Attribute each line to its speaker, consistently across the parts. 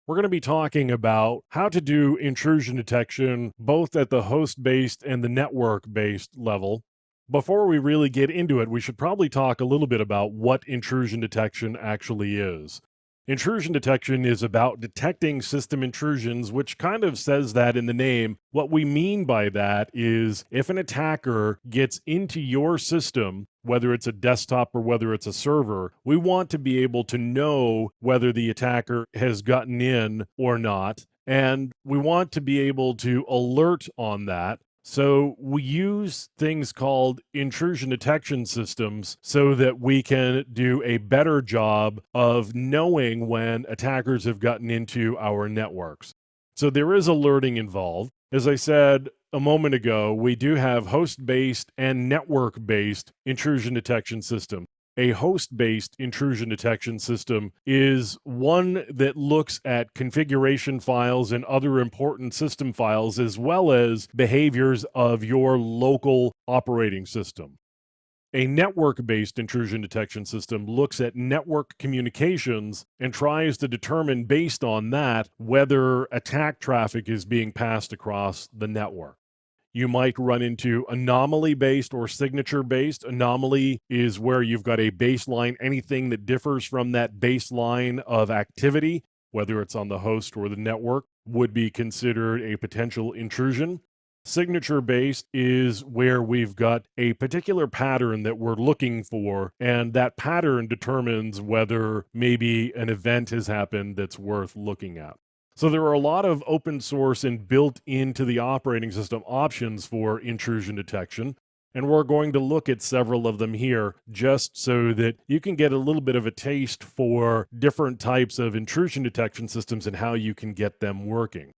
Speaker 1: We're going to be talking about how to do intrusion detection both at the host-based and the network-based level. Before we really get into it, we should probably talk a little bit about what intrusion detection actually is. Intrusion detection is about detecting system intrusions, which kind of says that in the name. What we mean by that is if an attacker gets into your system, whether it's a desktop or whether it's a server, we want to be able to know whether the attacker has gotten in or not. And we want to be able to alert on that. So we use things called intrusion detection systems so that we can do a better job of knowing when attackers have gotten into our networks. So there is alerting involved. As I said a moment ago, we do have host-based and network-based intrusion detection systems. A host-based intrusion detection system is one that looks at configuration files and other important system files, as well as behaviors of your local operating system. A network-based intrusion detection system looks at network communications and tries to determine, based on that, whether attack traffic is being passed across the network. You might run into anomaly-based or signature-based. Anomaly is where you've got a baseline. Anything that differs from that baseline of activity, whether it's on the host or the network, would be considered a potential intrusion. Signature-based is where we've got a particular pattern that we're looking for, and that pattern determines whether maybe an event has happened that's worth looking at. So there are a lot of open source and built into the operating system options for intrusion detection. And we're going to look at several of them here just so that you can get a little bit of a taste for different types of intrusion detection systems and how you can get them working.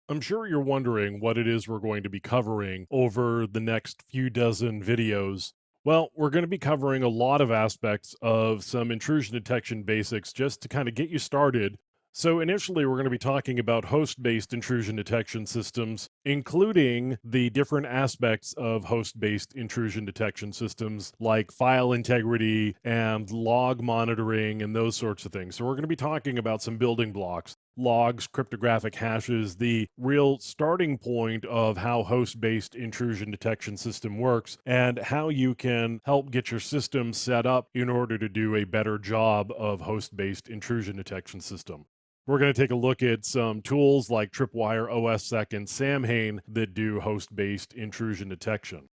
Speaker 1: I'm sure you're wondering what it is we're going to be covering over the next few dozen videos. Well, we're going to be covering a lot of aspects of some intrusion detection basics just to kind of get you started. So, initially, we're going to be talking about host based intrusion detection systems, including the different aspects of host based intrusion detection systems like file integrity and log monitoring and those sorts of things. So, we're going to be talking about some building blocks. Logs, cryptographic hashes, the real starting point of how host-based intrusion detection system works, and how you can help get your system set up in order to do a better job of host-based intrusion detection system. We're going to take a look at some tools like Tripwire, OSSEC, and Samhain that do host-based intrusion detection.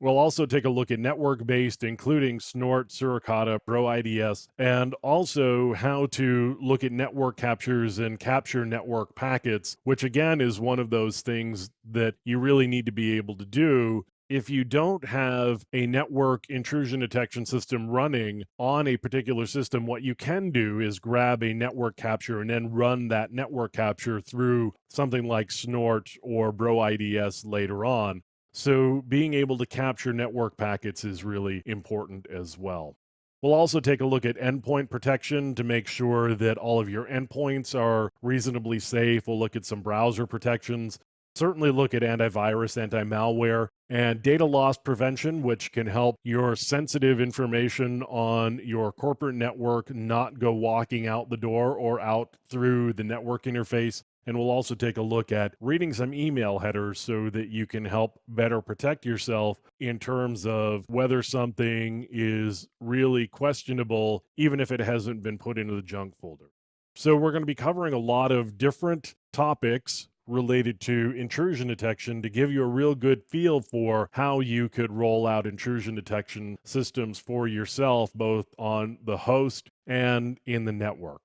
Speaker 1: We'll also take a look at network-based, including Snort, Suricata, Pro IDS, and also how to look at network captures and capture network packets, which again is one of those things that you really need to be able to do. If you don't have a network intrusion detection system running on a particular system, what you can do is grab a network capture and then run that network capture through something like Snort or Bro IDS later on. So being able to capture network packets is really important as well. We'll also take a look at endpoint protection to make sure that all of your endpoints are reasonably safe. We'll look at some browser protections, certainly look at antivirus, anti-malware, and data loss prevention, which can help your sensitive information on your corporate network not go walking out the door or out through the network interface. And we'll also take a look at reading some email headers so that you can help better protect yourself in terms of whether something is really questionable, even if it hasn't been put into the junk folder. So we're going to be covering a lot of different topics related to intrusion detection to give you a real good feel for how you could roll out intrusion detection systems for yourself, both on the host and in the network.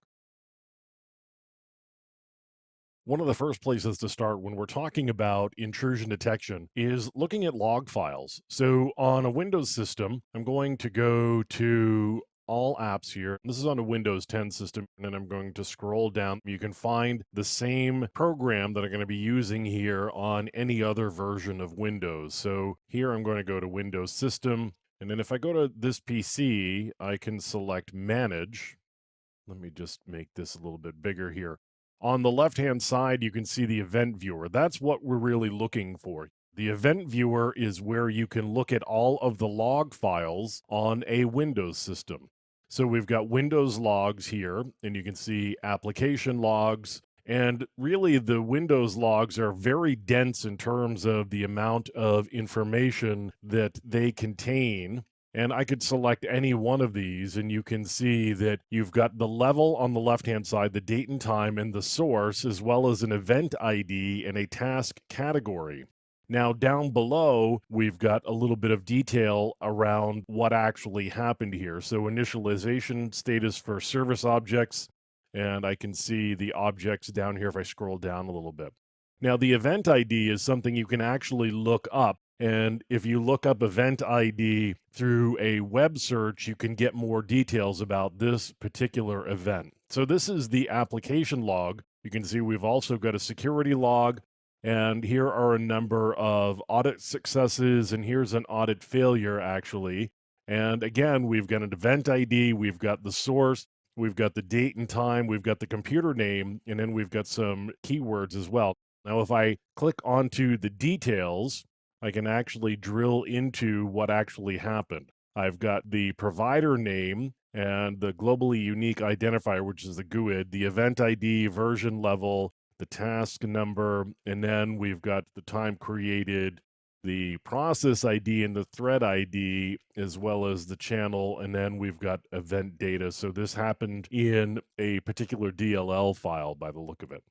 Speaker 1: One of the first places to start when we're talking about intrusion detection is looking at log files. So on a Windows system, I'm going to go to all apps here. This is on a Windows 10 system, and then I'm going to scroll down. You can find the same program that I'm going to be using here on any other version of Windows. So here I'm going to go to Windows System, and then if I go to this PC, I can select Manage. Let me just make this a little bit bigger here. On the left-hand side, you can see the event viewer. That's what we're really looking for. The event viewer is where you can look at all of the log files on a Windows system. So we've got Windows logs here, and you can see application logs. And really, the Windows logs are very dense in terms of the amount of information that they contain. And I could select any one of these, and you can see that you've got the level on the left-hand side, the date and time, and the source, as well as an event ID and a task category. Now, down below, we've got a little bit of detail around what actually happened here. So, initialization status for service objects, and I can see the objects down here if I scroll down a little bit. Now, the event ID is something you can actually look up. And if you look up event ID through a web search, you can get more details about this particular event. So, this is the application log. You can see we've also got a security log. And here are a number of audit successes, and here's an audit failure, actually. And again, we've got an event ID, we've got the source, we've got the date and time, we've got the computer name, and then we've got some keywords as well. Now, if I click onto the details, I can actually drill into what actually happened. I've got the provider name and the globally unique identifier, which is the GUID, the event ID, version level, the task number, and then we've got the time created, the process ID and the thread ID, as well as the channel, and then we've got event data. So this happened in a particular DLL file by the look of it.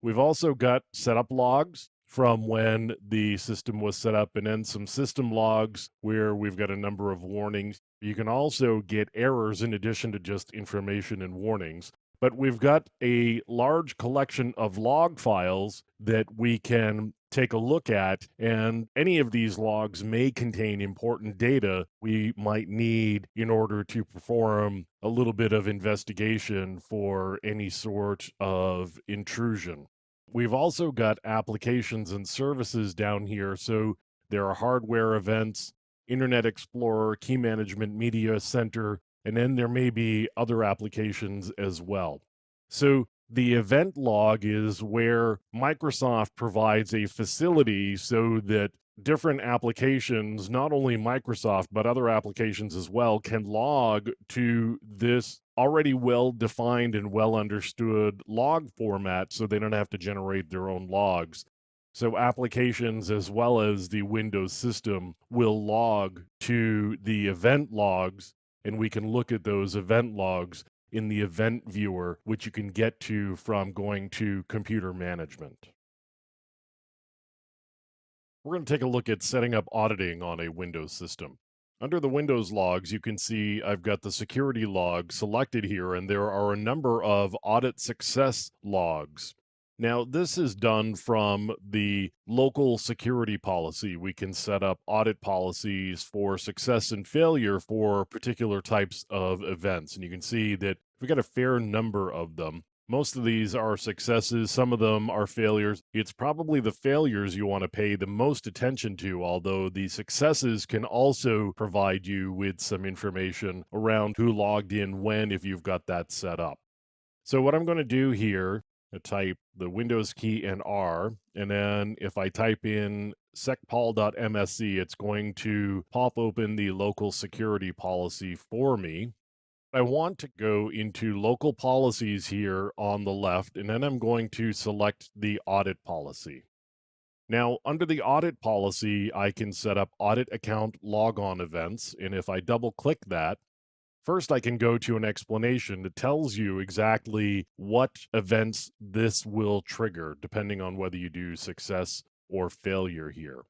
Speaker 1: We've also got setup logs from when the system was set up, and then some system logs where we've got a number of warnings. You can also get errors in addition to just information and warnings. But we've got a large collection of log files that we can take a look at, and any of these logs may contain important data we might need in order to perform a little bit of investigation for any sort of intrusion. We've also got applications and services down here. So there are hardware events, Internet Explorer, Key Management, Media Center, and then there may be other applications as well. So the event log is where Microsoft provides a facility so that different applications, not only Microsoft, but other applications as well, can log to this already well defined and well understood log format so they don't have to generate their own logs. So applications as well as the Windows system will log to the event logs, and we can look at those event logs in the event viewer, which you can get to from going to computer management. We're going to take a look at setting up auditing on a Windows system. Under the Windows logs, you can see I've got the security log selected here, and there are a number of audit success logs. Now, this is done from the local security policy. We can set up audit policies for success and failure for particular types of events. And you can see that we've got a fair number of them. Most of these are successes, some of them are failures. It's probably the failures you want to pay the most attention to, although the successes can also provide you with some information around who logged in when if you've got that set up. So what I'm going to do here, I type the Windows key and R, and then if I type in secpol.msc, it's going to pop open the local security policy for me. I want to go into local policies here on the left, and then I'm going to select the audit policy. Now, under the audit policy, I can set up audit account logon events, and if I double click that, first I can go to an explanation that tells you exactly what events this will trigger, depending on whether you do success or failure here.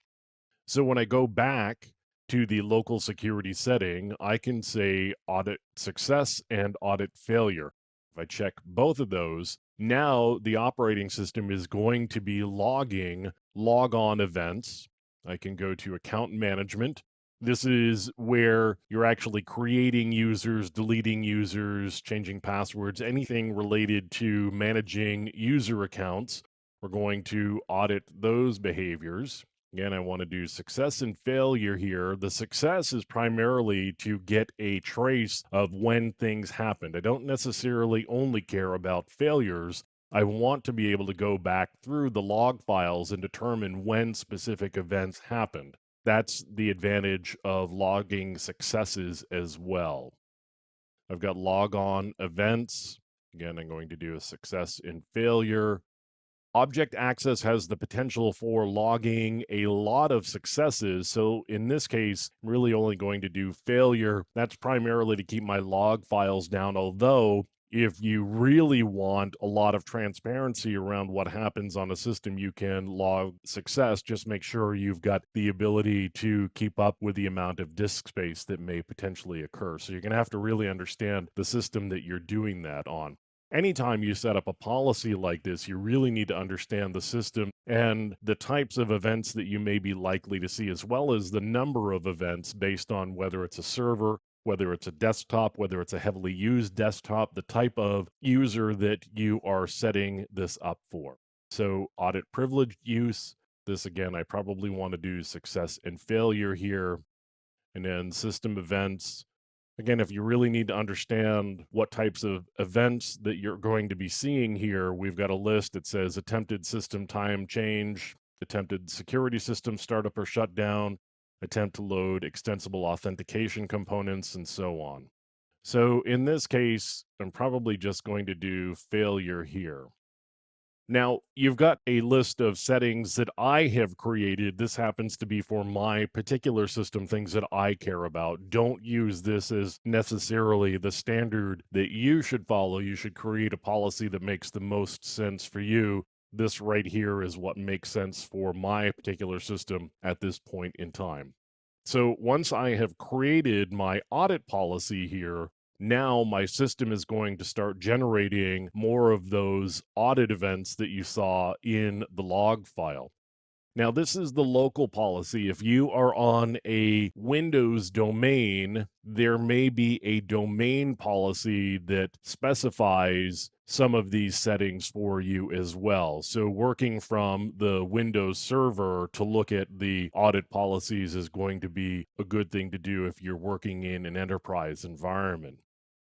Speaker 1: So when I go back to the local security setting, I can say audit success and audit failure. If I check both of those, now the operating system is going to be logging logon events. I can go to account management. This is where you're actually creating users, deleting users, changing passwords, anything related to managing user accounts. We're going to audit those behaviors. Again, I want to do success and failure here. The success is primarily to get a trace of when things happened. I don't necessarily only care about failures. I want to be able to go back through the log files and determine when specific events happened. That's the advantage of logging successes as well. I've got logon events. Again, I'm going to do a success and failure. Object access has the potential for logging a lot of successes. So in this case, I'm really only going to do failure. That's primarily to keep my log files down. Although, if you really want a lot of transparency around what happens on a system, you can log success. Just make sure you've got the ability to keep up with the amount of disk space that may potentially occur. So you're going to have to really understand the system that you're doing that on. Anytime you set up a policy like this, you really need to understand the system and the types of events that you may be likely to see, as well as the number of events based on whether it's a server, whether it's a desktop, whether it's a heavily used desktop, the type of user that you are setting this up for. So, audit privileged use. This again, I probably want to do success and failure here. And then system events. Again, if you really need to understand what types of events that you're going to be seeing here, we've got a list that says attempted system time change, attempted security system startup or shutdown, attempt to load extensible authentication components, and so on. So in this case, I'm probably just going to do failure here. Now, you've got a list of settings that I have created. This happens to be for my particular system, things that I care about. Don't use this as necessarily the standard that you should follow. You should create a policy that makes the most sense for you. This right here is what makes sense for my particular system at this point in time. So once I have created my audit policy here, now my system is going to start generating more of those audit events that you saw in the log file. Now, this is the local policy. If you are on a Windows domain, there may be a domain policy that specifies some of these settings for you as well. So, working from the Windows server to look at the audit policies is going to be a good thing to do if you're working in an enterprise environment.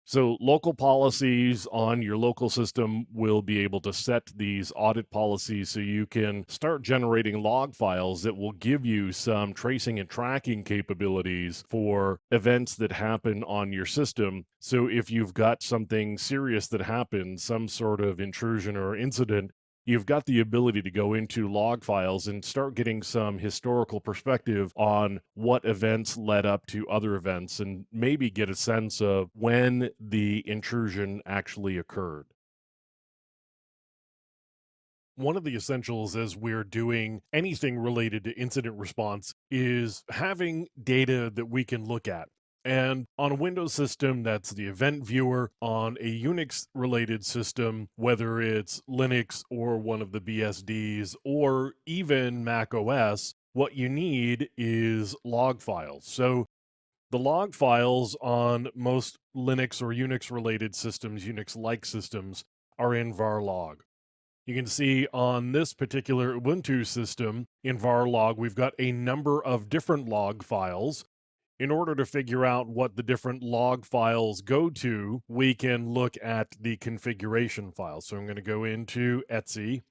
Speaker 1: So, local policies on your local system will be able to set these audit policies so you can start generating log files that will give you some tracing and tracking capabilities for events that happen on your system. So, if you've got something serious that happens, some sort of intrusion or incident, you've got the ability to go into log files and start getting some historical perspective on what events led up to other events and maybe get a sense of when the intrusion actually occurred. One of the essentials as we're doing anything related to incident response is having data that we can look at. And on a Windows system, that's the event viewer. On a Unix related system, whether it's Linux or one of the BSDs or even Mac OS, what you need is log files. So the log files on most Linux or Unix related systems, Unix like systems, are in varlog. You can see on this particular Ubuntu system in varlog, we've got a number of different log files. In order to figure out what the different log files go to, we can look at the configuration file. So I'm going to go into Etsy.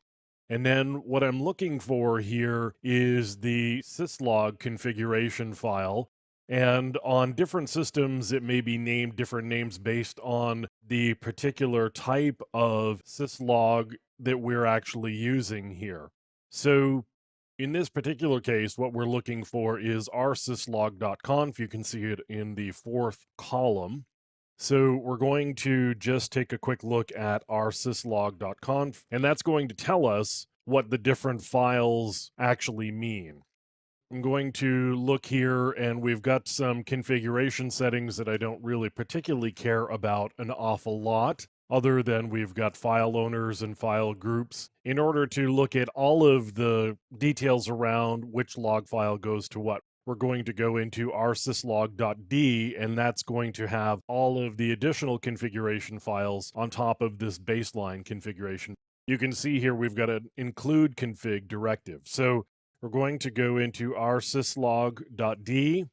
Speaker 1: And then what I'm looking for here is the syslog configuration file. And on different systems, it may be named different names based on the particular type of syslog that we're actually using here. So in this particular case, what we're looking for is our syslog.conf. You can see it in the fourth column. So we're going to just take a quick look at our syslog.conf, and that's going to tell us what the different files actually mean. I'm going to look here, and we've got some configuration settings that I don't really particularly care about an awful lot, other than we've got file owners and file groups. In order to look at all of the details around which log file goes to what, we're going to go into our syslog.d, and that's going to have all of the additional configuration files on top of this baseline configuration. You can see here we've got an include config directive. So we're going to go into our syslog.d.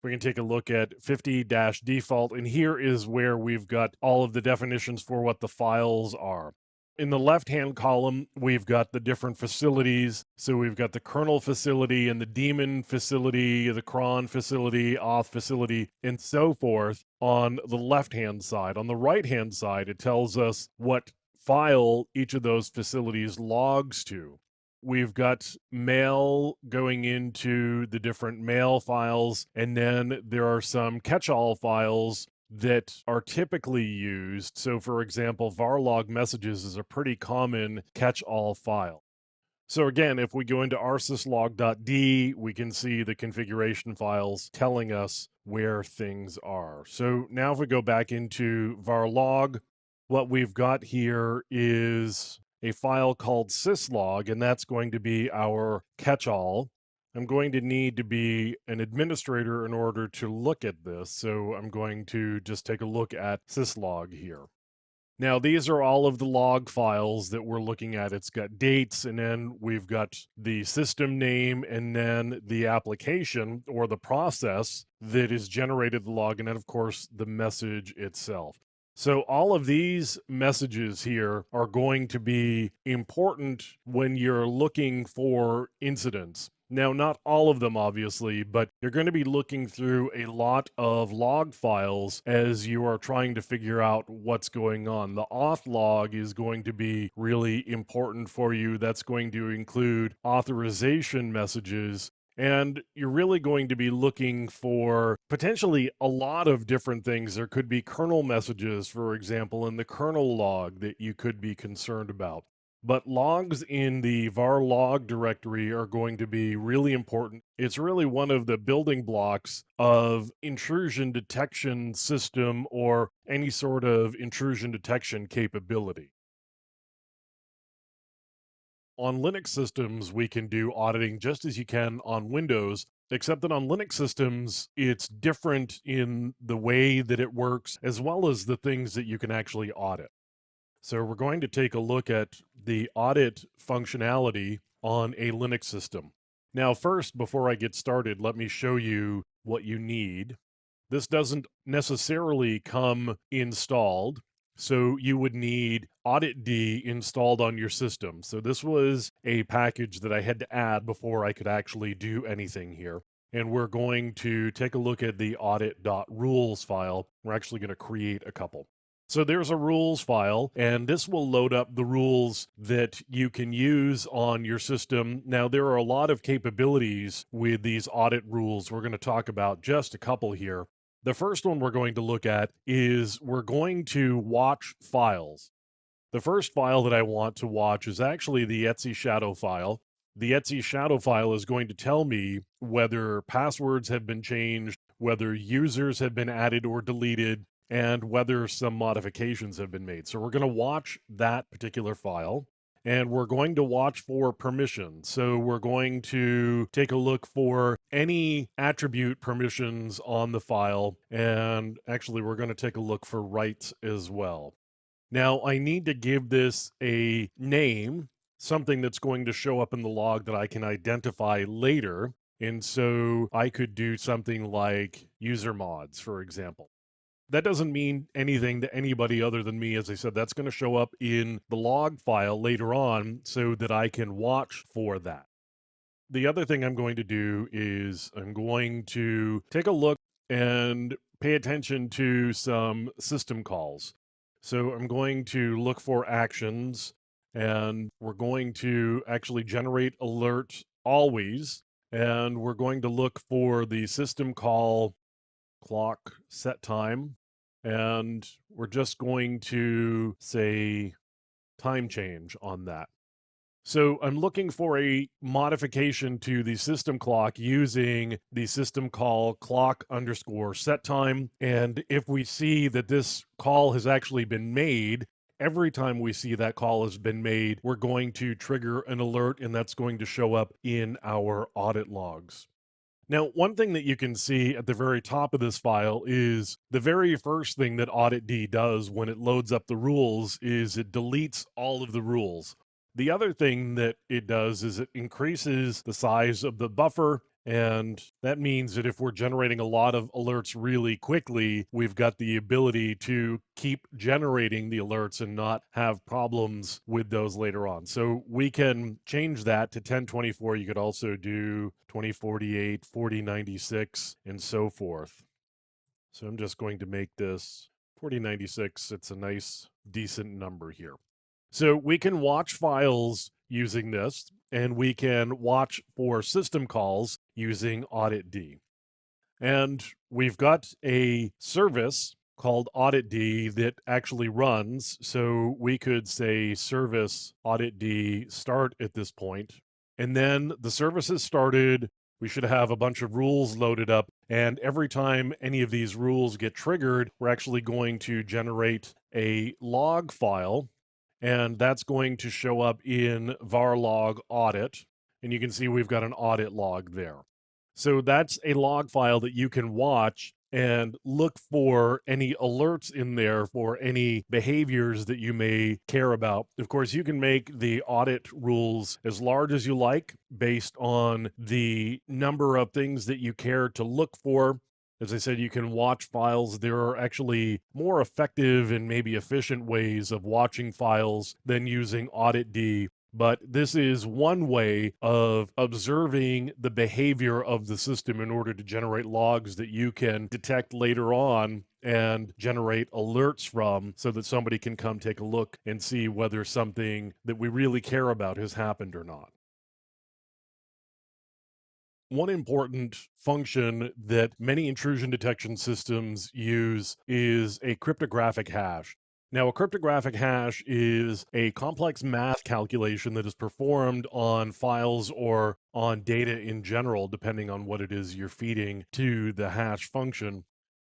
Speaker 1: We can take a look at 50-default, and here is where we've got all of the definitions for what the files are. In the left-hand column, we've got the different facilities. So we've got the kernel facility and the daemon facility, the cron facility, auth facility, and so forth on the left-hand side. On the right-hand side, it tells us what file each of those facilities logs to. We've got mail going into the different mail files, and then there are some catch-all files that are typically used. So, for example, varlog messages is a pretty common catch-all file. So again, if we go into rsyslog.d, we can see the configuration files telling us where things are. So now if we go back into varlog, what we've got here is a file called syslog, and that's going to be our catch-all. I'm going to need to be an administrator in order to look at this. So I'm going to just take a look at syslog here. Now, these are all of the log files that we're looking at. It's got dates, and then we've got the system name, and then the application or the process that has generated the log, and then, of course, the message itself. So all of these messages here are going to be important when you're looking for incidents. Now, not all of them, obviously, but you're going to be looking through a lot of log files as you are trying to figure out what's going on. The auth log is going to be really important for you. That's going to include authorization messages. And you're really going to be looking for potentially a lot of different things. There could be kernel messages, for example, in the kernel log that you could be concerned about. But logs in the var log directory are going to be really important. It's really one of the building blocks of intrusion detection system or any sort of intrusion detection capability. On Linux systems, we can do auditing just as you can on Windows, except that on Linux systems, it's different in the way that it works, as well as the things that you can actually audit. So we're going to take a look at the audit functionality on a Linux system. Now, first, before I get started, let me show you what you need. This doesn't necessarily come installed, so you would need auditd installed on your system. So this was a package that I had to add before I could actually do anything here. And we're going to take a look at the audit.rules file. We're actually going to create a couple. So there's a rules file, and this will load up the rules that you can use on your system. Now, there are a lot of capabilities with these audit rules. We're going to talk about just a couple here. The first one we're going to look at is we're going to watch files. The first file that I want to watch is actually the etc shadow file. The etc shadow file is going to tell me whether passwords have been changed, whether users have been added or deleted, and whether some modifications have been made. So we're going to watch that particular file, and we're going to watch for permissions. So we're going to take a look for any attribute permissions on the file, and actually we're going to take a look for rights as well. Now, I need to give this a name, something that's going to show up in the log that I can identify later. And so I could do something like user mods, for example. That doesn't mean anything to anybody other than me. As I said, that's going to show up in the log file later on so that I can watch for that. The other thing I'm going to do is I'm going to take a look and pay attention to some system calls. So I'm going to look for actions, and we're going to actually generate alert always, and we're going to look for the system call clock set time, and we're just going to say time change on that. So I'm looking for a modification to the system clock using the system call clock underscore set time. And if we see that this call has actually been made, every time we see that call has been made, we're going to trigger an alert, and that's going to show up in our audit logs. Now, one thing that you can see at the very top of this file is the very first thing that auditd does when it loads up the rules is it deletes all of the rules. The other thing that it does is it increases the size of the buffer, And that means that if we're generating a lot of alerts really quickly, we've got the ability to keep generating the alerts and not have problems with those later on. So we can change that to 1024. You could also do 2048, 4096, and so forth. So I'm just going to make this 4096. It's a nice, decent number here. So we can watch files using this, and we can watch for system calls using Audit D. And we've got a service called Audit D that actually runs. So we could say service Audit D start at this point. And then the service has started. We should have a bunch of rules loaded up. And every time any of these rules get triggered, we're actually going to generate a log file. And that's going to show up in var log audit. And you can see we've got an audit log there. So that's a log file that you can watch and look for any alerts in there for any behaviors that you may care about. Of course, you can make the audit rules as large as you like based on the number of things that you care to look for. As I said, you can watch files. There are actually more effective and maybe efficient ways of watching files than using Audit D. But this is one way of observing the behavior of the system in order to generate logs that you can detect later on and generate alerts from so that somebody can come take a look and see whether something that we really care about has happened or not. One important function that many intrusion detection systems use is a cryptographic hash. Now, a cryptographic hash is a complex math calculation that is performed on files or on data in general, depending on what it is you're feeding to the hash function.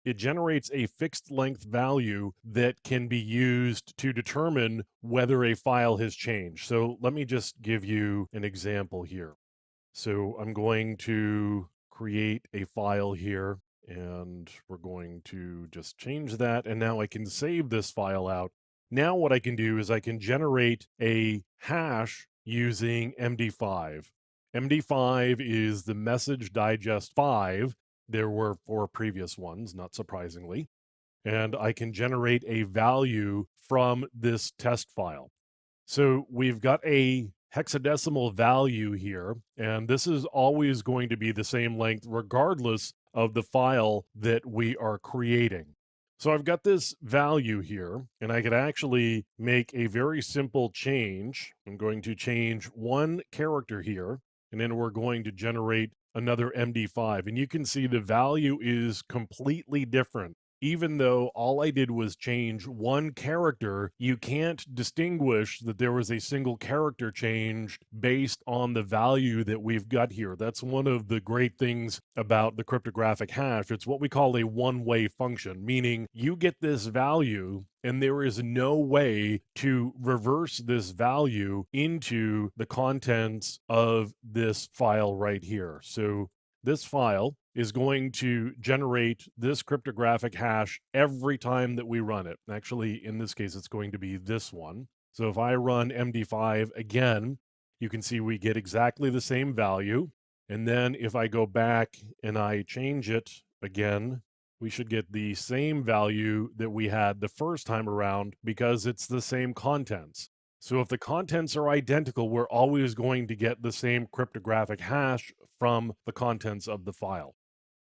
Speaker 1: It generates a fixed length value that can be used to determine whether a file has changed. So let me just give you an example here. So I'm going to create a file here, and we're going to just change that. And now I can save this file out. Now what I can do is I can generate a hash using MD5. MD5 is the message digest 5. There were 4 previous ones, not surprisingly. And I can generate a value from this test file. So we've got a hexadecimal value here, and this is always going to be the same length regardless of the file that we are creating. So I've got this value here, and I could actually make a very simple change. I'm going to change one character here, and then we're going to generate another MD5. And you can see the value is completely different. Even though all I did was change one character, you can't distinguish that there was a single character changed based on the value that we've got here. That's one of the great things about the cryptographic hash. It's what we call a one-way function, meaning you get this value and there is no way to reverse this value into the contents of this file right here. So this file is going to generate this cryptographic hash every time that we run it. Actually, in this case, it's going to be this one. So if I run MD5 again, you can see we get exactly the same value. And then if I go back and I change it again, we should get the same value that we had the first time around because it's the same contents. So if the contents are identical, we're always going to get the same cryptographic hash from the contents of the file.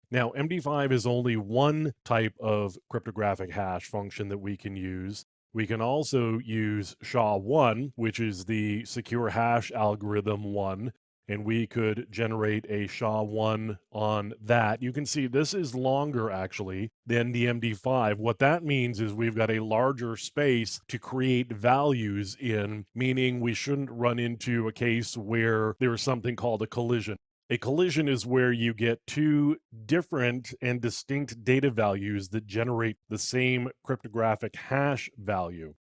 Speaker 1: Now, MD5 is only one type of cryptographic hash function that we can use. We can also use SHA-1, which is the secure hash algorithm one, and we could generate a SHA-1 on that. You can see this is longer actually than the MD5. What that means is we've got a larger space to create values in, meaning we shouldn't run into a case where there is something called a collision. A collision is where you get two different and distinct data values that generate the same cryptographic hash value.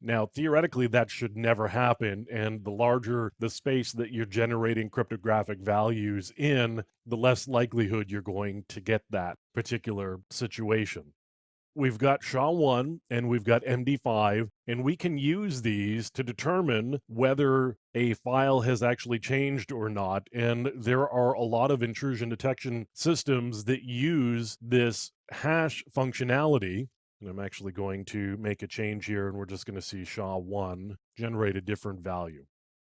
Speaker 1: Now, theoretically, that should never happen. And the larger the space that you're generating cryptographic values in, the less likelihood you're going to get that particular situation. we've got SHA-1 and we've got MD5, and we can use these to determine whether a file has actually changed or not. And there are a lot of intrusion detection systems that use this hash functionality. And I'm actually going to make a change here, and we're just going to see SHA-1 generate a different value.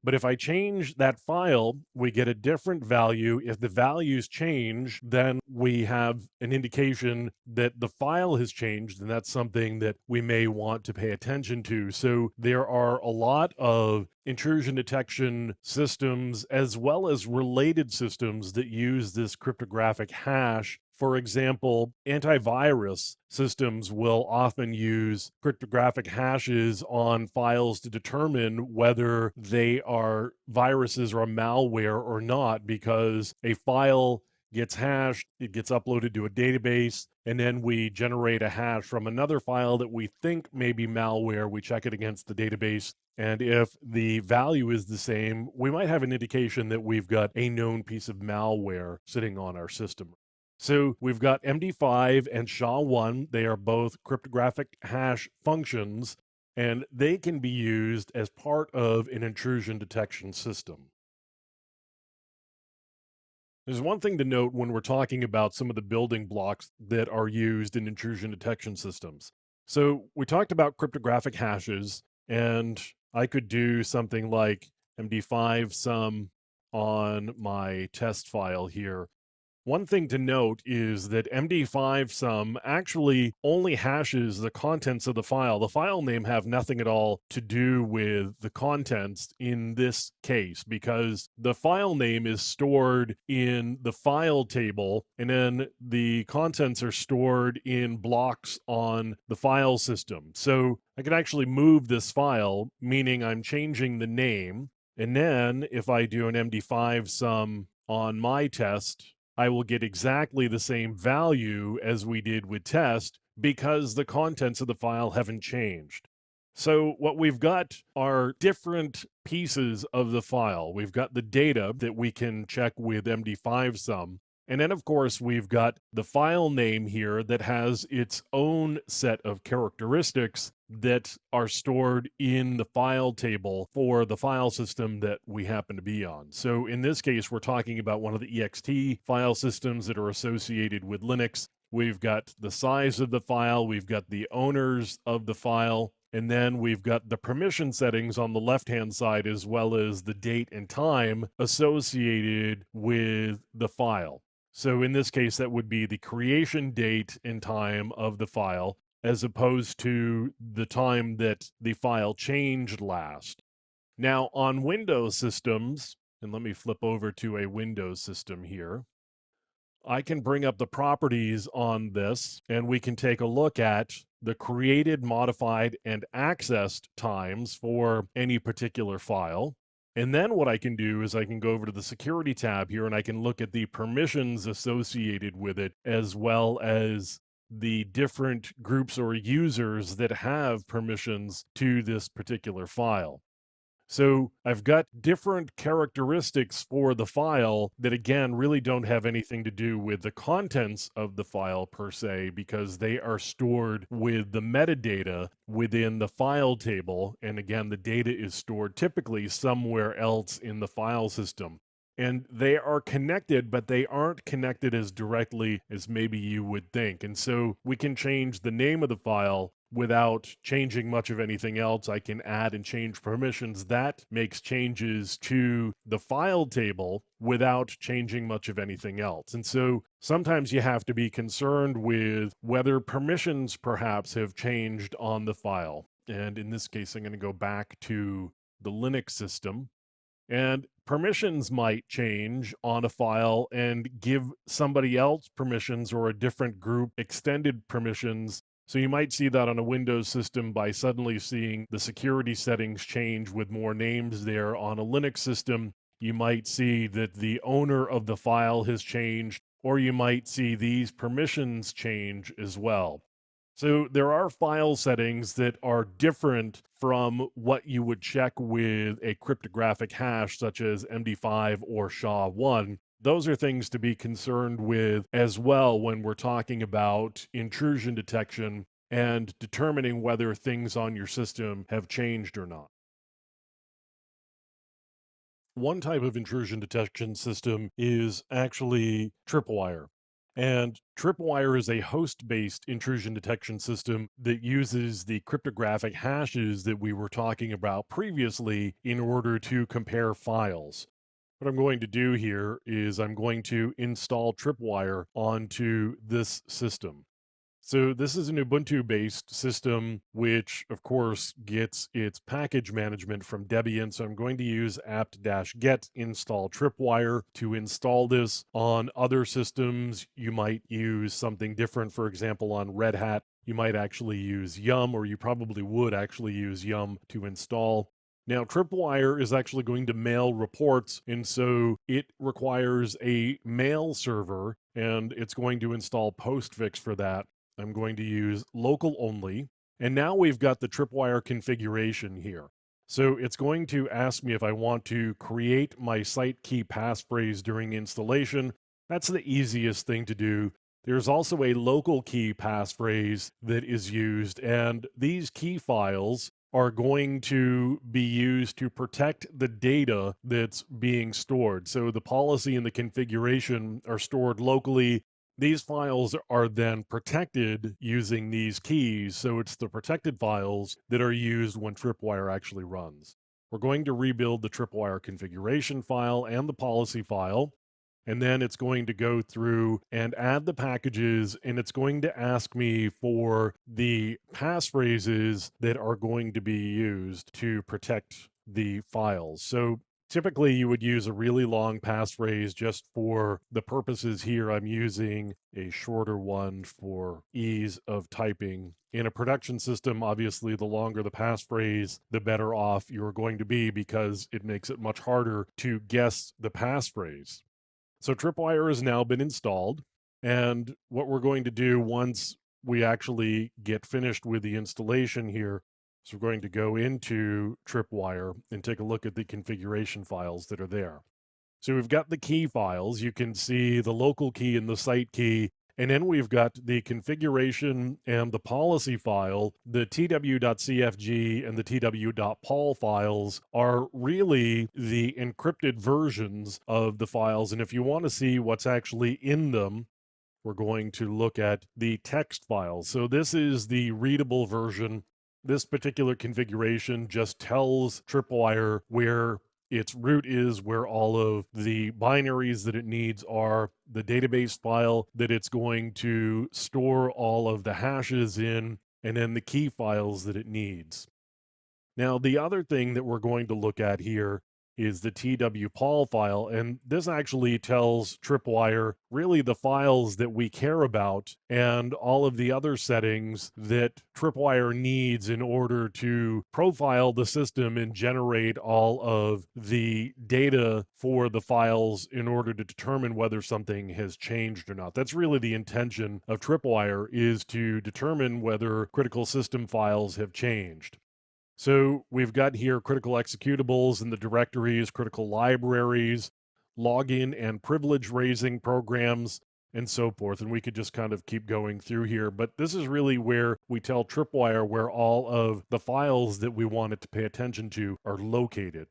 Speaker 1: But if I change that file, we get a different value. If the values change, then we have an indication that the file has changed, and that's something that we may want to pay attention to. So there are a lot of intrusion detection systems as well as related systems that use this cryptographic hash. For example, antivirus systems will often use cryptographic hashes on files to determine whether they are viruses or malware or not, because a file gets hashed, it gets uploaded to a database, and then we generate a hash from another file that we think may be malware. We check it against the database, and if the value is the same, we might have an indication that we've got a known piece of malware sitting on our system. So we've got MD5 and SHA-1. They are both cryptographic hash functions, and they can be used as part of an intrusion detection system. There's one thing to note when we're talking about some of the building blocks that are used in intrusion detection systems. So we talked about cryptographic hashes, and I could do something like MD5 sum on my test file here. One thing to note is that MD5 sum actually only hashes the contents of the file. The file name have nothing at all to do with the contents in this case, because the file name is stored in the file table, and then the contents are stored in blocks on the file system. So I can actually move this file, meaning I'm changing the name. And then if I do an MD5 sum on my test, I will get exactly the same value as we did with test, because the contents of the file haven't changed. So what we've got are different pieces of the file. We've got the data that we can check with MD5 sum. And then, of course, we've got the file name here that has its own set of characteristics that are stored in the file table for the file system that we happen to be on. So in this case, we're talking about one of the ext file systems that are associated with Linux. We've got the size of the file, we've got the owners of the file, and then we've got the permission settings on the left-hand side, as well as the date and time associated with the file. So in this case, that would be the creation date and time of the file, as opposed to the time that the file changed last. Now, on Windows systems, and let me flip over to a Windows system here, I can bring up the properties on this, and we can take a look at the created, modified, and accessed times for any particular file. And then what I can do is I can go over to the security tab here, and I can look at the permissions associated with it, as well as the different groups or users that have permissions to this particular file. So I've got different characteristics for the file that, again, really don't have anything to do with the contents of the file per se, because they are stored with the metadata within the file table. And again, the data is stored typically somewhere else in the file system. And they are connected, but they aren't connected as directly as maybe you would think. And so we can change the name of the file without changing much of anything else. I can add and change permissions. That makes changes to the file table without changing much of anything else. And so sometimes you have to be concerned with whether permissions perhaps have changed on the file. And in this case, I'm going to go back to the Linux system. And permissions might change on a file and give somebody else permissions, or a different group extended permissions. So you might see that on a Windows system by suddenly seeing the security settings change with more names there. On a Linux system, you might see that the owner of the file has changed, or you might see these permissions change as well. So there are file settings that are different from what you would check with a cryptographic hash such as MD5 or SHA-1. Those are things to be concerned with as well when we're talking about intrusion detection and determining whether things on your system have changed or not. One type of intrusion detection system is actually Tripwire. And Tripwire is a host based intrusion detection system that uses the cryptographic hashes that we were talking about previously in order to compare files. What I'm going to do here is I'm going to install Tripwire onto this system. So this is an Ubuntu-based system, which of course gets its package management from Debian. So I'm going to use apt-get install Tripwire to install this. On other systems, you might use something different. For example, on Red Hat, you might actually use Yum, or you probably would actually use Yum to install. Now, Tripwire is actually going to mail reports, and so it requires a mail server, and it's going to install Postfix for that. I'm going to use local only, and now we've got the Tripwire configuration here. So it's going to ask me if I want to create my site key passphrase during installation. That's the easiest thing to do. There's also a local key passphrase that is used, and these key files are going to be used to protect the data that's being stored. So the policy and the configuration are stored locally. These files are then protected using these keys. So it's the protected files that are used when Tripwire actually runs. We're going to rebuild the Tripwire configuration file and the policy file. And then it's going to go through and add the packages, and it's going to ask me for the passphrases that are going to be used to protect the files. So typically you would use a really long passphrase. Just for the purposes here, I'm using a shorter one for ease of typing. In a production system, obviously, the longer the passphrase, the better off you're going to be, because it makes it much harder to guess the passphrase. So Tripwire has now been installed. And what we're going to do once we actually get finished with the installation here is we're going to go into Tripwire and take a look at the configuration files that are there. So we've got the key files. You can see the local key and the site key. And then we've got the configuration and the policy file. The tw.cfg and the tw.pol files are really the encrypted versions of the files. And if you want to see what's actually in them, we're going to look at the text files. So this is the readable version. This particular configuration just tells Tripwire where its root is, where all of the binaries that it needs are, the database file that it's going to store all of the hashes in, and then the key files that it needs. Now, the other thing that we're going to look at here is the TW-POL file, and this actually tells Tripwire really the files that we care about and all of the other settings that Tripwire needs in order to profile the system and generate all of the data for the files in order to determine whether something has changed or not. That's really the intention of Tripwire, is to determine whether critical system files have changed. So we've got here critical executables in the directories, critical libraries, login and privilege raising programs, and so forth. And we could just kind of keep going through here. But this is really where we tell Tripwire where all of the files that we want it to pay attention to are located.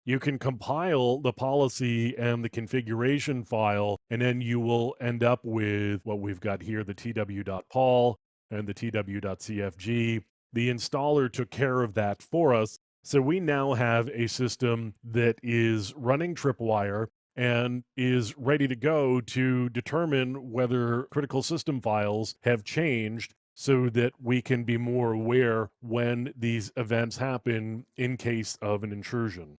Speaker 1: You can compile the policy and the configuration file, and then you will end up with what we've got here, the tw.pol and the tw.cfg. The installer took care of that for us. So we now have a system that is running Tripwire and is ready to go to determine whether critical system files have changed, so that we can be more aware when these events happen in case of an intrusion.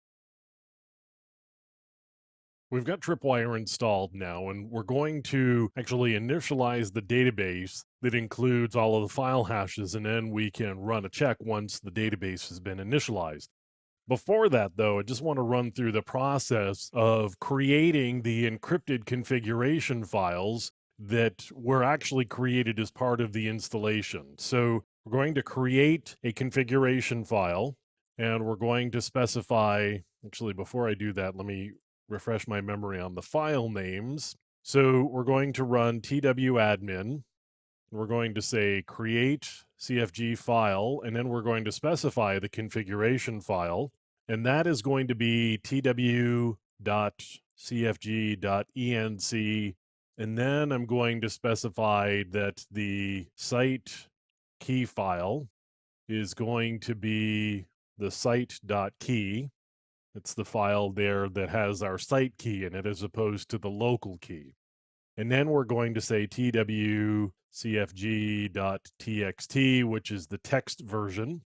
Speaker 1: We've got Tripwire installed now, and we're going to actually initialize the database that includes all of the file hashes, and then we can run a check once the database has been initialized. Before that, though, I just want to run through the process of creating the encrypted configuration files that were actually created as part of the installation. So we're going to create a configuration file, and we're going to specify, actually, before I do that, let me refresh my memory on the file names. So we're going to run twadmin. We're going to say create CFG file, and then we're going to specify the configuration file. And that is going to be tw.cfg.enc. And then I'm going to specify that the site key file is going to be the site.key. It's the file there that has our site key in it as opposed to the local key. And then we're going to say twcfg.txt, which is the text version.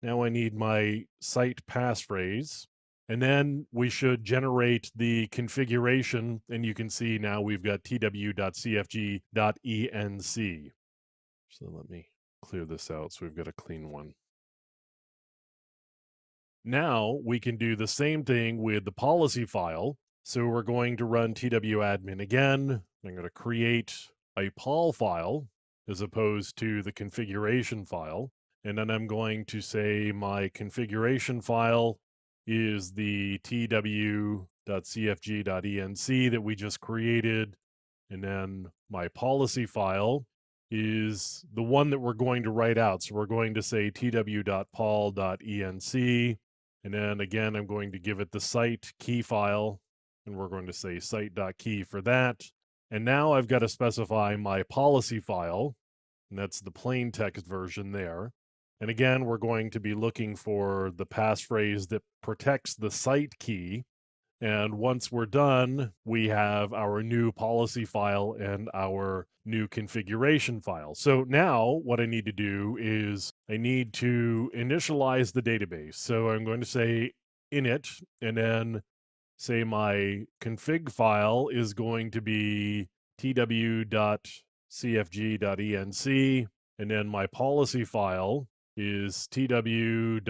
Speaker 1: Now I need my site passphrase. And then we should generate the configuration. And you can see now we've got tw.cfg.enc. So let me clear this out so we've got a clean one. Now we can do the same thing with the policy file. So we're going to run twadmin again. I'm going to create a pol file as opposed to the configuration file. And then I'm going to say my configuration file is the tw.cfg.enc that we just created. And then my policy file is the one that we're going to write out. So we're going to say tw.pol.enc. And then again, I'm going to give it the site key file, and we're going to say site.key for that. And now I've got to specify my policy file, and that's the plain text version there. And again, we're going to be looking for the passphrase that protects the site key. And once we're done, we have our new policy file and our new configuration file. So now what I need to do is I need to initialize the database. So I'm going to say init, and then say my config file is going to be tw.cfg.enc, and then my policy file is tw.pol.enc,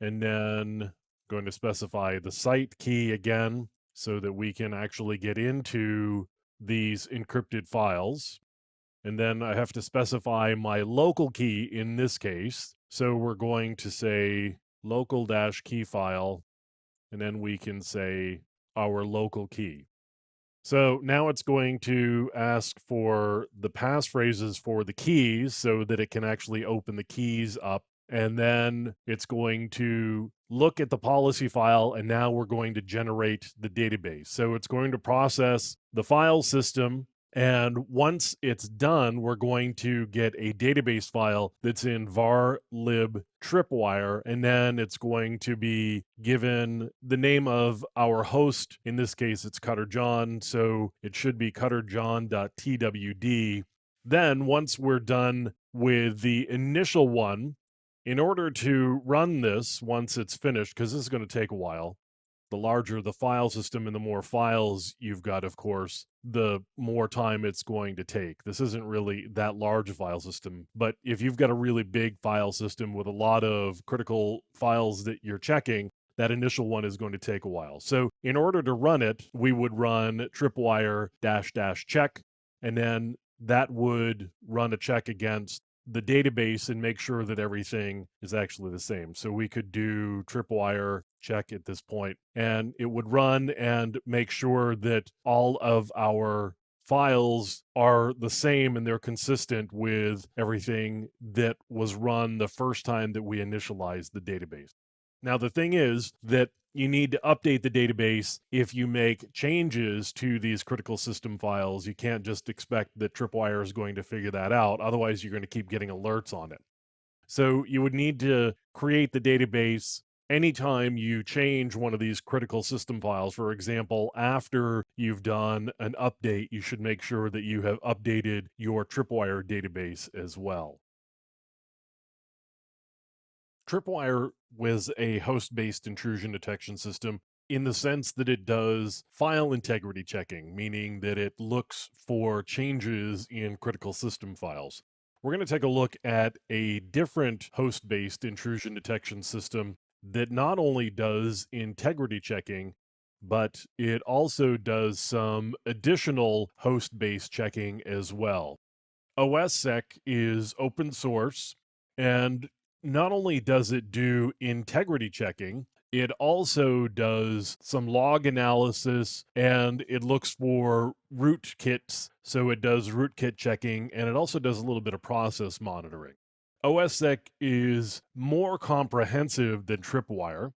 Speaker 1: and then going to specify the site key again so that we can actually get into these encrypted files. And then I have to specify my local key in this case. So we're going to say local-key file, and then we can say our local key. So now it's going to ask for the passphrases for the keys so that it can actually open the keys up. And then it's going to look at the policy file, and now we're going to generate the database. So it's going to process the file system, and once it's done, we're going to get a database file that's in var lib tripwire, and then it's going to be given the name of our host. In this case, it's cutterjohn, so it should be cutterjohn.twd. Then once we're done with the initial one, in order to run this once it's finished, because this is going to take a while, the larger the file system and the more files you've got, of course, the more time it's going to take. This isn't really that large a file system, but if you've got a really big file system with a lot of critical files that you're checking, that initial one is going to take a while. So in order to run it, we would run tripwire -- check, and then that would run a check against the database and make sure that everything is actually the same. So we could do tripwire check at this point, and it would run and make sure that all of our files are the same and they're consistent with everything that was run the first time that we initialized the database. Now, the thing is that you need to update the database if you make changes to these critical system files. You can't just expect that Tripwire is going to figure that out. Otherwise, you're going to keep getting alerts on it. So you would need to create the database anytime you change one of these critical system files. For example, after you've done an update, you should make sure that you have updated your Tripwire database as well. Tripwire was a host-based intrusion detection system in the sense that it does file integrity checking, meaning that it looks for changes in critical system files. We're going to take a look at a different host-based intrusion detection system that not only does integrity checking, but it also does some additional host-based checking as well. OSSEC is open source, and not only does it do integrity checking, It also does some log analysis and it looks for rootkits. So it does rootkit checking and it also does a little bit of process monitoring. OSSEC is more comprehensive than Tripwire.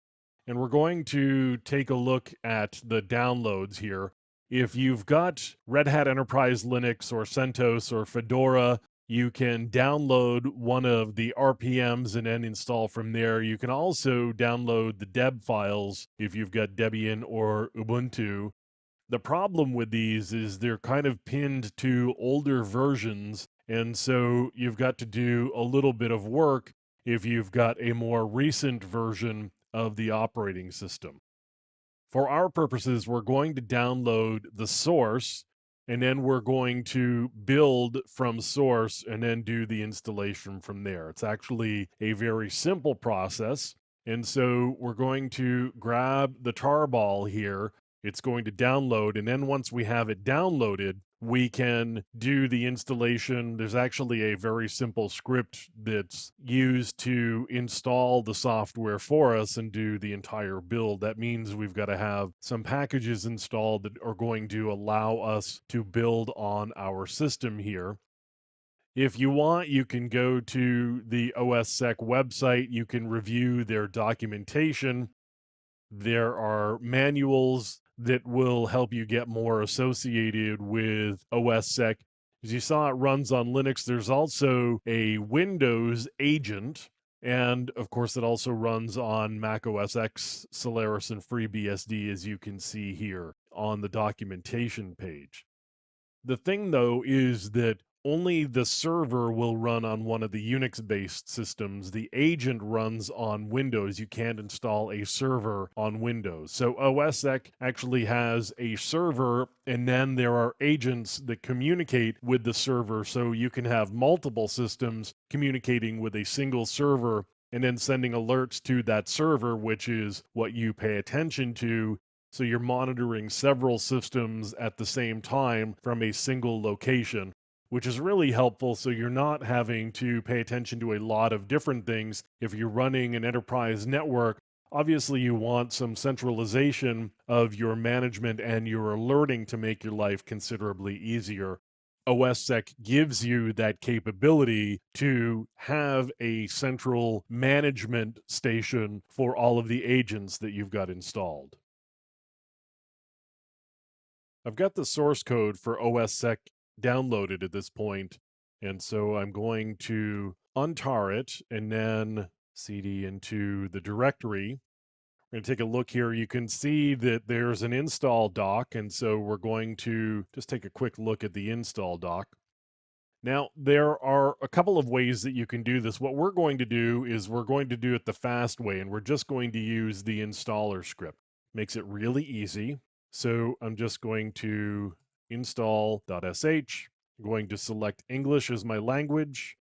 Speaker 1: And we're going to take a look at the downloads here. If you've got Red Hat Enterprise Linux or CentOS or Fedora, you can download one of the RPMs and then install from there. You can also download the deb files if you've got Debian or Ubuntu. The problem with these is they're kind of pinned to older versions, and so you've got to do a little bit of work if you've got a more recent version of the operating system. For our purposes, we're going to download the source and then we're going to build from source and then do the installation from there. It's actually a very simple process. And so we're going to grab the tarball here. It's going to download. And then once we have it downloaded, we can do the installation. There's actually a very simple script that's used to install the software for us and do the entire build. That means we've got to have some packages installed that are going to allow us to build on our system here. If you want, you can go to the OSSEC website. You can review their documentation. There are manuals that will help you get more associated with OSSEC. As you saw, it runs on Linux. There's also a Windows agent. And of course, it also runs on Mac OS X, Solaris, and FreeBSD, as you can see here on the documentation page. The thing, though, is that only the server will run on one of the Unix-based systems. The agent runs on Windows. You can't install a server on Windows. So OSSEC actually has a server, and then there are agents that communicate with the server. So you can have multiple systems communicating with a single server and then sending alerts to that server, which is what you pay attention to. So you're monitoring several systems at the same time from a single location, which is really helpful. So you're not having to pay attention to a lot of different things. If you're running an enterprise network, obviously you want some centralization of your management and your alerting to make your life considerably easier. OSSEC gives you that capability to have a central management station for all of the agents that you've got installed. I've got the source code for OSSEC downloaded at this point, and so I'm going to untar it and then cd into the directory. We're going to take a look here. You can see that there's an install doc, and so we're going to just take a quick look at the install doc. Now, there are a couple of ways that you can do this. What we're going to do is we're going to do it the fast way, and we're just going to use the installer script. Makes it really easy. So I'm just going to install.sh. I'm going to select English as my language.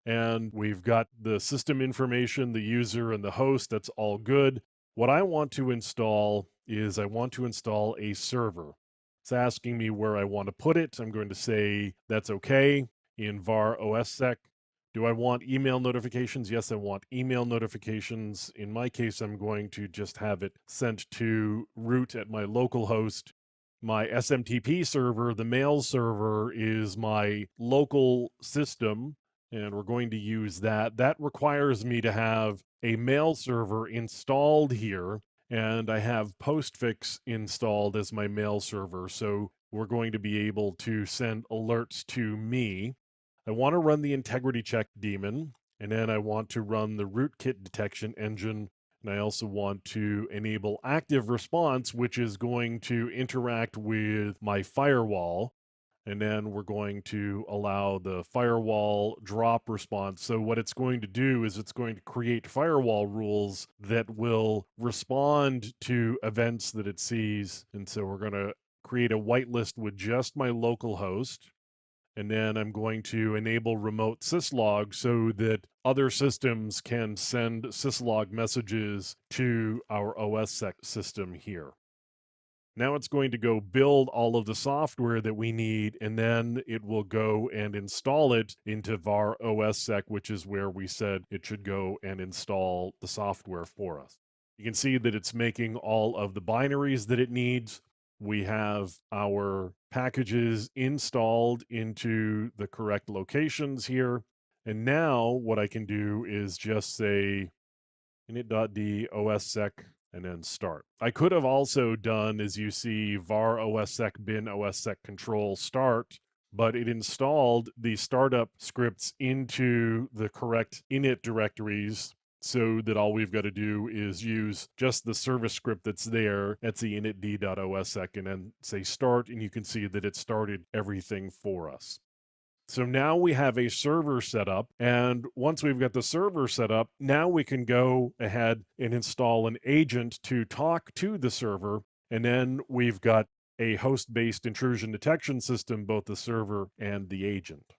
Speaker 1: And we've got the system information, the user, and the host. That's all good. What I want to install is I want to install a server. It's asking me where I want to put it. I'm going to say that's okay in var OSSEC. Do I want email notifications? Yes, I want email notifications. In my case, I'm going to just have it sent to root at my local host. My SMTP server, the mail server, is my local system, and we're going to use that. That requires me to have a mail server installed here, and I have Postfix installed as my mail server. So we're going to be able to send alerts to me. I want to run the integrity check daemon, and then I want to run the rootkit detection engine. And I also want to enable active response, which is going to interact with my firewall. And then we're going to allow the firewall drop response. So what it's going to do is it's going to create firewall rules that will respond to events that it sees. And so we're going to create a whitelist with just my local host. And then I'm going to enable remote syslog so that other systems can send syslog messages to our OSSEC system here. Now it's going to go build all of the software that we need, and then it will go and install it into var OSSEC, which is where we said it should go and install the software for us. You can see that it's making all of the binaries that it needs. We have our packages installed into the correct locations here. And now what I can do is just say init.d OSSEC and then start. I could have also done, as you see, var OSSEC bin OSSEC control start, but it installed the startup scripts into the correct init directories so that all we've got to do is use just the service script that's there, that's the initd.ossec, and then say start, and you can see that it started everything for us. So now we have a server set up, and once we've got the server set up, now we can go ahead and install an agent to talk to the server, and then we've got a host-based intrusion detection system, both the server and the agent.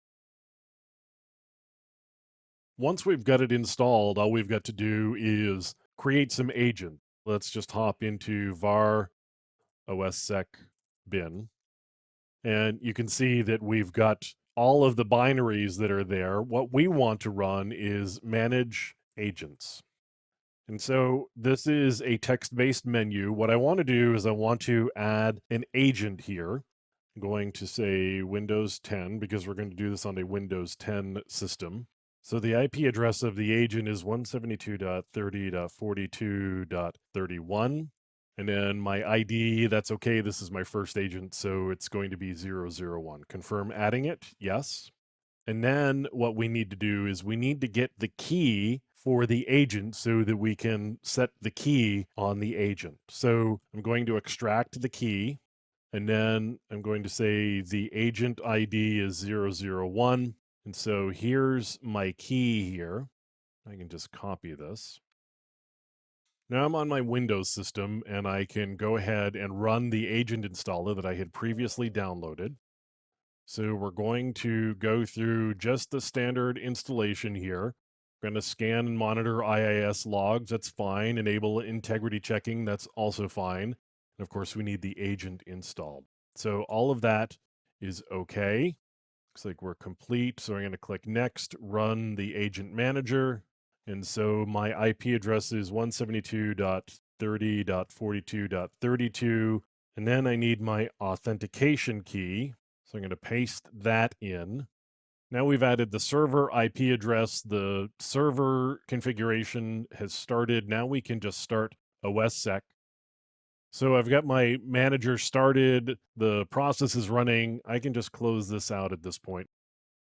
Speaker 1: Once we've got it installed, all we've got to do is create some agent. Let's just hop into var OSSEC bin. And you can see that we've got all of the binaries that are there. What we want to run is manage agents. And so this is a text-based menu. What I want to do is I want to add an agent here. I'm going to say Windows 10 because we're going to do this on a Windows 10 system. So the IP address of the agent is 172.30.42.31. And then my ID, that's okay. This is my first agent, so it's going to be 001. Confirm adding it, yes. And then what we need to do is we need to get the key for the agent so that we can set the key on the agent. So I'm going to extract the key, and then I'm going to say the agent ID is 001. And so here's my key here. I can just copy this. Now I'm on my Windows system, and I can go ahead and run the agent installer that I had previously downloaded. So we're going to go through just the standard installation here. We're going to scan and monitor IIS logs. That's fine. Enable integrity checking. That's also fine. And of course, we need the agent installed. So all of that is okay. Looks like we're complete. So I'm going to click next, run the agent manager. And so my IP address is 172.30.42.32. And then I need my authentication key. So I'm going to paste that in. Now we've added the server IP address. The server configuration has started. Now we can just start OSSEC. So I've got my manager started. The process is running. I can just close this out at this point.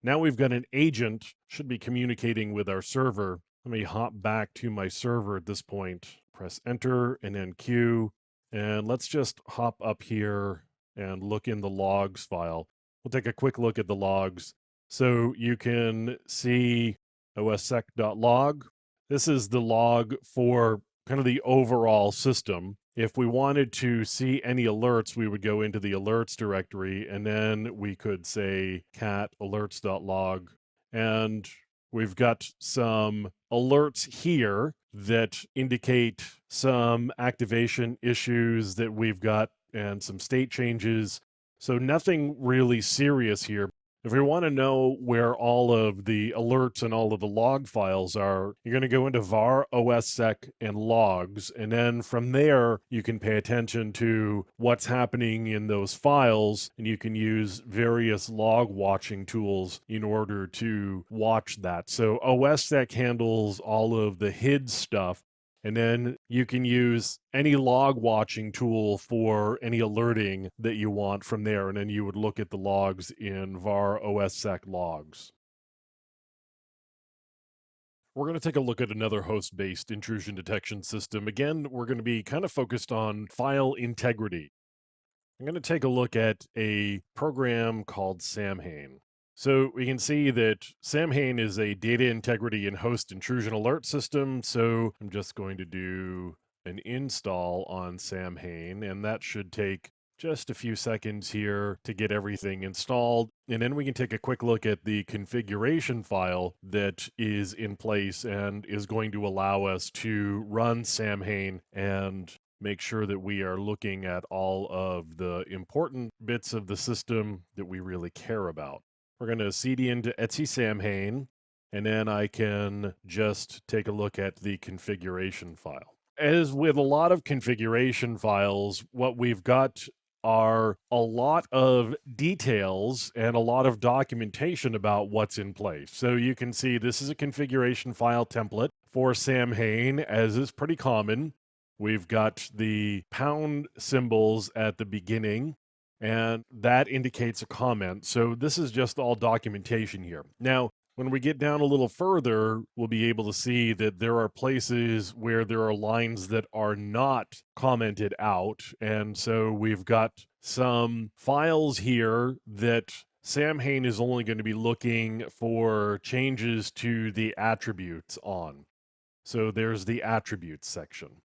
Speaker 1: Now we've got an agent, should be communicating with our server. Let me hop back to my server at this point. Press enter and then Q. And let's just hop up here and look in the logs file. We'll take a quick look at the logs. So you can see ossec.log. This is the log for kind of the overall system. If we wanted to see any alerts, we would go into the alerts directory, and then we could say cat alerts.log. And we've got some alerts here that indicate some activation issues that we've got and some state changes. So nothing really serious here. If we want to know where all of the alerts and all of the log files are, you're going to go into var OSSEC and logs. And then from there, you can pay attention to what's happening in those files. And you can use various log watching tools in order to watch that. So OSSEC handles all of the HID stuff. And then you can use any log watching tool for any alerting that you want from there. And then you would look at the logs in var OSSEC logs. We're going to take a look at another host-based intrusion detection system. Again, we're going to be kind of focused on file integrity. I'm going to take a look at a program called Samhain. So we can see that Samhain is a data integrity and host intrusion alert system. So I'm just going to do an install on Samhain, and that should take just a few seconds here to get everything installed. And then we can take a quick look at the configuration file that is in place and is going to allow us to run Samhain and make sure that we are looking at all of the important bits of the system that we really care about. We're going to cd into etc Samhain, and then I can just take a look at the configuration file. As with a lot of configuration files, what we've got are a lot of details and a lot of documentation about what's in place. So you can see this is a configuration file template for Samhain, as is pretty common. We've got the pound symbols at the beginning, and that indicates a comment. So this is just all documentation here. Now, when we get down a little further, we'll be able to see that there are places where there are lines that are not commented out. And so we've got some files here that Samhain is only going to be looking for changes to the attributes on. So there's the attributes section.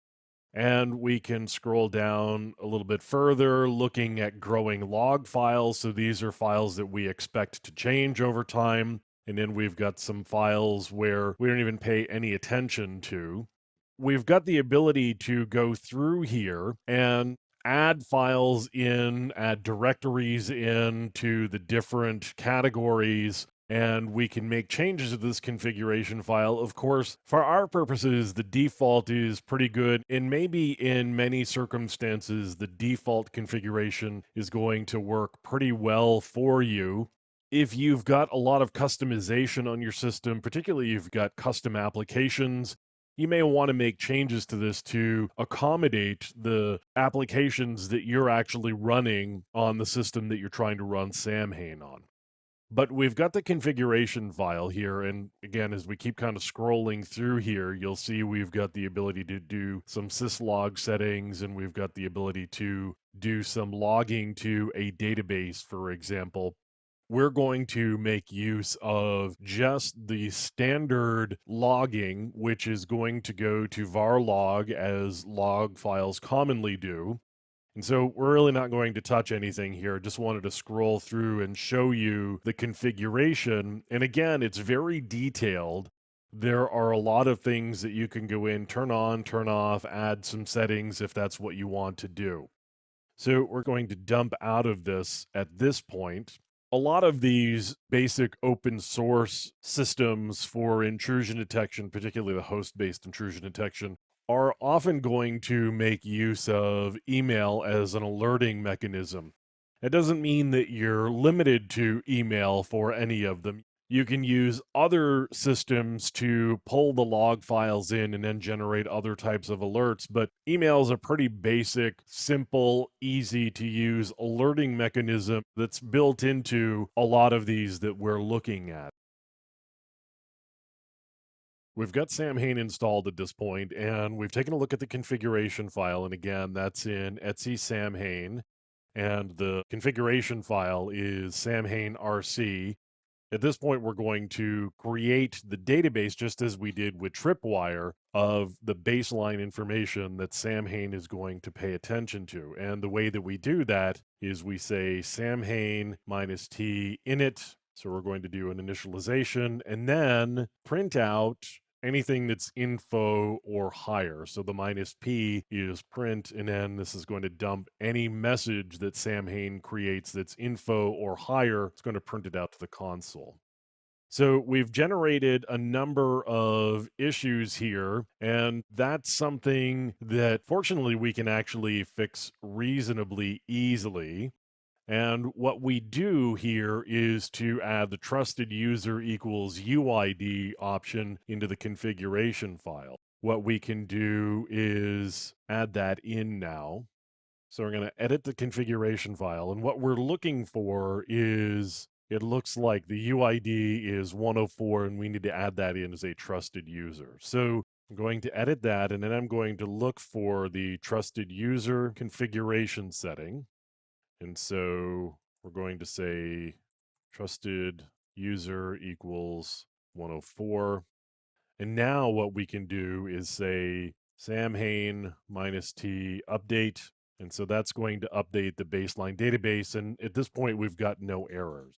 Speaker 1: And we can scroll down a little bit further, looking at growing log files. So these are files that we expect to change over time. And then we've got some files where we don't even pay any attention to. We've got the ability to go through here and add files in, add directories into the different categories, and we can make changes to this configuration file. Of course, for our purposes, the default is pretty good, and maybe in many circumstances, the default configuration is going to work pretty well for you. If you've got a lot of customization on your system, particularly if you've got custom applications, you may want to make changes to this to accommodate the applications that you're actually running on the system that you're trying to run Samhain on. But we've got the configuration file here, and again, as we keep kind of scrolling through here, you'll see we've got the ability to do some syslog settings, and we've got the ability to do some logging to a database, for example. We're going to make use of just the standard logging, which is going to go to varlog as log files commonly do. And so we're really not going to touch anything here. Just wanted to scroll through and show you the configuration. And again, it's very detailed. There are a lot of things that you can go in, turn on, turn off, add some settings if that's what you want to do. So we're going to dump out of this at this point. A lot of these basic open source systems for intrusion detection, particularly the host-based intrusion detection, are often going to make use of email as an alerting mechanism. It doesn't mean that you're limited to email for any of them. You can use other systems to pull the log files in and then generate other types of alerts, but email is a pretty basic, simple, easy to use alerting mechanism that's built into a lot of these that we're looking at. We've got Samhain installed at this point, and we've taken a look at the configuration file. And again, that's in etc Samhain. And the configuration file is Samhain RC. At this point, we're going to create the database just as we did with Tripwire of the baseline information that Samhain is going to pay attention to. And the way that we do that is we say Samhain minus T init. So we're going to do an initialization and then print out anything that's info or higher. So the minus P is print, and then this is going to dump any message that Samhain creates that's info or higher. It's going to print it out to the console. So we've generated a number of issues here, and that's something that fortunately we can actually fix reasonably easily. And what we do here is to add the trusted user equals UID option into the configuration file. What we can do is add that in now. So we're going to edit the configuration file. And what we're looking for is, it looks like the UID is 104, and we need to add that in as a trusted user. So I'm going to edit that, and then I'm going to look for the trusted user configuration setting. And so we're going to say trusted user equals 104. And now what we can do is say Samhain minus T update. And so that's going to update the baseline database. And at this point, we've got no errors.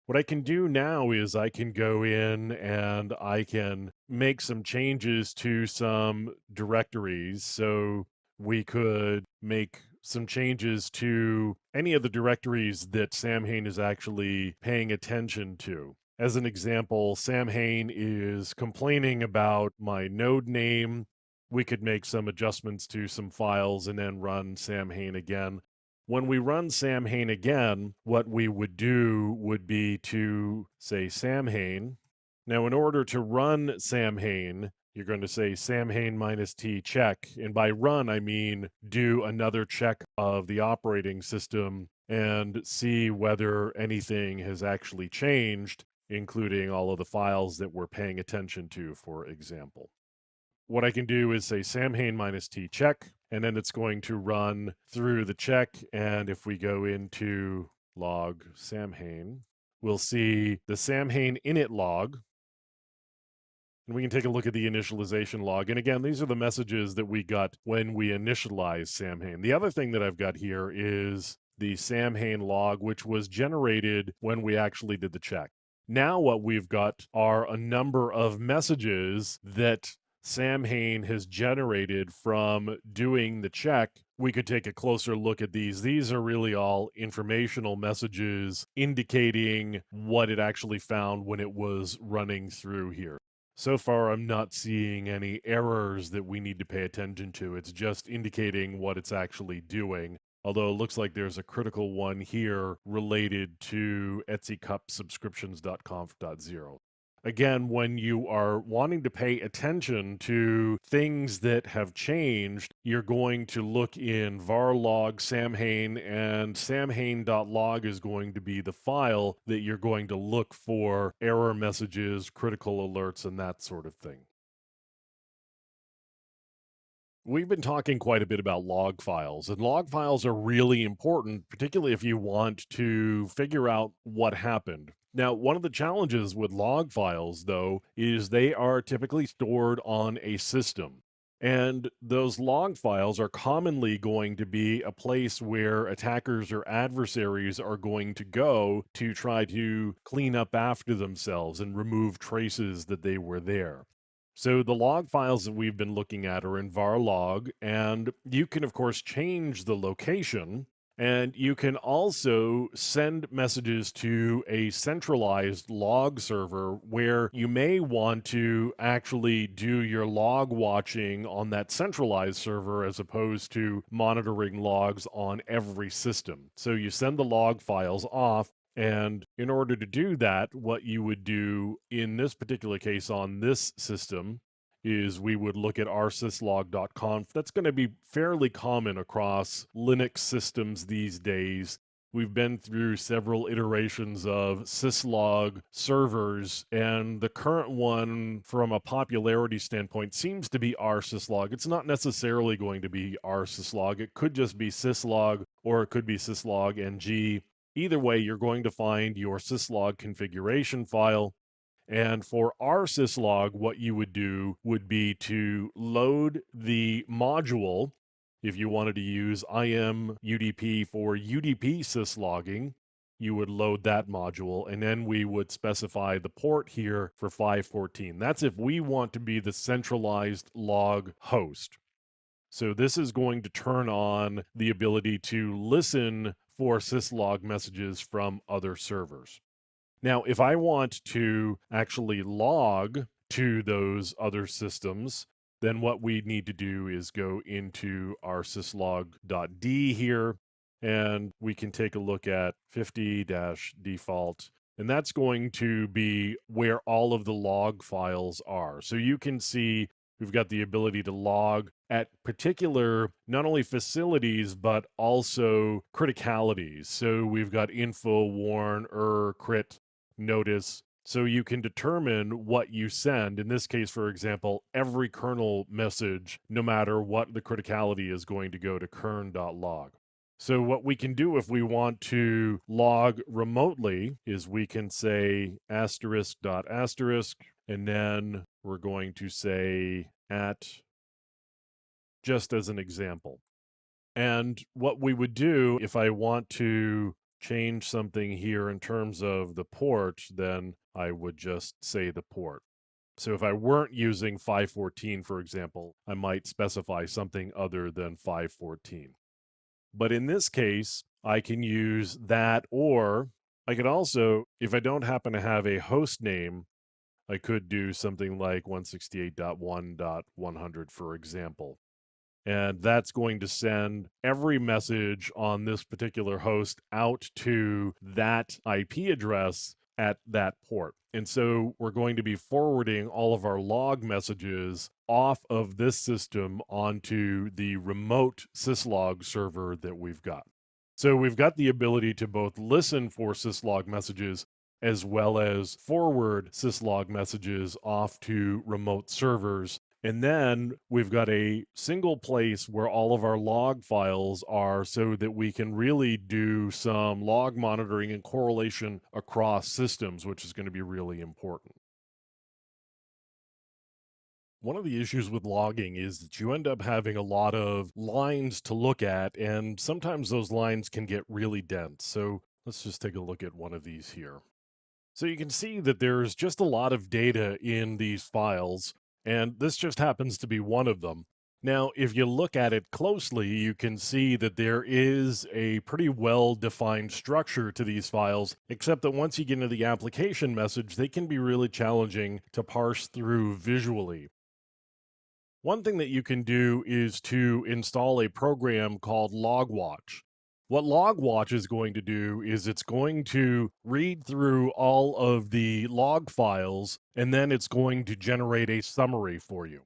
Speaker 1: What I can do now is I can go in and I can make some changes to some directories. So we could make some changes to any of the directories that Samhain is actually paying attention to. As an example, Samhain is complaining about my node name, we could make some adjustments to some files and then run Samhain again. When we run Samhain again, what we would do would be to say Samhain. Now, in order to run Samhain, you're going to say Samhain -t check. And by run, I mean do another check of the operating system and see whether anything has actually changed, including all of the files that we're paying attention to, for example. What I can do is say Samhain -t check, and then it's going to run through the check. And if we go into log Samhain, we'll see the Samhain init log. And we can take a look at the initialization log. And again, these are the messages that we got when we initialized Samhain. The other thing that I've got here is the Samhain log, which was generated when we actually did the check. Now what we've got are a number of messages that Samhain has generated from doing the check. We could take a closer look at these. These are really all informational messages indicating what it actually found when it was running through here. So far, I'm not seeing any errors that we need to pay attention to. It's just indicating what it's actually doing. Although it looks like there's a critical one here related to etsy-cup-subscriptions.conf.0. Again, when you are wanting to pay attention to things that have changed, you're going to look in var log Samhain, and samhain.log is going to be the file that you're going to look for error messages, critical alerts, and that sort of thing. We've been talking quite a bit about log files, and log files are really important, particularly if you want to figure out what happened. Now, one of the challenges with log files, though, is they are typically stored on a system. And those log files are commonly going to be a place where attackers or adversaries are going to go to try to clean up after themselves and remove traces that they were there. So the log files that we've been looking at are in var log, and you can, of course, change the location. And you can also send messages to a centralized log server where you may want to actually do your log watching on that centralized server as opposed to monitoring logs on every system. So you send the log files off. And in order to do that, what you would do in this particular case on this system is we would look at rsyslog.conf. That's going to be fairly common across Linux systems these days. We've been through several iterations of syslog servers, and the current one, from a popularity standpoint, seems to be rsyslog. It's not necessarily going to be rsyslog. It could just be syslog, or it could be syslog ng. Either way, you're going to find your syslog configuration file. And for rsyslog, what you would do would be to load the module. If you wanted to use IM-UDP for UDP syslogging, you would load that module, and then we would specify the port here for 514. That's if we want to be the centralized log host. So this is going to turn on the ability to listen for syslog messages from other servers. Now, if I want to actually log to those other systems, then what we need to do is go into our syslog.d here, and we can take a look at 50-default, and that's going to be where all of the log files are. So you can see we've got the ability to log at particular, not only facilities, but also criticalities. So we've got info, warn, crit, notice. So you can determine what you send. In this case, for example, every kernel message, no matter what the criticality, is going to go to kern.log. So what we can do if we want to log remotely is we can say ***, and then we're going to say @ just as an example. And what we would do if I want to change something here in terms of the port, then I would just say the port. So if I weren't using 514, for example, I might specify something other than 514. But in this case, I can use that, or I could also, if I don't happen to have a host name, I could do something like 168.1.100, for example. And that's going to send every message on this particular host out to that IP address at that port. And so we're going to be forwarding all of our log messages off of this system onto the remote syslog server that we've got. So we've got the ability to both listen for syslog messages as well as forward syslog messages off to remote servers. And then we've got a single place where all of our log files are so that we can really do some log monitoring and correlation across systems, which is going to be really important. One of the issues with logging is that you end up having a lot of lines to look at, and sometimes those lines can get really dense. So let's just take a look at one of these here. So you can see that there's just a lot of data in these files, and this just happens to be one of them. Now, if you look at it closely, you can see that there is a pretty well-defined structure to these files, except that once you get into the application message, they can be really challenging to parse through visually. One thing that you can do is to install a program called Logwatch. What Logwatch is going to do is it's going to read through all of the log files, and then it's going to generate a summary for you.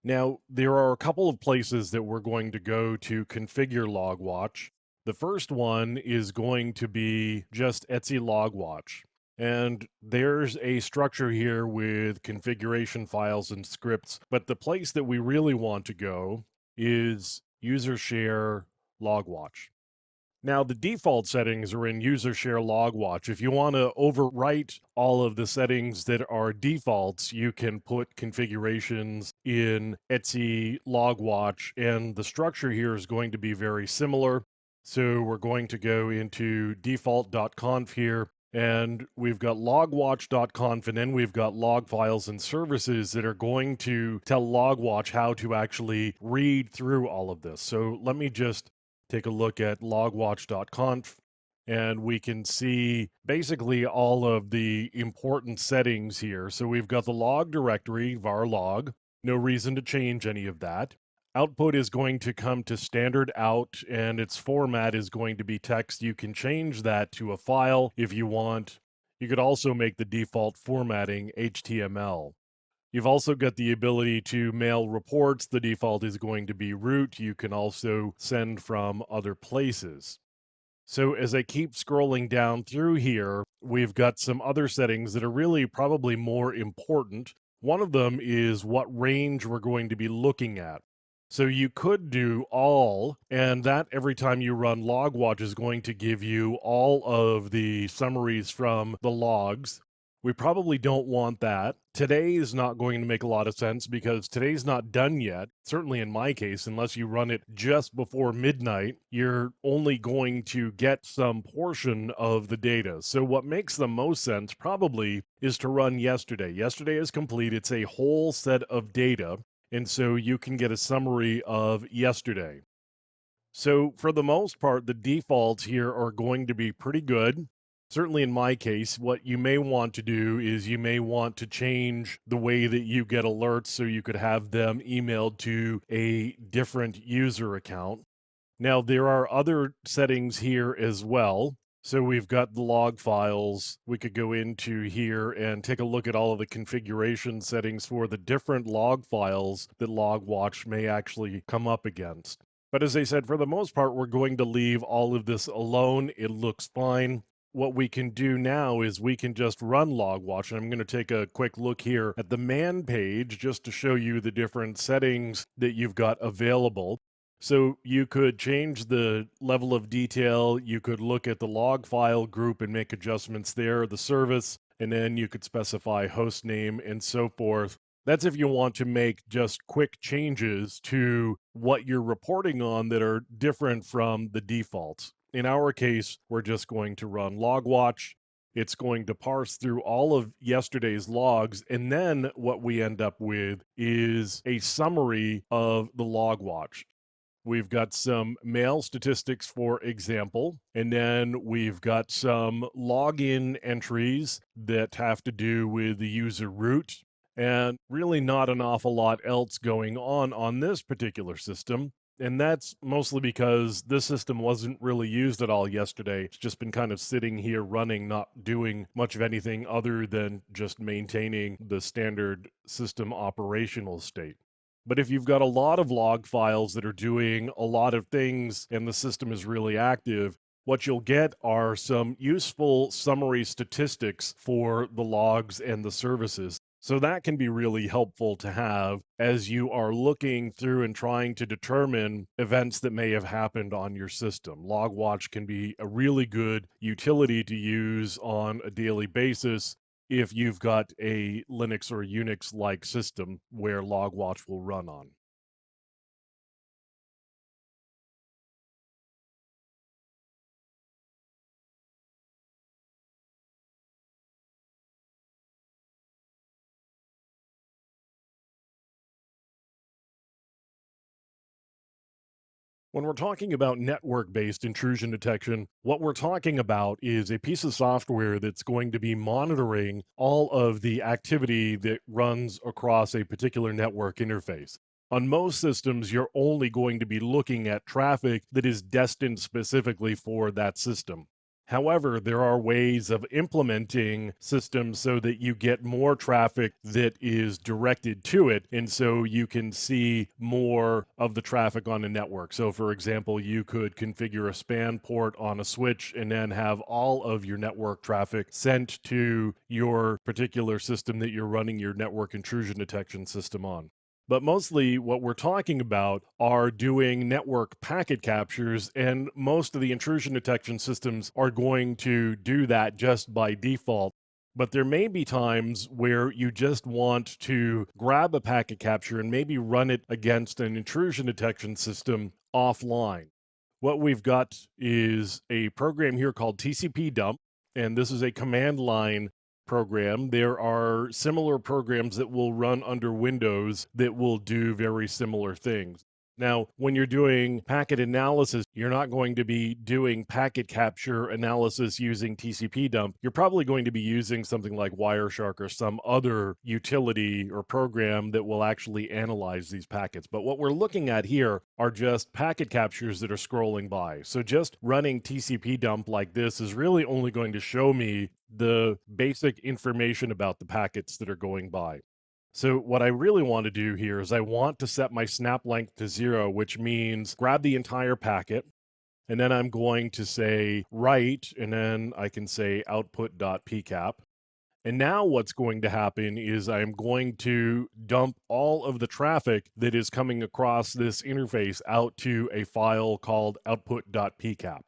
Speaker 1: Now, there are a couple of places that we're going to go to configure Logwatch. The first one is going to be just etc Logwatch. And there's a structure here with configuration files and scripts, but the place that we really want to go is user share Logwatch. Now, the default settings are in user share Logwatch. If you want to overwrite all of the settings that are defaults, you can put configurations in etc Logwatch, and the structure here is going to be very similar. So we're going to go into default.conf here, and we've got logwatch.conf, and then we've got log files and services that are going to tell Logwatch how to actually read through all of this. So let me just take a look at logwatch.conf, and we can see basically all of the important settings here. So we've got the log directory, var log, no reason to change any of that. Output is going to come to standard out, and its format is going to be text. You can change that to a file if you want. You could also make the default formatting HTML. You've also got the ability to mail reports. The default is going to be root. You can also send from other places. So as I keep scrolling down through here, we've got some other settings that are really probably more important. One of them is what range we're going to be looking at. So you could do all, and that every time you run Logwatch is going to give you all of the summaries from the logs. We probably don't want that. Today is not going to make a lot of sense because today's not done yet. Certainly in my case, unless you run it just before midnight, you're only going to get some portion of the data. So what makes the most sense probably is to run yesterday. Yesterday is complete. It's a whole set of data. And so you can get a summary of yesterday. So for the most part, the defaults here are going to be pretty good. Certainly in my case, what you may want to do is you may want to change the way that you get alerts so you could have them emailed to a different user account. Now, there are other settings here as well. So we've got the log files. We could go into here and take a look at all of the configuration settings for the different log files that Logwatch may actually come up against. But as I said, for the most part, we're going to leave all of this alone. It looks fine. What we can do now is we can just run Logwatch, and I'm going to take a quick look here at the man page just to show you the different settings that you've got available. So you could change the level of detail, you could look at the log file group and make adjustments there, the service, and then you could specify host name and so forth. That's if you want to make just quick changes to what you're reporting on that are different from the defaults. In our case, we're just going to run Logwatch. It's going to parse through all of yesterday's logs, and then what we end up with is a summary of the Logwatch. We've got some mail statistics, for example, and then we've got some login entries that have to do with the user root, and really not an awful lot else going on this particular system. And that's mostly because this system wasn't really used at all yesterday. It's just been kind of sitting here running, not doing much of anything other than just maintaining the standard system operational state. But if you've got a lot of log files that are doing a lot of things and the system is really active, what you'll get are some useful summary statistics for the logs and the services. So that can be really helpful to have as you are looking through and trying to determine events that may have happened on your system. Logwatch can be a really good utility to use on a daily basis if you've got a Linux or Unix-like system where Logwatch will run on. When we're talking about network-based intrusion detection, what we're talking about is a piece of software that's going to be monitoring all of the activity that runs across a particular network interface. On most systems, you're only going to be looking at traffic that is destined specifically for that system. However, there are ways of implementing systems so that you get more traffic that is directed to it. And so you can see more of the traffic on a network. So, for example, you could configure a span port on a switch and then have all of your network traffic sent to your particular system that you're running your network intrusion detection system on. But mostly what we're talking about are doing network packet captures, and most of the intrusion detection systems are going to do that just by default. But there may be times where you just want to grab a packet capture and maybe run it against an intrusion detection system offline. What we've got is a program here called TCP dump, and this is a command line program. There are similar programs that will run under Windows that will do very similar things. Now, when you're doing packet analysis, you're not going to be doing packet capture analysis using TCP dump. You're probably going to be using something like Wireshark or some other utility or program that will actually analyze these packets. But what we're looking at here are just packet captures that are scrolling by. So just running TCP dump like this is really only going to show me the basic information about the packets that are going by. So what I really want to do here is I want to set my snap length to 0, which means grab the entire packet, and then I'm going to say write, and then I can say output.pcap. And now what's going to happen is I'm going to dump all of the traffic that is coming across this interface out to a file called output.pcap.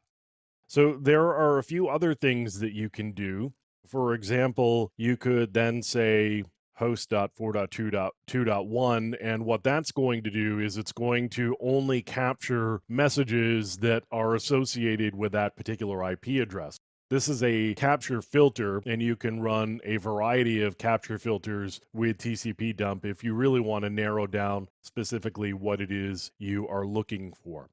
Speaker 1: So there are a few other things that you can do. For example, you could then say host.4.2.2.1, and what that's going to do is it's going to only capture messages that are associated with that particular IP address. This is a capture filter, and you can run a variety of capture filters with TCP dump if you really want to narrow down specifically what it is you are looking for.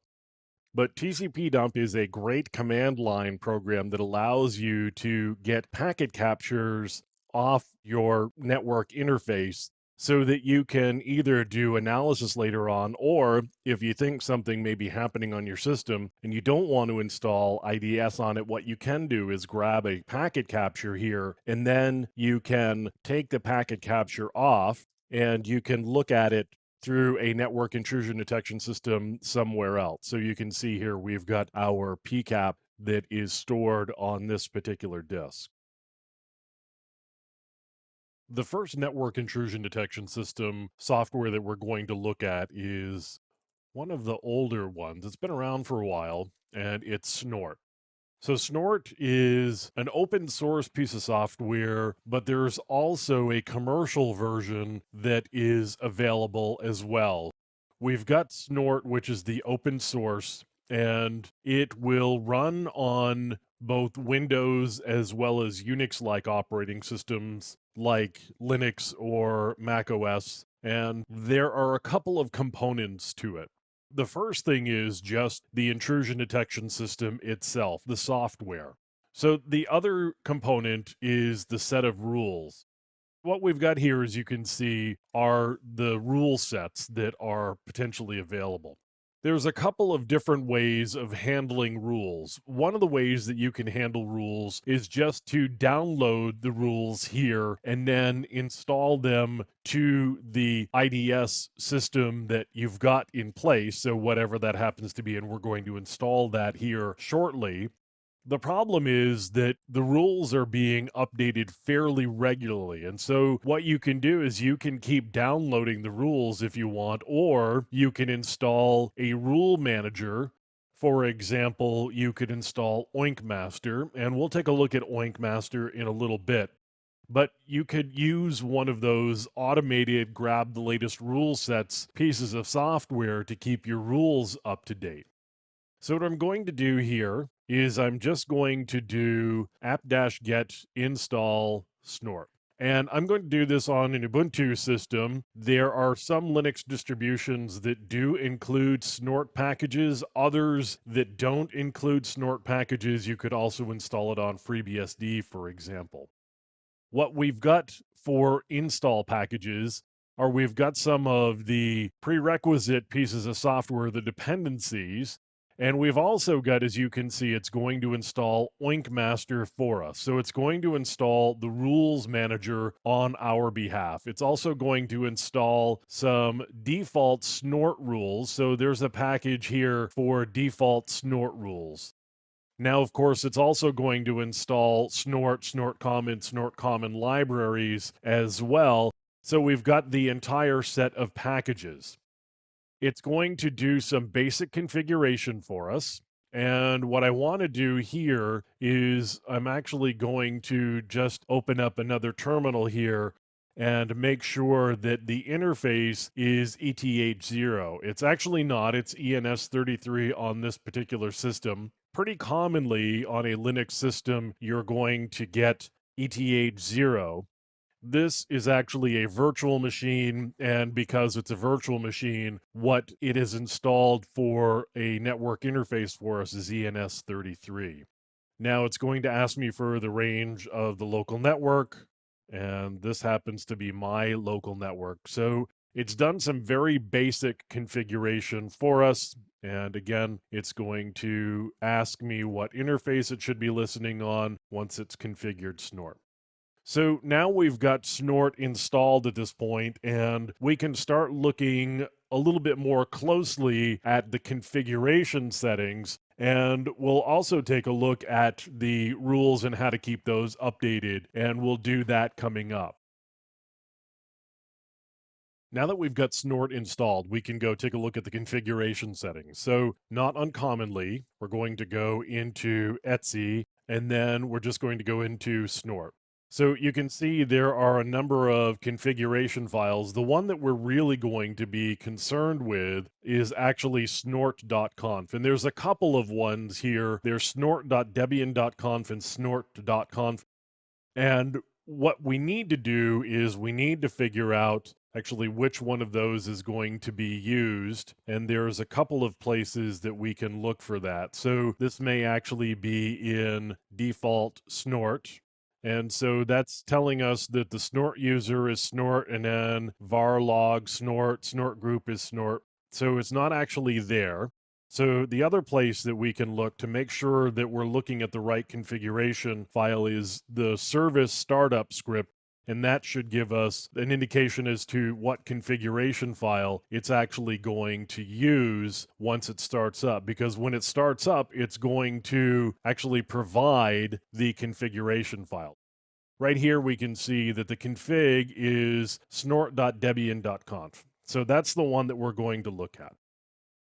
Speaker 1: But TCP dump is a great command line program that allows you to get packet captures off your network interface so that you can either do analysis later on, or if you think something may be happening on your system and you don't want to install IDS on it, what you can do is grab a packet capture here, and then you can take the packet capture off and you can look at it through a network intrusion detection system somewhere else. So you can see here we've got our PCAP that is stored on this particular disk. The first network intrusion detection system software that we're going to look at is one of the older ones. It's been around for a while, and it's Snort. So Snort is an open source piece of software, but there's also a commercial version that is available as well. We've got Snort, which is the open source, and it will run on both Windows as well as Unix-like operating systems like Linux or Mac OS. And there are a couple of components to it. The first thing is just the intrusion detection system itself, the software. So the other component is the set of rules. What we've got here, as you can see, are the rule sets that are potentially available. There's a couple of different ways of handling rules. One of the ways that you can handle rules is just to download the rules here and then install them to the IDS system that you've got in place. So, whatever that happens to be, and we're going to install that here shortly. The problem is that the rules are being updated fairly regularly. And so, what you can do is you can keep downloading the rules if you want, or you can install a rule manager. For example, you could install Oinkmaster, and we'll take a look at Oinkmaster in a little bit. But you could use one of those automated grab the latest rule sets pieces of software to keep your rules up to date. So what I'm going to do here is I'm just going to do apt-get install snort. And I'm going to do this on an Ubuntu system. There are some Linux distributions that do include snort packages, others that don't include snort packages. You could also install it on FreeBSD, for example. What we've got for install packages are we've got some of the prerequisite pieces of software, the dependencies, and we've also got, as you can see, it's going to install Oinkmaster for us. So it's going to install the rules manager on our behalf. It's also going to install some default snort rules. So there's a package here for default snort rules. Now, of course, it's also going to install Snort, Snort Common libraries as well. So we've got the entire set of packages. It's going to do some basic configuration for us. And what I want to do here is I'm actually going to just open up another terminal here and make sure that the interface is ETH0. It's actually not, it's ENS33 on this particular system. Pretty commonly on a Linux system, you're going to get ETH0. This is actually a virtual machine, and because it's a virtual machine, what it is installed for a network interface for us is ENS33. Now it's going to ask me for the range of the local network, and this happens to be my local network. So it's done some very basic configuration for us. And again, it's going to ask me what interface it should be listening on once it's configured Snort. So now we've got Snort installed at this point, and we can start looking a little bit more closely at the configuration settings. And we'll also take a look at the rules and how to keep those updated, and we'll do that coming up. Now that we've got Snort installed, we can go take a look at the configuration settings. So not uncommonly, we're going to go into OSSEC, and then we're just going to go into Snort. So you can see there are a number of configuration files. The one that we're really going to be concerned with is actually snort.conf. And there's a couple of ones here. There's snort.debian.conf and snort.conf. And what we need to do is we need to figure out actually which one of those is going to be used. And there's a couple of places that we can look for that. So this may actually be in default snort. And so that's telling us that the snort user is snort, and then var log snort, snort group is snort. So it's not actually there. So the other place that we can look to make sure that we're looking at the right configuration file is the service startup script. And that should give us an indication as to what configuration file it's actually going to use once it starts up. Because when it starts up, it's going to actually provide the configuration file. Right here, we can see that the config is snort.debian.conf. So that's the one that we're going to look at.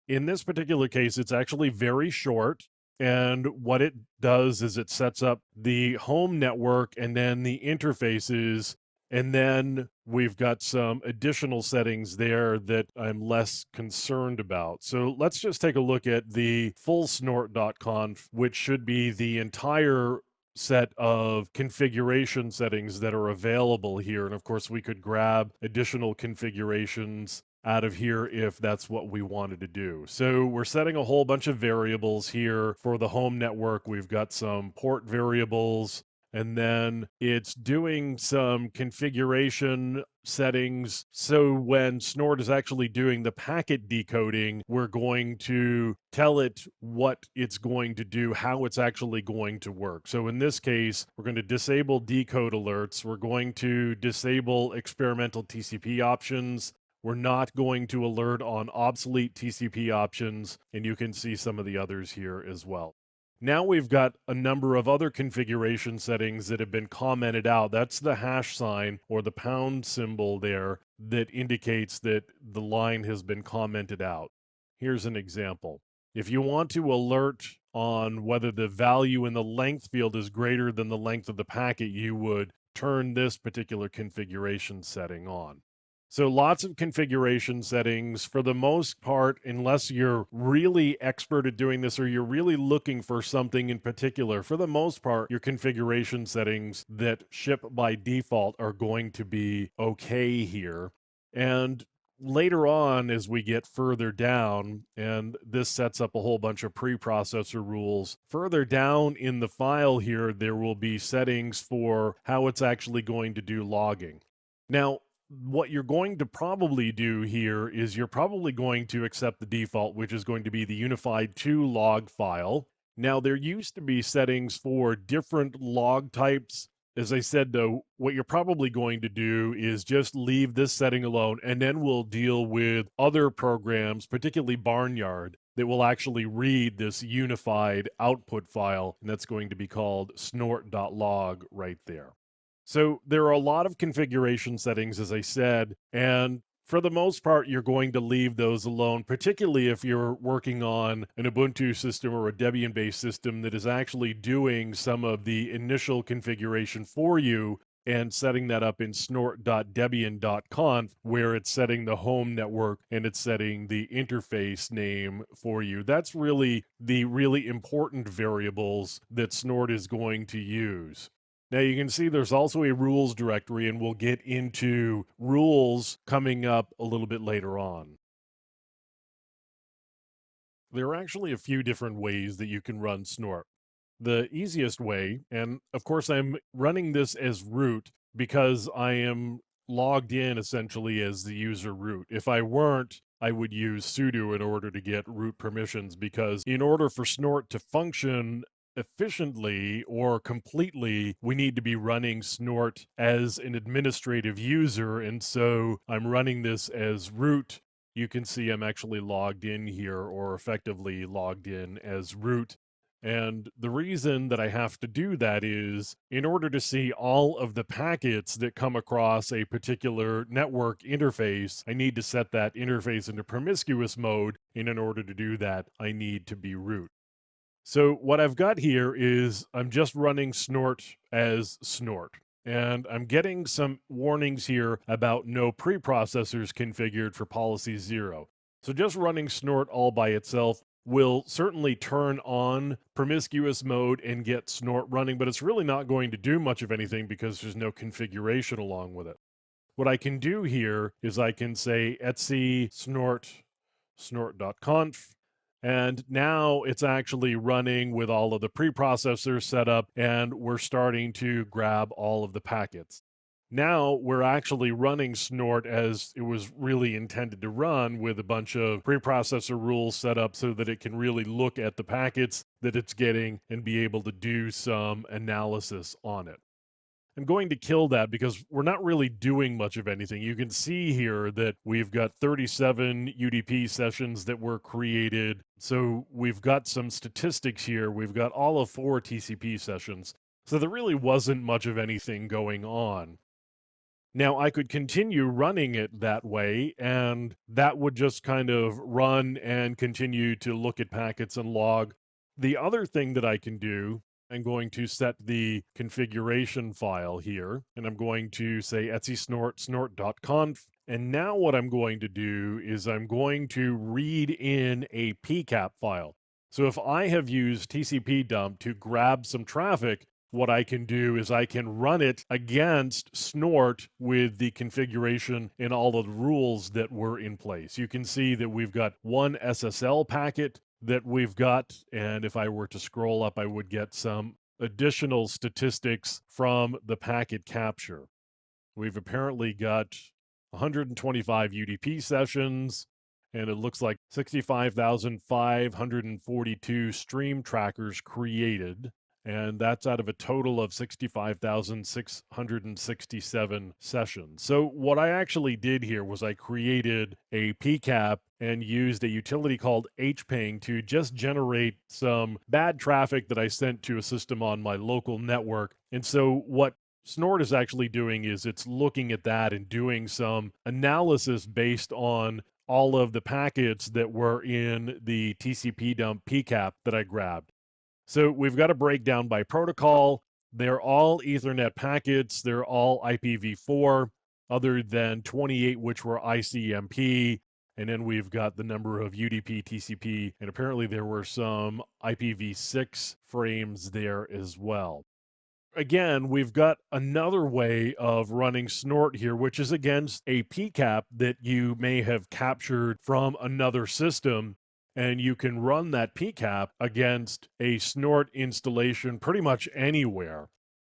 Speaker 1: In this particular case, it's actually very short. And what it does is it sets up the home network and then the interfaces. And then we've got some additional settings there that I'm less concerned about. So let's just take a look at the full snort.conf, which should be the entire set of configuration settings that are available here. And of course, we could grab additional configurations out of here if that's what we wanted to do. So we're setting a whole bunch of variables here for the home network. We've got some port variables, and then it's doing some configuration settings. So when Snort is actually doing the packet decoding, we're going to tell it what it's going to do, how it's actually going to work. So in this case, we're going to disable decode alerts. We're going to disable experimental TCP options. We're not going to alert on obsolete TCP options, and you can see some of the others here as well. Now we've got a number of other configuration settings that have been commented out. That's the hash sign or the pound symbol there that indicates that the line has been commented out. Here's an example. If you want to alert on whether the value in the length field is greater than the length of the packet, you would turn this particular configuration setting on. So lots of configuration settings. For the most part, unless you're really expert at doing this or you're really looking for something in particular, for the most part, your configuration settings that ship by default are going to be okay here. And later on, as we get further down, and this sets up a whole bunch of preprocessor rules, further down in the file here, there will be settings for how it's actually going to do logging. Now, what you're going to probably do here is you're probably going to accept the default, which is going to be the unified 2 log file. Now, there used to be settings for different log types. As I said, though, what you're probably going to do is just leave this setting alone, and then we'll deal with other programs, particularly Barnyard, that will actually read this unified output file, and that's going to be called snort.log right there. So there are a lot of configuration settings, as I said, and for the most part, you're going to leave those alone, particularly if you're working on an Ubuntu system or a Debian-based system that is actually doing some of the initial configuration for you and setting that up in snort.debian.conf, where it's setting the home network and it's setting the interface name for you. That's really the really important variables that Snort is going to use. Now you can see there's also a rules directory, and we'll get into rules coming up a little bit later on. There are actually a few different ways that you can run Snort. The easiest way, and of course I'm running this as root because I am logged in essentially as the user root. If I weren't, I would use sudo in order to get root permissions, because in order for Snort to function efficiently or completely, we need to be running Snort as an administrative user. And so I'm running this as root. You can see I'm actually logged in here, or effectively logged in as root. And the reason that I have to do that is in order to see all of the packets that come across a particular network interface, I need to set that interface into promiscuous mode. And in order to do that, I need to be root. So what I've got here is I'm just running Snort as Snort. And I'm getting some warnings here about no preprocessors configured for policy 0. So just running Snort all by itself will certainly turn on promiscuous mode and get Snort running, but it's really not going to do much of anything because there's no configuration along with it. What I can do here is I can say etc snort.conf, and now it's actually running with all of the preprocessors set up, and we're starting to grab all of the packets. Now we're actually running Snort as it was really intended to run, with a bunch of preprocessor rules set up so that it can really look at the packets that it's getting and be able to do some analysis on it. I'm going to kill that because we're not really doing much of anything. You can see here that we've got 37 UDP sessions that were created. So we've got some statistics here. We've got all of 4 TCP sessions. So there really wasn't much of anything going on. Now, I could continue running it that way, and that would just kind of run and continue to look at packets and log. The other thing that I can do, I'm going to set the configuration file here, and I'm going to say etc snort.conf. And now what I'm going to do is I'm going to read in a pcap file. So if I have used TCP dump to grab some traffic, what I can do is I can run it against Snort with the configuration and all of the rules that were in place. You can see that we've got one SSL packet that we've got, and if I were to scroll up, I would get some additional statistics from the packet capture. We've apparently got 125 UDP sessions, and it looks like 65,542 stream trackers created. And that's out of a total of 65,667 sessions. So what I actually did here was I created a PCAP and used a utility called hping to just generate some bad traffic that I sent to a system on my local network. And so what Snort is actually doing is it's looking at that and doing some analysis based on all of the packets that were in the TCP dump PCAP that I grabbed. So we've got a breakdown by protocol. They're all Ethernet packets. They're all IPv4, other than 28, which were ICMP. And then we've got the number of UDP, TCP, and apparently there were some IPv6 frames there as well. Again, we've got another way of running Snort here, which is against a PCAP that you may have captured from another system. And you can run that PCAP against a Snort installation pretty much anywhere.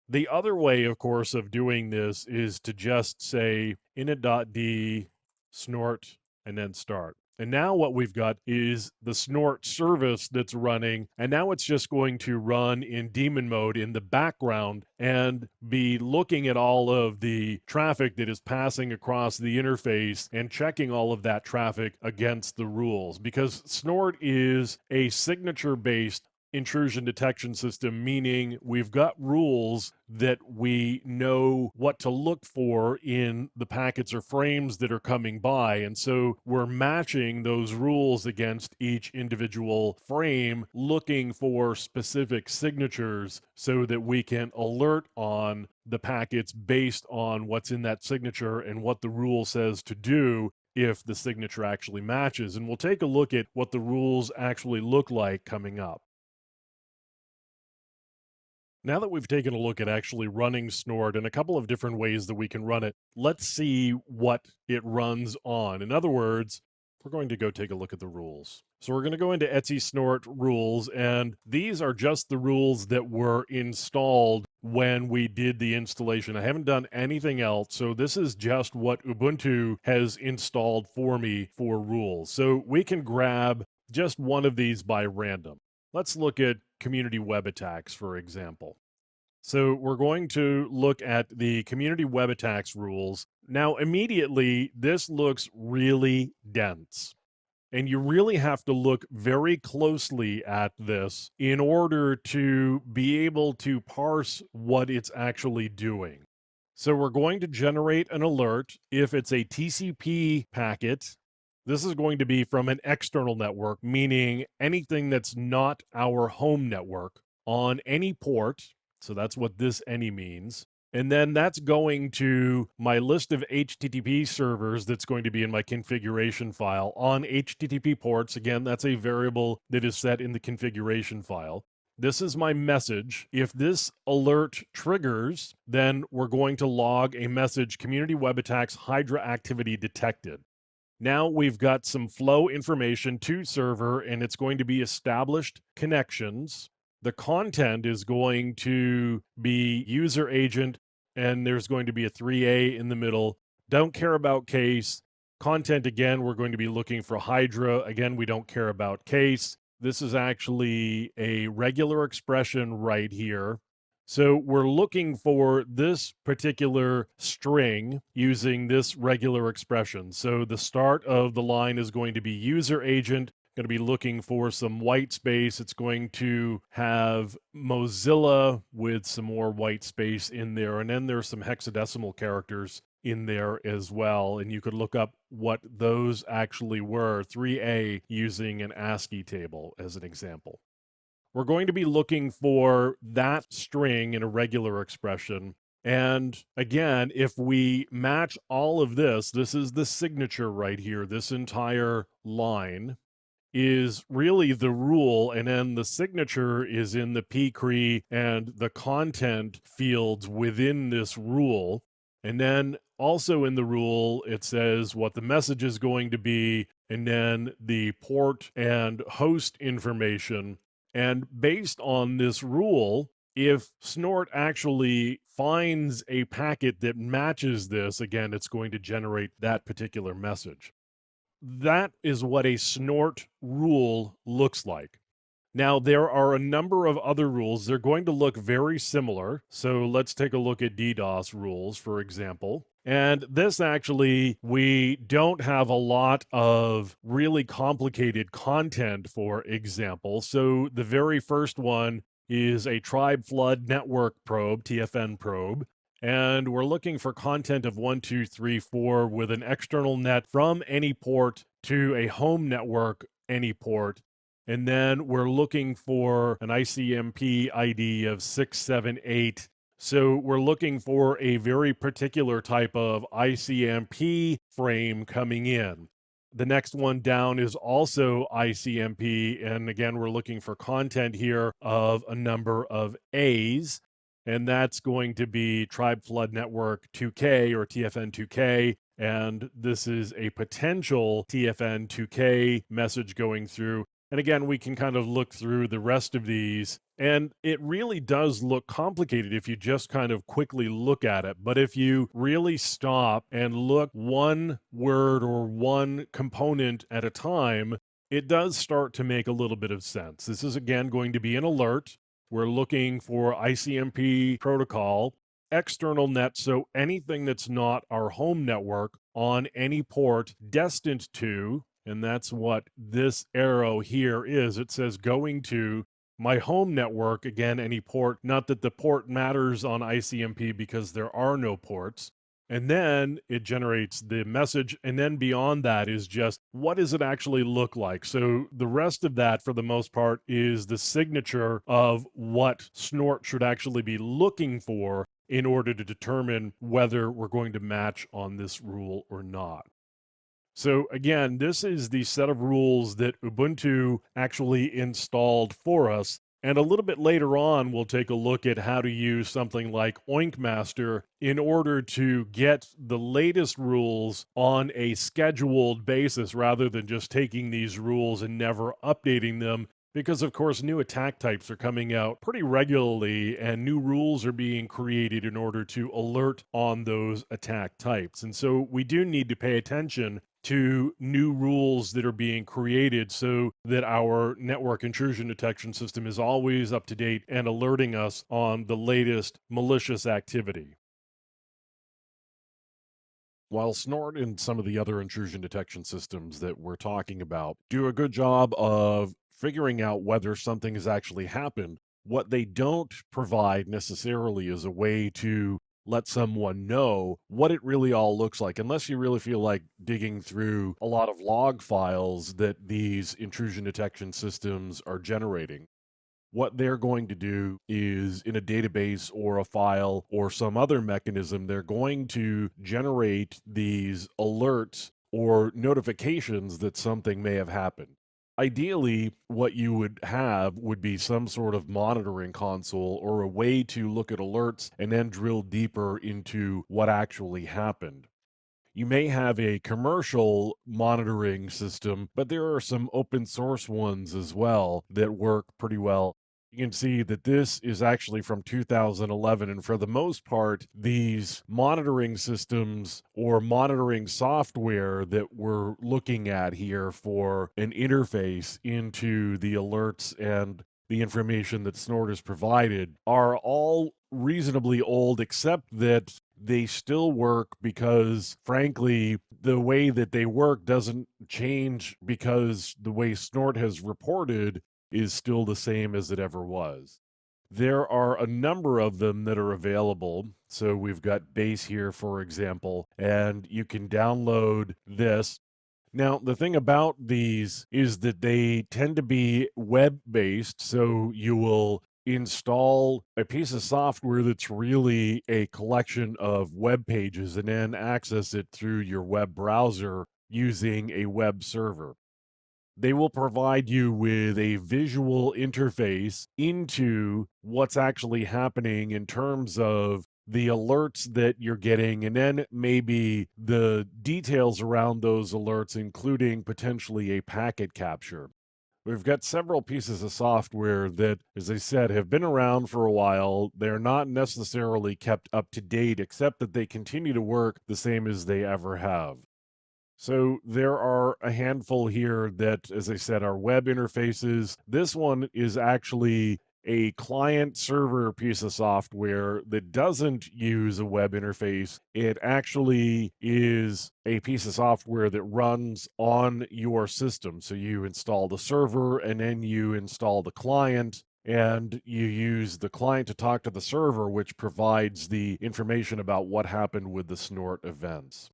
Speaker 1: The other way, of course, of doing this is to just say init.d snort and then start. And now what we've got is the Snort service that's running, and now it's just going to run in daemon mode in the background and be looking at all of the traffic that is passing across the interface and checking all of that traffic against the rules. Because Snort is a signature-based intrusion detection system, meaning we've got rules that we know what to look for in the packets or frames that are coming by. And so we're matching those rules against each individual frame, looking for specific signatures so that we can alert on the packets based on what's in that signature and what the rule says to do if the signature actually matches. And we'll take a look at what the rules actually look like coming up. Now that we've taken a look at actually running Snort and a couple of different ways that we can run it, let's see what it runs on. In other words, we're going to go take a look at the rules. So we're going to go into Etsy Snort Rules, and these are just the rules that were installed when we did the installation. I haven't done anything else, so this is just what Ubuntu has installed for me for rules. So we can grab just one of these by random. Let's look at community web attacks, for example. So we're going to look at the community web attacks rules. Now, immediately, this looks really dense. And you really have to look very closely at this in order to be able to parse what it's actually doing. So we're going to generate an alert if it's a TCP packet. This is going to be from an external network, meaning anything that's not our home network on any port. So that's what this any means. And then that's going to my list of HTTP servers that's going to be in my configuration file on HTTP ports. Again, that's a variable that is set in the configuration file. This is my message. If this alert triggers, then we're going to log a message, community web attacks, Hydra activity detected. Now we've got some flow information to server, and it's going to be established connections. The content is going to be user agent, and there's going to be a 3A in the middle. Don't care about case. Content, again, we're going to be looking for Hydra. Again, we don't care about case. This is actually a regular expression right here. So we're looking for this particular string using this regular expression. So the start of the line is going to be user agent, going to be looking for some white space. It's going to have Mozilla with some more white space in there. And then there's some hexadecimal characters in there as well. And you could look up what those actually were, 3A, using an ASCII table as an example. We're going to be looking for that string in a regular expression. And again, if we match all of this, this is the signature right here, this entire line. is really the rule, and then the signature is in the pcree and the content fields within this rule. And then also in the rule, it says what the message is going to be, and then the port and host information. And based on this rule, if Snort actually finds a packet that matches this, again, it's going to generate that particular message. That is what a Snort rule looks like. Now, there are a number of other rules. They're going to look very similar. So let's take a look at DDoS rules, for example. And this actually, we don't have a lot of really complicated content, for example. So the very first one is a tribe flood network probe, TFN probe. And we're looking for content of 1, 2, 3, 4 with an external net from any port to a home network, any port. And then we're looking for an ICMP ID of 678. So we're looking for a very particular type of ICMP frame coming in. The next one down is also ICMP. And again, we're looking for content here of a number of A's. And that's going to be Tribe Flood Network 2K or TFN 2K. And this is a potential TFN 2K message going through. And again, we can kind of look through the rest of these, and it really does look complicated if you just kind of quickly look at it. But if you really stop and look one word or one component at a time, it does start to make a little bit of sense. This is again going to be an alert. We're looking for ICMP protocol, external net, so anything that's not our home network on any port destined to, and that's what this arrow here is. It says going to my home network, again, any port, not that the port matters on ICMP because there are no ports. And then it generates the message. And then beyond that is just what does it actually look like? So the rest of that, for the most part, is the signature of what Snort should actually be looking for in order to determine whether we're going to match on this rule or not. So again, this is the set of rules that Ubuntu actually installed for us. And a little bit later on, we'll take a look at how to use something like Oinkmaster in order to get the latest rules on a scheduled basis rather than just taking these rules and never updating them. Because, of course, new attack types are coming out pretty regularly, and new rules are being created in order to alert on those attack types. And so we do need to pay attention to new rules that are being created so that our network intrusion detection system is always up to date and alerting us on the latest malicious activity. While Snort and some of the other intrusion detection systems that we're talking about do a good job of figuring out whether something has actually happened, what they don't provide necessarily is a way to let someone know what it really all looks like, unless you really feel like digging through a lot of log files that these intrusion detection systems are generating. What they're going to do is in a database or a file or some other mechanism, they're going to generate these alerts or notifications that something may have happened. Ideally, what you would have would be some sort of monitoring console or a way to look at alerts and then drill deeper into what actually happened. You may have a commercial monitoring system, but there are some open source ones as well that work pretty well. You can see that this is actually from 2011, and for the most part, these monitoring systems or monitoring software that we're looking at here for an interface into the alerts and the information that Snort has provided are all reasonably old, except that they still work because, frankly, the way that they work doesn't change because the way Snort has reported is still the same as it ever was. There are a number of them that are available. So we've got Base here, for example, and you can download this. Now, the thing about these is that they tend to be web based. So you will install a piece of software that's really a collection of web pages and then access it through your web browser using a web server. They will provide you with a visual interface into what's actually happening in terms of the alerts that you're getting, and then maybe the details around those alerts, including potentially a packet capture. We've got several pieces of software that, as I said, have been around for a while. They're not necessarily kept up to date, except that they continue to work the same as they ever have. So there are a handful here that, as I said, are web interfaces. This one is actually a client server piece of software that doesn't use a web interface. It actually is a piece of software that runs on your system. So you install the server and then you install the client, and you use the client to talk to the server, which provides the information about what happened with the Snort events.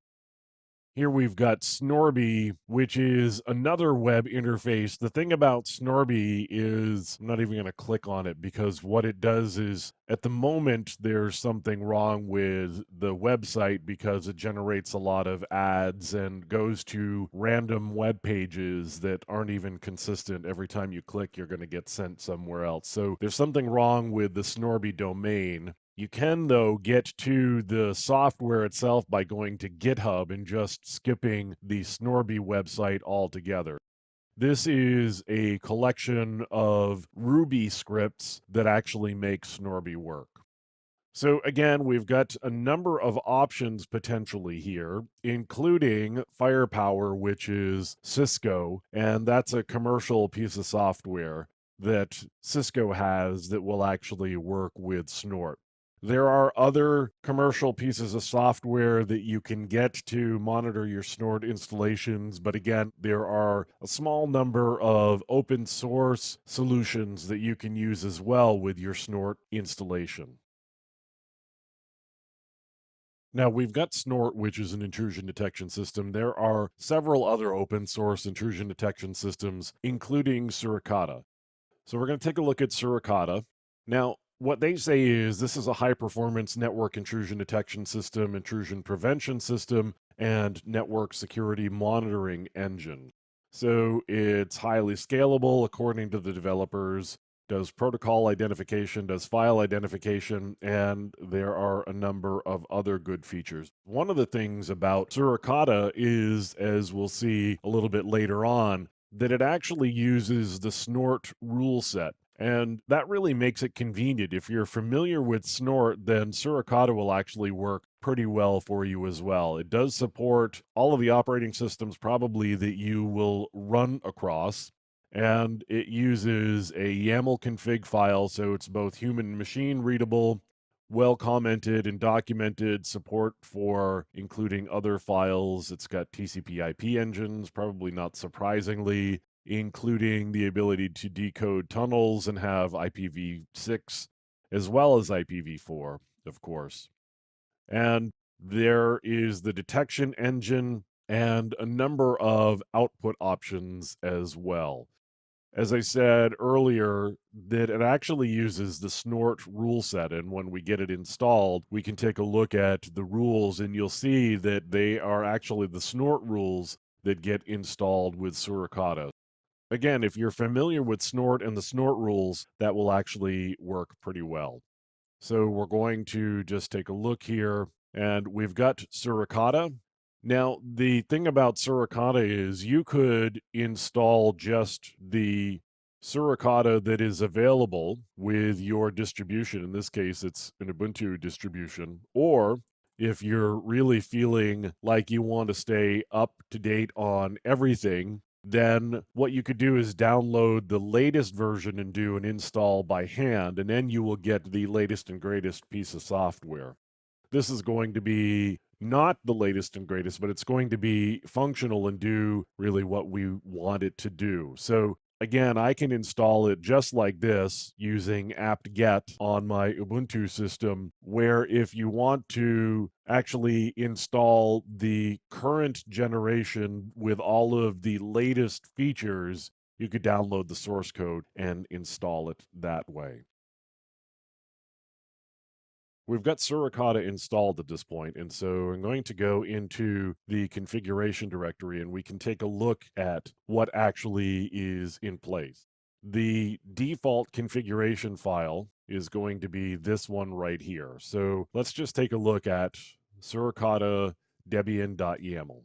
Speaker 1: Here we've got Snorby, which is another web interface. The thing about Snorby is, I'm not even going to click on it because what it does is, at the moment, there's something wrong with the website because it generates a lot of ads and goes to random web pages that aren't even consistent. Every time you click, you're going to get sent somewhere else. So there's something wrong with the Snorby domain. You can, though, get to the software itself by going to GitHub and just skipping the Snorby website altogether. This is a collection of Ruby scripts that actually make Snorby work. So again, we've got a number of options potentially here, including Firepower, which is Cisco, and that's a commercial piece of software that Cisco has that will actually work with Snort. There are other commercial pieces of software that you can get to monitor your Snort installations, but again, there are a small number of open source solutions that you can use as well with your Snort installation. Now, we've got Snort, which is an intrusion detection system. There are several other open source intrusion detection systems, including Suricata. So we're going to take a look at Suricata. Now, what they say is this is a high performance network intrusion detection system, intrusion prevention system, and network security monitoring engine. So it's highly scalable according to the developers, does protocol identification, does file identification, and there are a number of other good features. One of the things about Suricata is, as we'll see a little bit later on, that it actually uses the Snort rule set. And that really makes it convenient. If you're familiar with Snort, then Suricata will actually work pretty well for you as well. It does support all of the operating systems probably that you will run across, and it uses a YAML config file, so it's both human and machine readable, well commented and documented, support for including other files. It's got TCP/IP engines, probably not surprisingly, including the ability to decode tunnels and have IPv6 as well as IPv4, of course. And there is the detection engine and a number of output options as well. As I said earlier, that it actually uses the Snort rule set, and when we get it installed, we can take a look at the rules, and you'll see that they are actually the Snort rules that get installed with Suricata. Again, if you're familiar with Snort and the Snort rules, that will actually work pretty well. So we're going to just take a look here, and we've got Suricata. Now, the thing about Suricata is you could install just the Suricata that is available with your distribution. In this case, it's an Ubuntu distribution. Or if you're really feeling like you want to stay up to date on everything, then what you could do is download the latest version and do an install by hand, and then you will get the latest and greatest piece of software. This is going to be not the latest and greatest, but it's going to be functional and do really what we want it to do. So again, I can install it just like this using apt-get on my Ubuntu system, where if you want to actually install the current generation with all of the latest features, you could download the source code and install it that way. We've got Suricata installed at this point, and so I'm going to go into the configuration directory and we can take a look at what actually is in place. The default configuration file is going to be this one right here. So let's just take a look at Suricata Debian.yaml.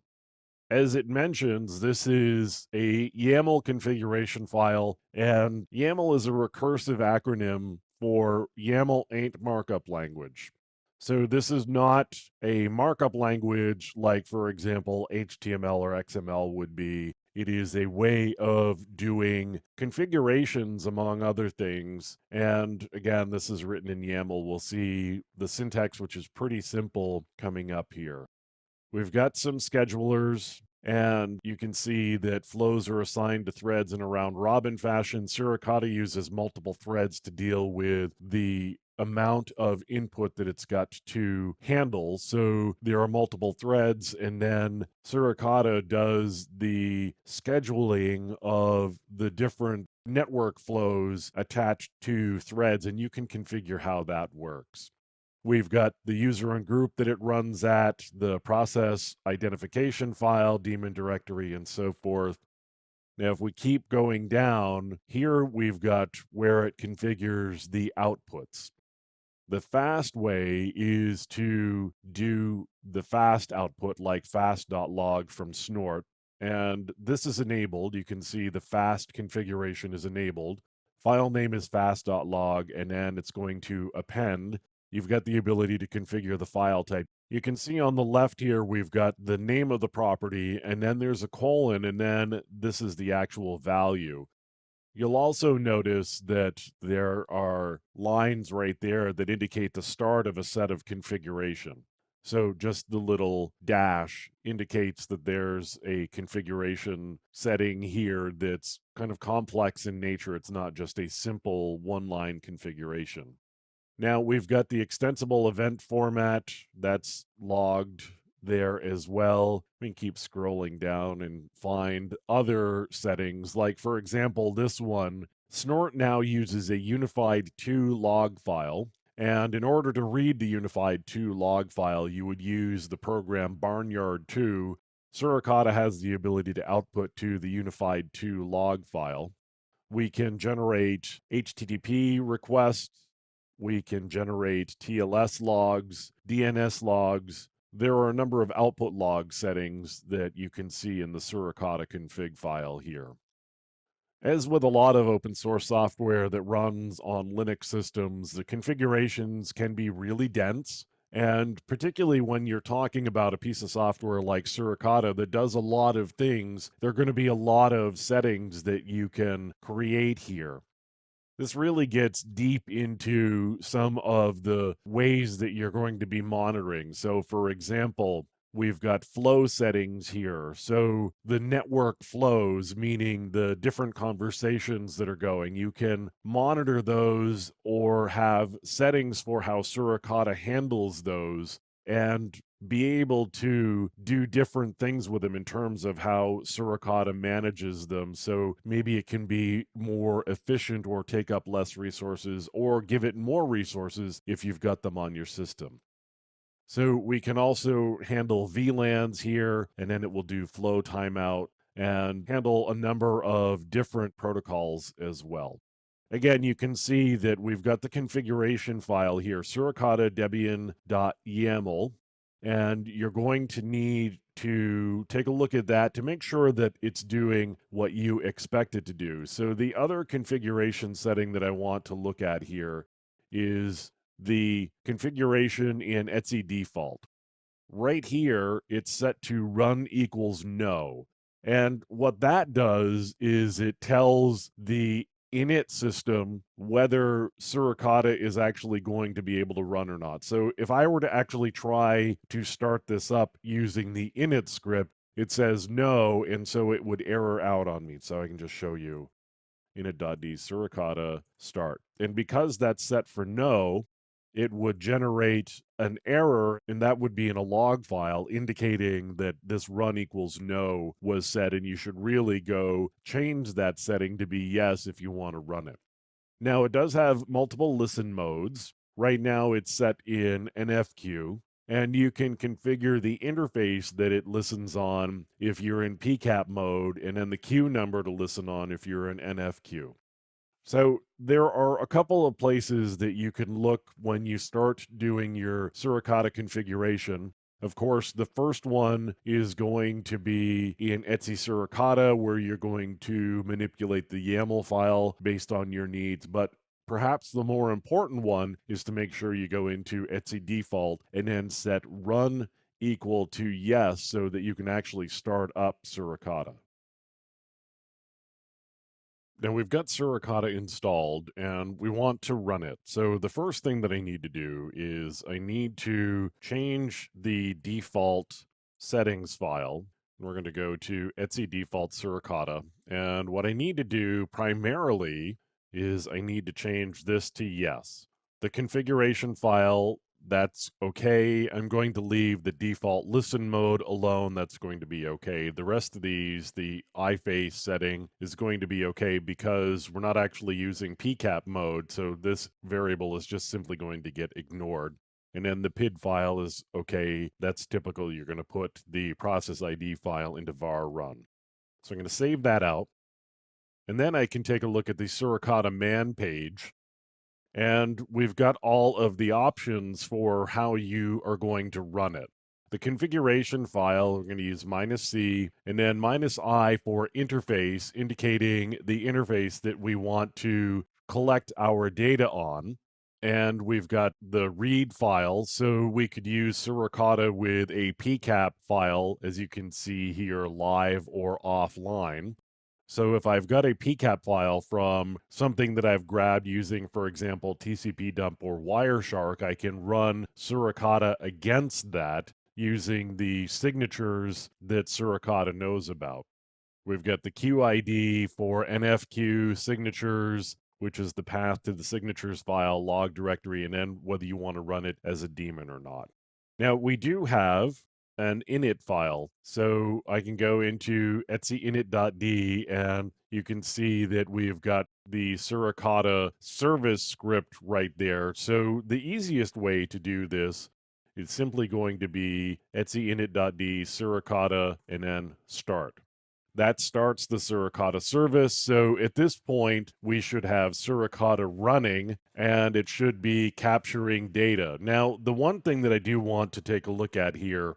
Speaker 1: As it mentions, this is a YAML configuration file, and YAML is a recursive acronym for YAML ain't markup language. So this is not a markup language like, for example, HTML or XML would be. It is a way of doing configurations, among other things. And again, this is written in YAML. We'll see the syntax, which is pretty simple, coming up here. We've got some schedulers, and you can see that flows are assigned to threads in a round-robin fashion. Suricata uses multiple threads to deal with the amount of input that it's got to handle. So there are multiple threads, and then Suricata does the scheduling of the different network flows attached to threads, and you can configure how that works. We've got the user and group that it runs at, the process identification file, daemon directory, and so forth. Now, if we keep going down, here we've got where it configures the outputs. The fast way is to do the fast output like fast.log from Snort. And this is enabled. You can see the fast configuration is enabled. File name is fast.log, and then it's going to append. You've got the ability to configure the file type. You can see on the left here, we've got the name of the property, and then there's a colon, and then this is the actual value. You'll also notice that there are lines right there that indicate the start of a set of configuration. So just the little dash indicates that there's a configuration setting here that's kind of complex in nature. It's not just a simple one-line configuration. Now we've got the extensible event format that's logged there as well. We can keep scrolling down and find other settings. Like, for example, this one, Snort now uses a unified 2 log file. And in order to read the unified 2 log file, you would use the program Barnyard2. Suricata has the ability to output to the unified 2 log file. We can generate HTTP requests. We can generate TLS logs, DNS logs. There are a number of output log settings that you can see in the Suricata config file here. As with a lot of open source software that runs on Linux systems, the configurations can be really dense. And particularly when you're talking about a piece of software like Suricata that does a lot of things, there are going to be a lot of settings that you can create here. This really gets deep into some of the ways that you're going to be monitoring. So, for example, we've got flow settings here. So, the network flows, meaning the different conversations that are going, you can monitor those or have settings for how Suricata handles those and be able to do different things with them in terms of how Suricata manages them. So maybe it can be more efficient or take up less resources or give it more resources if you've got them on your system. So we can also handle VLANs here, and then it will do flow timeout and handle a number of different protocols as well. Again, you can see that we've got the configuration file here, suricata debian.yaml, and you're going to need to take a look at that to make sure that it's doing what you expect it to do. So the other configuration setting that I want to look at here is the configuration in etc default. Right here, it's set to run equals no. And what that does is it tells the init system whether Suricata is actually going to be able to run or not. So if I were to actually try to start this up using the init script, it says no, and so it would error out on me. So I can just show you init.d Suricata start. And because that's set for no, it would generate an error, and that would be in a log file indicating that this run equals no was set, and you should really go change that setting to be yes if you want to run it. Now, it does have multiple listen modes. Right now it's set in NFQ, and you can configure the interface that it listens on if you're in PCAP mode, and then the queue number to listen on if you're in NFQ. So there are a couple of places that you can look when you start doing your Suricata configuration. Of course, the first one is going to be in Etsy Suricata, where you're going to manipulate the YAML file based on your needs. But perhaps the more important one is to make sure you go into Etsy default and then set run equal to yes so that you can actually start up Suricata. Now we've got Suricata installed and we want to run it. So the first thing that I need to do is I need to change the default settings file. We're going to go to Etsy default Suricata. And what I need to do primarily is I need to change this to yes. The configuration file, that's okay. I'm going to leave the default listen mode alone. That's going to be okay. The rest of these, the iFace setting is going to be okay because we're not actually using PCAP mode. So this variable is just simply going to get ignored. And then the PID file is okay. That's typical. You're going to put the process ID file into var run. So I'm going to save that out. And then I can take a look at the Suricata man page. And we've got all of the options for how you are going to run it. The configuration file, we're going to use -C and then -I for interface, indicating the interface that we want to collect our data on. And we've got the read file, so we could use Suricata with a PCAP file, as you can see here, live or offline. So if I've got a PCAP file from something that I've grabbed using, for example, TCP dump or Wireshark, I can run Suricata against that using the signatures that Suricata knows about. We've got the QID for NFQ signatures, which is the path to the signatures file, log directory, and then whether you want to run it as a daemon or not. Now, we do have an init file. So I can go into etsy init.d and you can see that we've got the Suricata service script right there. So the easiest way to do this is simply going to be etsy init.d Suricata and then start. That starts the Suricata service. So at this point, we should have Suricata running and it should be capturing data. Now, the one thing that I do want to take a look at here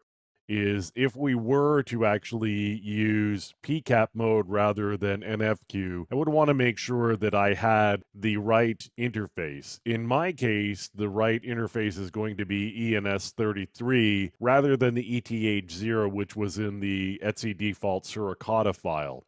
Speaker 1: is if we were to actually use PCAP mode rather than NFQ, I would want to make sure that I had the right interface. In my case, the right interface is going to be ENS33 rather than the ETH0, which was in the Etsy default Suricata file.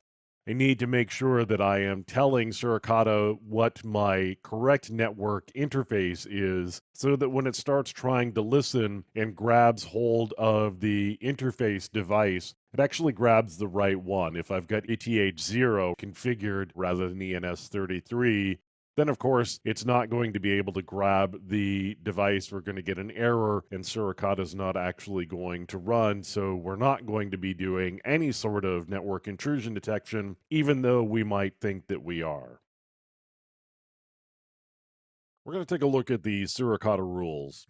Speaker 1: I need to make sure that I am telling Suricata what my correct network interface is so that when it starts trying to listen and grabs hold of the interface device, it actually grabs the right one. If I've got ETH0 configured rather than ENS33, then of course it's not going to be able to grab the device. We're going to get an error and Suricata is not actually going to run. So we're not going to be doing any sort of network intrusion detection, even though we might think that we are. We're going to take a look at the Suricata rules.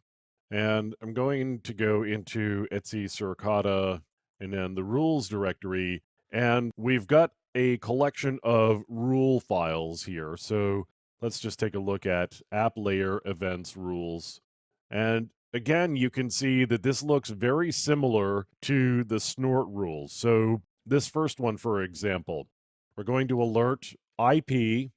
Speaker 1: And I'm going to go into Etsy Suricata and then the rules directory. And we've got a collection of rule files here. So let's just take a look at app layer events rules. And again, you can see that this looks very similar to the Snort rules. So this first one, for example, we're going to alert IP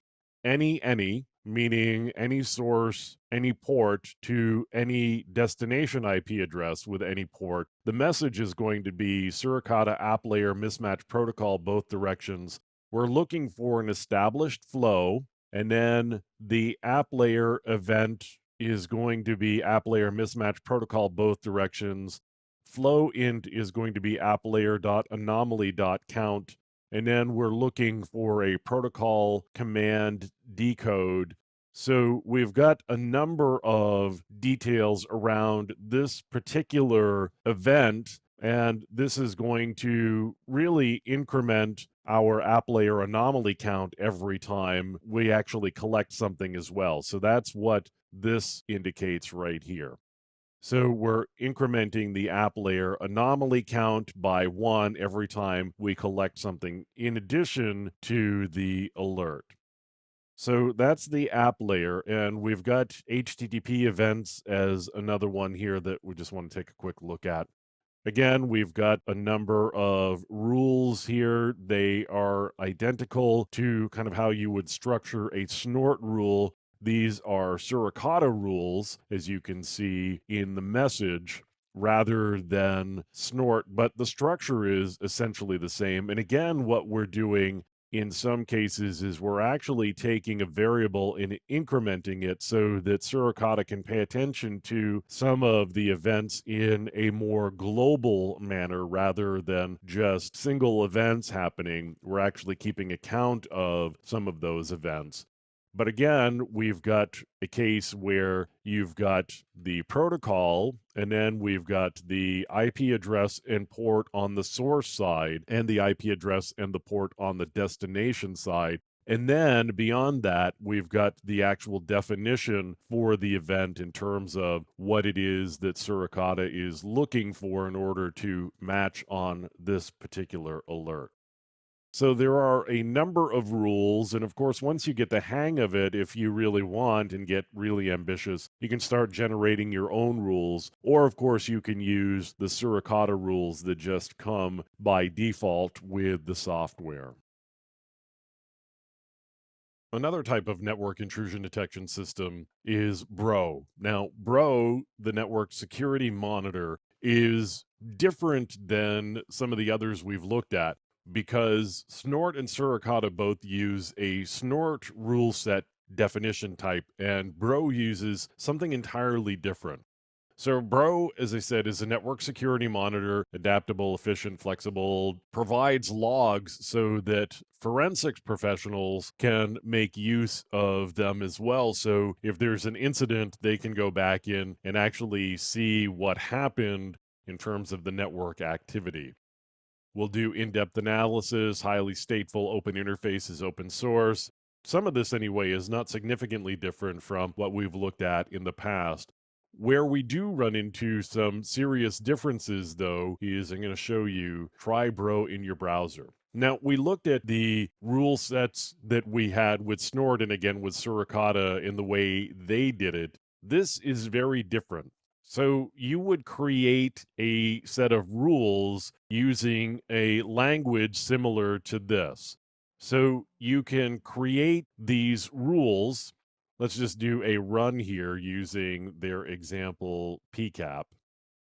Speaker 1: any, meaning any source, any port to any destination IP address with any port. The message is going to be Suricata app layer mismatch protocol, both directions. We're looking for an established flow, and then the app layer event is going to be app layer mismatch protocol, both directions. Flow int is going to be app layer.anomaly.count. And then we're looking for a protocol command decode. So we've got a number of details around this particular event And this is going to really increment our app layer anomaly count every time we actually collect something as well. So that's what this indicates right here. So we're incrementing the app layer anomaly count by 1 every time we collect something in addition to the alert. So that's the app layer, and we've got HTTP events as another one here that we just want to take a quick look at. Again, we've got a number of rules here. They are identical to kind of how you would structure a snort rule. These are Suricata rules, as you can see in the message, rather than snort, but the structure is essentially the same. And again, what we're doing in some cases is we're actually taking a variable and incrementing it so that Suricata can pay attention to some of the events in a more global manner rather than just single events happening. We're actually keeping account of some of those events. But again, we've got a case where you've got the protocol, and then we've got the IP address and port on the source side, and the IP address and the port on the destination side. And then beyond that, we've got the actual definition for the event in terms of what it is that Suricata is looking for in order to match on this particular alert. So there are a number of rules, and of course, once you get the hang of it, if you really want and get really ambitious, you can start generating your own rules. Or, of course, you can use the Suricata rules that just come by default with the software. Another type of network intrusion detection system is BRO. Now, BRO, the network security monitor, is different than some of the others we've looked at because Snort and Suricata both use a Snort rule set definition type, and BRO uses something entirely different. So, Bro, as I said, is a network security monitor, adaptable, efficient, flexible, provides logs so that forensics professionals can make use of them as well. So, if there's an incident, they can go back in and actually see what happened in terms of the network activity. We'll do in depth analysis, highly stateful, open interfaces, open source. Some of this, anyway, is not significantly different from what we've looked at in the past. Where we do run into some serious differences, though, is I'm going to show you try Bro in your browser. Now, we looked at the rule sets that we had with Snort and again with Suricata in the way they did it. This is very different. So you would create a set of rules using a language similar to this. So you can create these rules. Let's just do a run here using their example PCAP.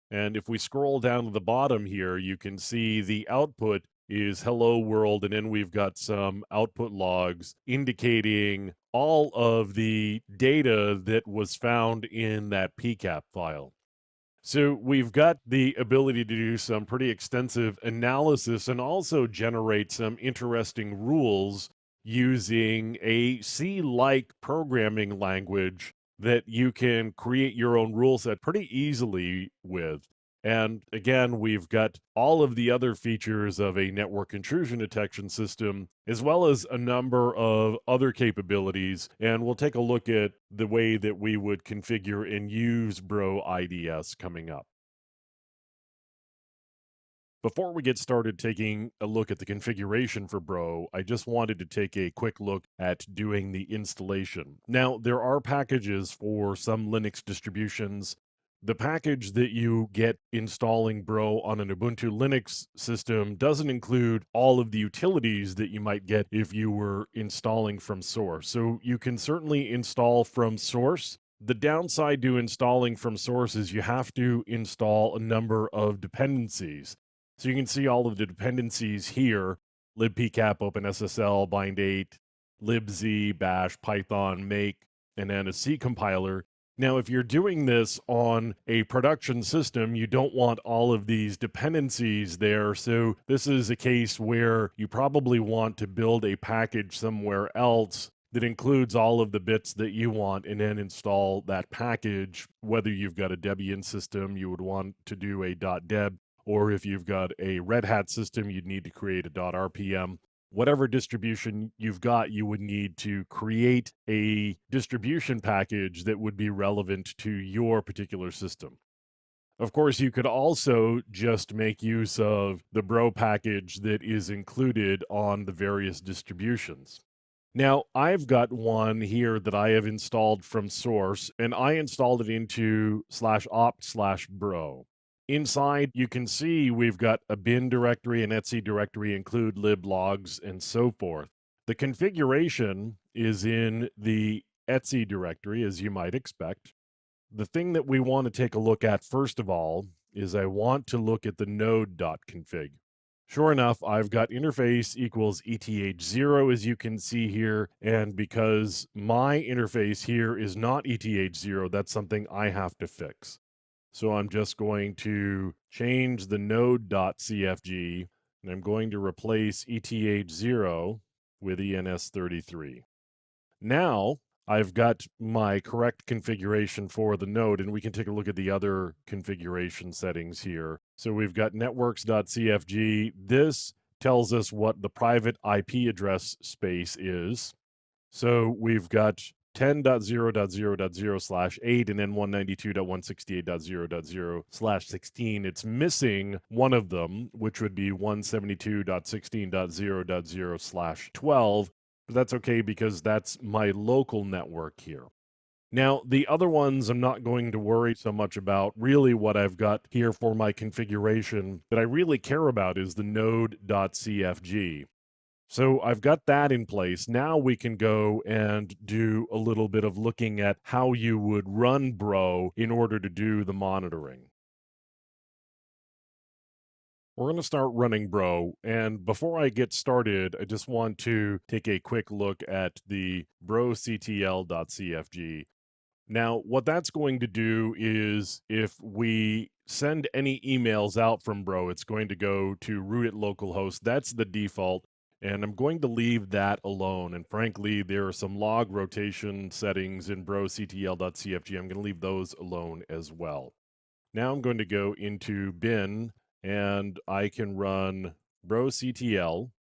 Speaker 1: And if we scroll down to the bottom here, you can see the output is hello world, and then we've got some output logs indicating all of the data that was found in that PCAP file. So we've got the ability to do some pretty extensive analysis and also generate some interesting rules using a C-like programming language that you can create your own rule set pretty easily with. And again, we've got all of the other features of a network intrusion detection system, as well as a number of other capabilities. And we'll take a look at the way that we would configure and use Bro IDS coming up. Before we get started taking a look at the configuration for Bro, I just wanted to take a quick look at doing the installation. Now, there are packages for some Linux distributions. The package that you get installing Bro on an Ubuntu Linux system doesn't include all of the utilities that you might get if you were installing from source. So you can certainly install from source. The downside to installing from source is you have to install a number of dependencies. So you can see all of the dependencies here: libpcap, OpenSSL, bind8, libz, bash, Python, make, and then a C compiler. Now, if you're doing this on a production system, you don't want all of these dependencies there. So this is a case where you probably want to build a package somewhere else that includes all of the bits that you want and then install that package. Whether you've got a Debian system, you would want to do a .deb, or if you've got a Red Hat system, you'd need to create a .rpm. Whatever distribution you've got, you would need to create a distribution package that would be relevant to your particular system. Of course, you could also just make use of the Bro package that is included on the various distributions. Now, I've got one here that I have installed from source, and I installed it into /opt/bro. Inside, you can see we've got a bin directory, an etc directory, include lib logs, and so forth. The configuration is in the etc directory, as you might expect. The thing that we want to take a look at first of all is I want to look at the node.config. Sure enough, I've got interface equals ETH0, as you can see here, and because my interface here is not ETH0, that's something I have to fix. So I'm just going to change the node.cfg, and I'm going to replace ETH0 with ENS33. Now, I've got my correct configuration for the node, and we can take a look at the other configuration settings here. So we've got networks.cfg. This tells us what the private IP address space is. So we've got 10.0.0.0/8 and then 192.168.0.0/16. It's missing one of them, which would be 172.16.0.0/12. But that's okay because that's my local network here. Now, the other ones I'm not going to worry so much about. Really, what I've got here for my configuration that I really care about is the node.cfg. So I've got that in place. Now we can go and do a little bit of looking at how you would run Bro in order to do the monitoring. We're going to start running Bro, and before I get started, I just want to take a quick look at the broctl.cfg. Now, what that's going to do is if we send any emails out from Bro, it's going to go to root at localhost. That's the default, and I'm going to leave that alone. And frankly, there are some log rotation settings in broctl.cfg. I'm going to leave those alone as well. Now I'm going to go into bin, and I can run broctl.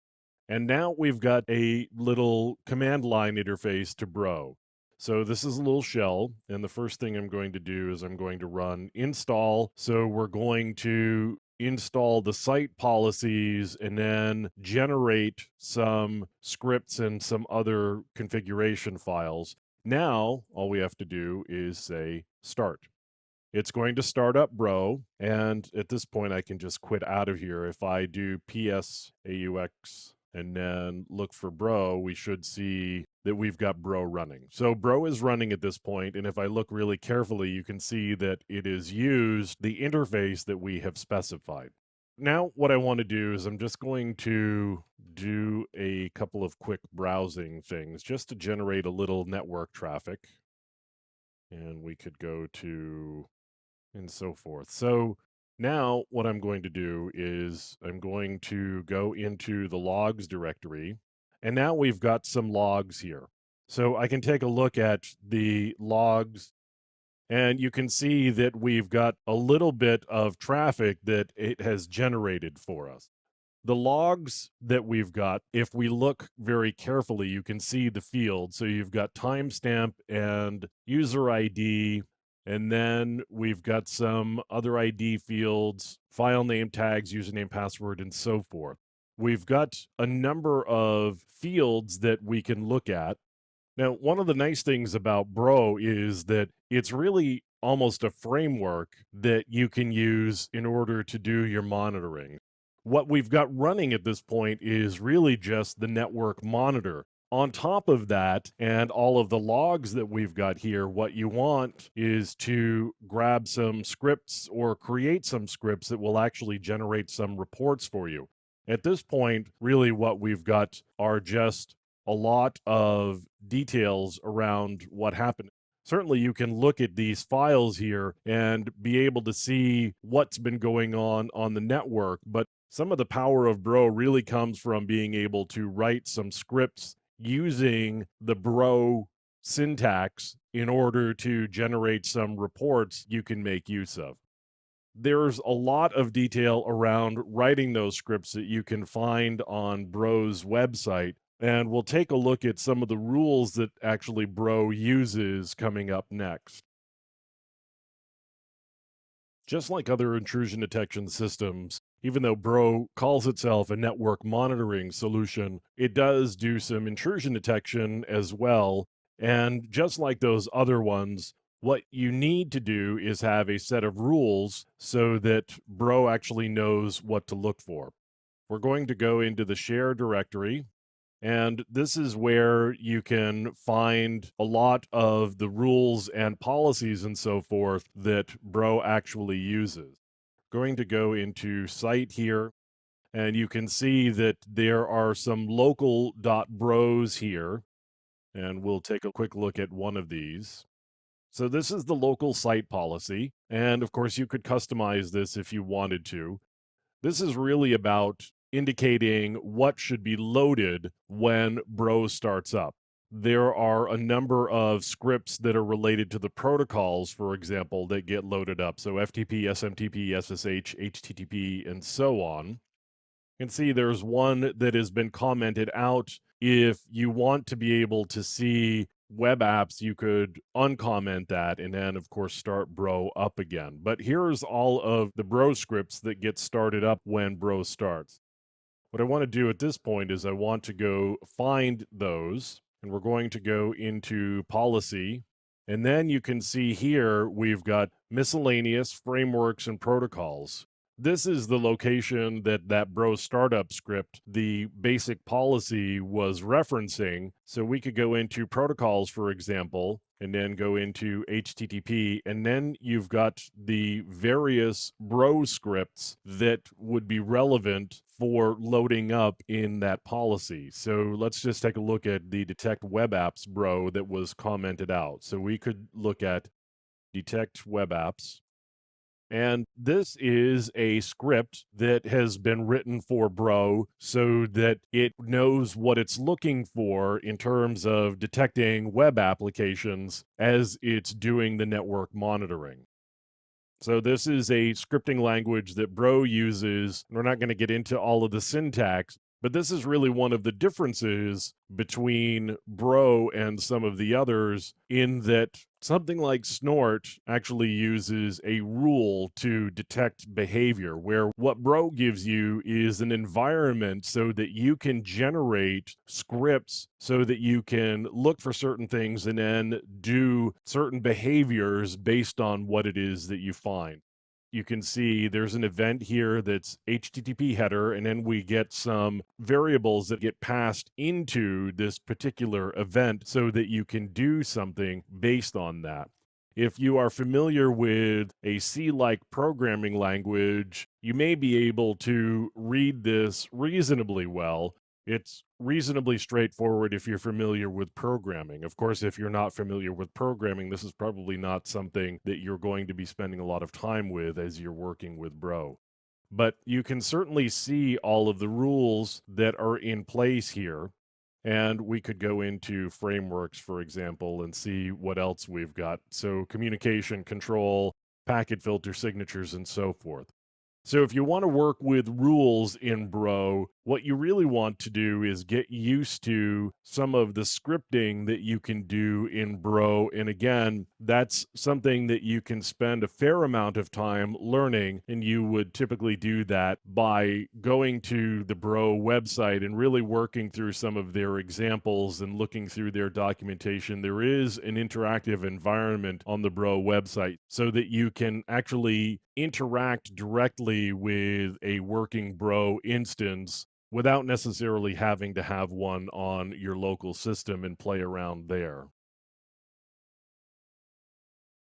Speaker 1: And now we've got a little command line interface to Bro. So this is a little shell, and the first thing I'm going to do is I'm going to run install. So we're going to install the site policies and then generate some scripts and some other configuration files. Now, all we have to do is say start. It's going to start up Bro, and at this point I can just quit out of here. If I do ps aux and then look for Bro, we should see that we've got Bro running. So Bro is running at this point, and if I look really carefully, you can see that it has used the interface that we have specified. Now what I want to do is I'm just going to do a couple of quick browsing things just to generate a little network traffic. And we could go to and so forth. So now what I'm going to do is I'm going to go into the logs directory, and now we've got some logs here. So I can take a look at the logs, and you can see that we've got a little bit of traffic that it has generated for us. The logs that we've got, if we look very carefully, you can see the field. So you've got timestamp and user ID, and then we've got some other ID fields, file name tags, username, password, and so forth. We've got a number of fields that we can look at. Now, one of the nice things about Bro is that it's really almost a framework that you can use in order to do your monitoring. What we've got running at this point is really just the network monitor. On top of that, and all of the logs that we've got here, what you want is to grab some scripts or create some scripts that will actually generate some reports for you. At this point, really what we've got are just a lot of details around what happened. Certainly, you can look at these files here and be able to see what's been going on the network, but some of the power of Bro really comes from being able to write some scripts using the Bro syntax in order to generate some reports you can make use of. There's a lot of detail around writing those scripts that you can find on Bro's website, and we'll take a look at some of the rules that actually Bro uses coming up next. Just like other intrusion detection systems, even though Bro calls itself a network monitoring solution, it does do some intrusion detection as well. And just like those other ones, what you need to do is have a set of rules so that Bro actually knows what to look for. We're going to go into the share directory, and this is where you can find a lot of the rules and policies and so forth that Bro actually uses. Going to go into site here, and you can see that there are some local .bros here, and we'll take a quick look at one of these. So this is the local site policy, and of course you could customize this if you wanted to. This is really about indicating what should be loaded when Bro starts up. There are a number of scripts that are related to the protocols, for example, that get loaded up. So FTP, SMTP, SSH, HTTP, and so on. You can see there's one that has been commented out. If you want to be able to see web apps, you could uncomment that and then, of course, start Bro up again. But here's all of the Bro scripts that get started up when Bro starts. What I want to do at this point is I want to go find those, and we're going to go into policy. And then you can see here we've got miscellaneous frameworks and protocols. This is the location that Bro startup script, the basic policy, was referencing. So we could go into protocols, for example, and then go into HTTP, and then you've got the various Bro scripts that would be relevant for loading up in that policy. So let's just take a look at the detect web apps Bro that was commented out. So we could look at detect web apps. And this is a script that has been written for Bro so that it knows what it's looking for in terms of detecting web applications as it's doing the network monitoring. So this is a scripting language that Bro uses. We're not going to get into all of the syntax, but this is really one of the differences between Bro and some of the others, in that something like Snort actually uses a rule to detect behavior, where what Bro gives you is an environment so that you can generate scripts so that you can look for certain things and then do certain behaviors based on what it is that you find. You can see there's an event here that's HTTP header, and then we get some variables that get passed into this particular event so that you can do something based on that. If you are familiar with a C-like programming language, you may be able to read this reasonably well. It's reasonably straightforward if you're familiar with programming. Of course, if you're not familiar with programming, this is probably not something that you're going to be spending a lot of time with as you're working with Bro. But you can certainly see all of the rules that are in place here. And we could go into frameworks, for example, and see what else we've got. So communication, control, packet filter, signatures, and so forth. So if you want to work with rules in Bro, what you really want to do is get used to some of the scripting that you can do in Bro. And again, that's something that you can spend a fair amount of time learning. And you would typically do that by going to the Bro website and really working through some of their examples and looking through their documentation. There is an interactive environment on the Bro website so that you can actually interact directly with a working Bro instance without necessarily having to have one on your local system and play around there.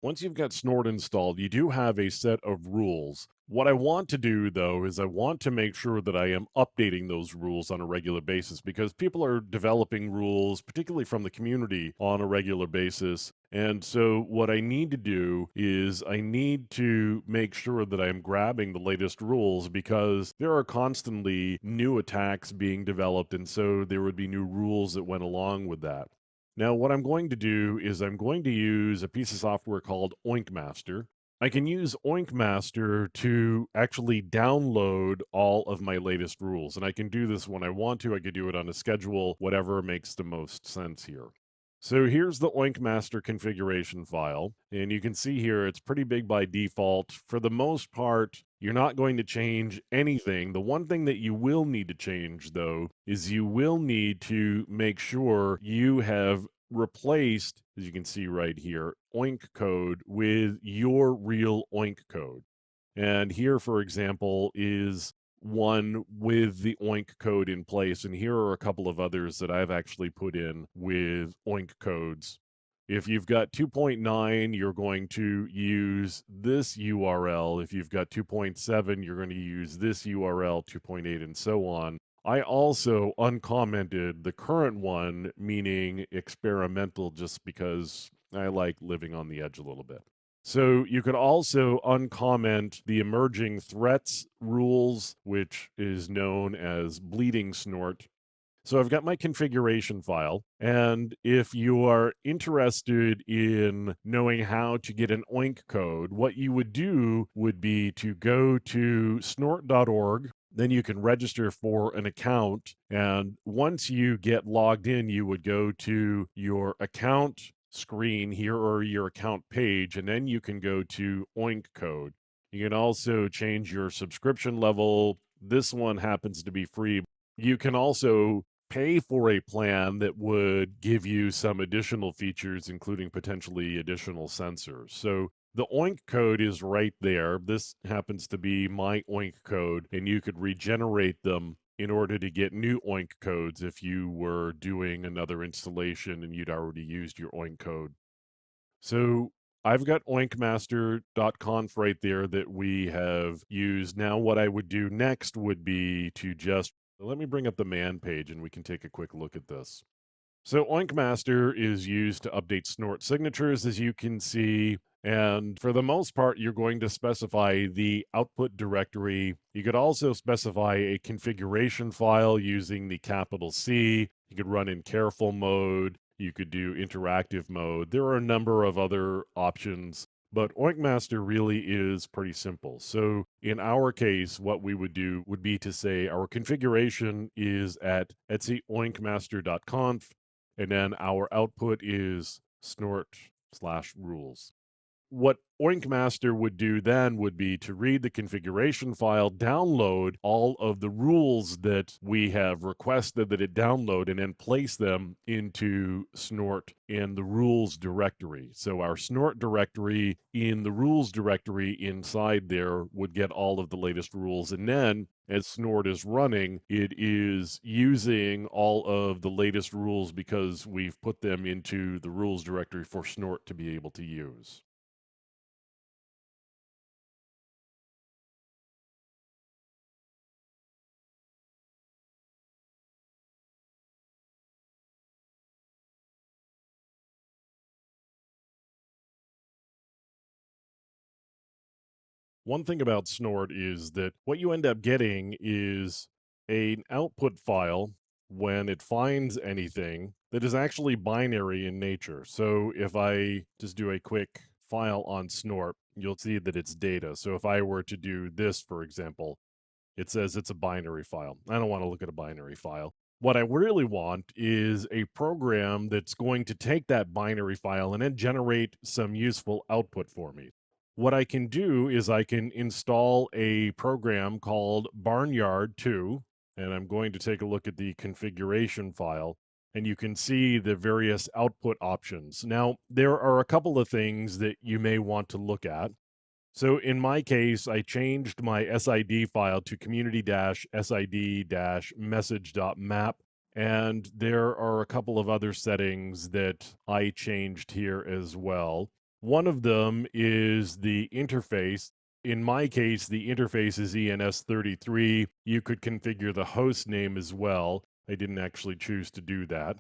Speaker 1: Once you've got Snort installed, you do have a set of rules. What I want to do, though, is I want to make sure that I am updating those rules on a regular basis, because people are developing rules, particularly from the community, on a regular basis. And so what I need to do is I need to make sure that I'm grabbing the latest rules, because there are constantly new attacks being developed, and so there would be new rules that went along with that. Now, what I'm going to do is I'm going to use a piece of software called Oinkmaster. I can use Oinkmaster to actually download all of my latest rules. And I can do this when I want to. I could do it on a schedule, whatever makes the most sense here. So here's the Oinkmaster configuration file. And you can see here it's pretty big by default. For the most part, you're not going to change anything. The one thing that you will need to change, though, is you will need to make sure you have replaced, as you can see right here, Oink code with your real Oink code. And here, for example, is one with the Oink code in place. And here are a couple of others that I've actually put in with Oink codes. If you've got 2.9, you're going to use this URL. If you've got 2.7, you're going to use this URL, 2.8, and so on. I also uncommented the current one, meaning experimental, just because I like living on the edge a little bit. So you could also uncomment the emerging threats rules, which is known as bleeding snort. So I've got my configuration file, and if you are interested in knowing how to get an Oink code, what you would do would be to go to snort.org. Then you can register for an account. And once you get logged in, you would go to your account screen here or your account page, and then you can go to Oink code. You can also change your subscription level. This one happens to be free. You can also pay for a plan that would give you some additional features, including potentially additional sensors. So the Oink code is right there. This happens to be my Oink code, and you could regenerate them in order to get new Oink codes if you were doing another installation and you'd already used your Oink code. So I've got oinkmaster.conf right there that we have used. Now, what I would do next would be to just let me bring up the man page and we can take a quick look at this. So Oinkmaster is used to update Snort signatures, as you can see. And for the most part, you're going to specify the output directory. You could also specify a configuration file using the capital C. You could run in careful mode. You could do interactive mode. There are a number of other options, but Oinkmaster really is pretty simple. So in our case, what we would do would be to say our configuration is at oinkmaster.conf, and then our output is snort/rules. What Oinkmaster would do then would be to read the configuration file, download all of the rules that we have requested that it download, and then place them into Snort in the rules directory. So our Snort directory in the rules directory inside there would get all of the latest rules. And then as Snort is running, it is using all of the latest rules because we've put them into the rules directory for Snort to be able to use. One thing about Snort is that what you end up getting is an output file when it finds anything that is actually binary in nature. So if I just do a quick file on Snort, you'll see that it's data. So if I were to do this, for example, it says it's a binary file. I don't want to look at a binary file. What I really want is a program that's going to take that binary file and then generate some useful output for me. What I can do is I can install a program called Barnyard 2, and I'm going to take a look at the configuration file, and you can see the various output options. Now, there are a couple of things that you may want to look at. So in my case, I changed my SID file to community-sid-message.map. And there are a couple of other settings that I changed here as well. One of them is the interface. In my case, the interface is ENS33. You could configure the host name as well. I didn't actually choose to do that.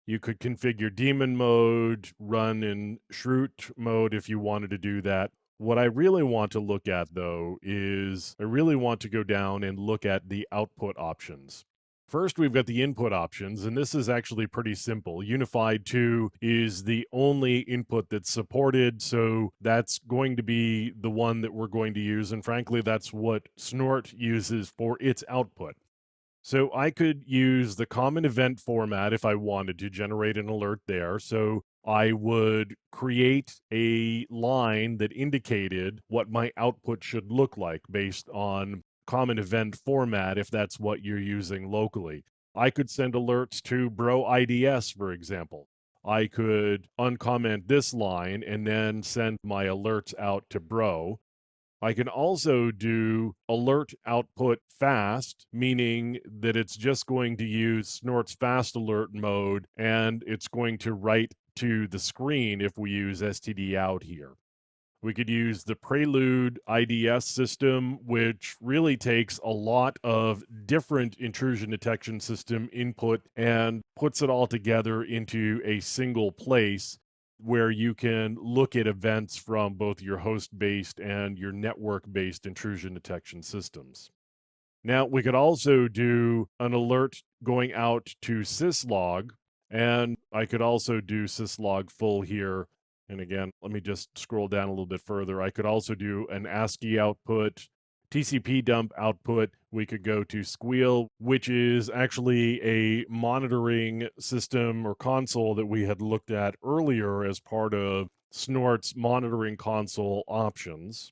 Speaker 1: You could configure daemon mode, run in shroot mode if you wanted to do that. What I really want to look at, though, is I really want to go down and look at the output options. First, we've got the input options, and this is actually pretty simple. Unified 2 is the only input that's supported, so that's going to be the one that we're going to use, and frankly, that's what Snort uses for its output. So I could use the common event format if I wanted to generate an alert there. So I would create a line that indicated what my output should look like based on common event format if that's what you're using locally. I could send alerts to Bro IDS, for example. I could uncomment this line and then send my alerts out to Bro. I can also do alert output fast, meaning that it's just going to use Snort's fast alert mode and it's going to write to the screen if we use std out here. We could use the Prelude IDS system, which really takes a lot of different intrusion detection system input and puts it all together into a single place where you can look at events from both your host-based and your network-based intrusion detection systems. Now, we could also do an alert going out to syslog, and I could also do syslog full here. And again, let me just scroll down a little bit further. I could also do an ASCII output, TCP dump output. We could go to Squeal, which is actually a monitoring system or console that we had looked at earlier as part of Snort's monitoring console options.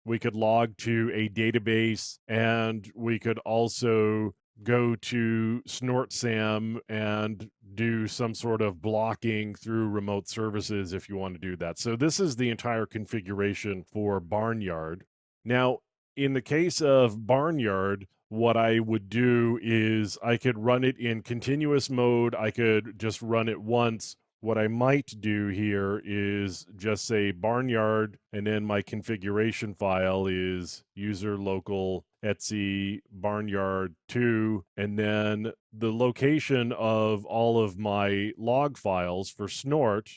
Speaker 1: We could log to a database, and we could also go to Snort SAM and do some sort of blocking through remote services if you want to do that. So this is the entire configuration for Barnyard. Now, in the case of Barnyard, what I would do is I could run it in continuous mode. I could just run it once. What I might do here is just say Barnyard, and then my configuration file is user local etc barnyard 2, and then the location of all of my log files for Snort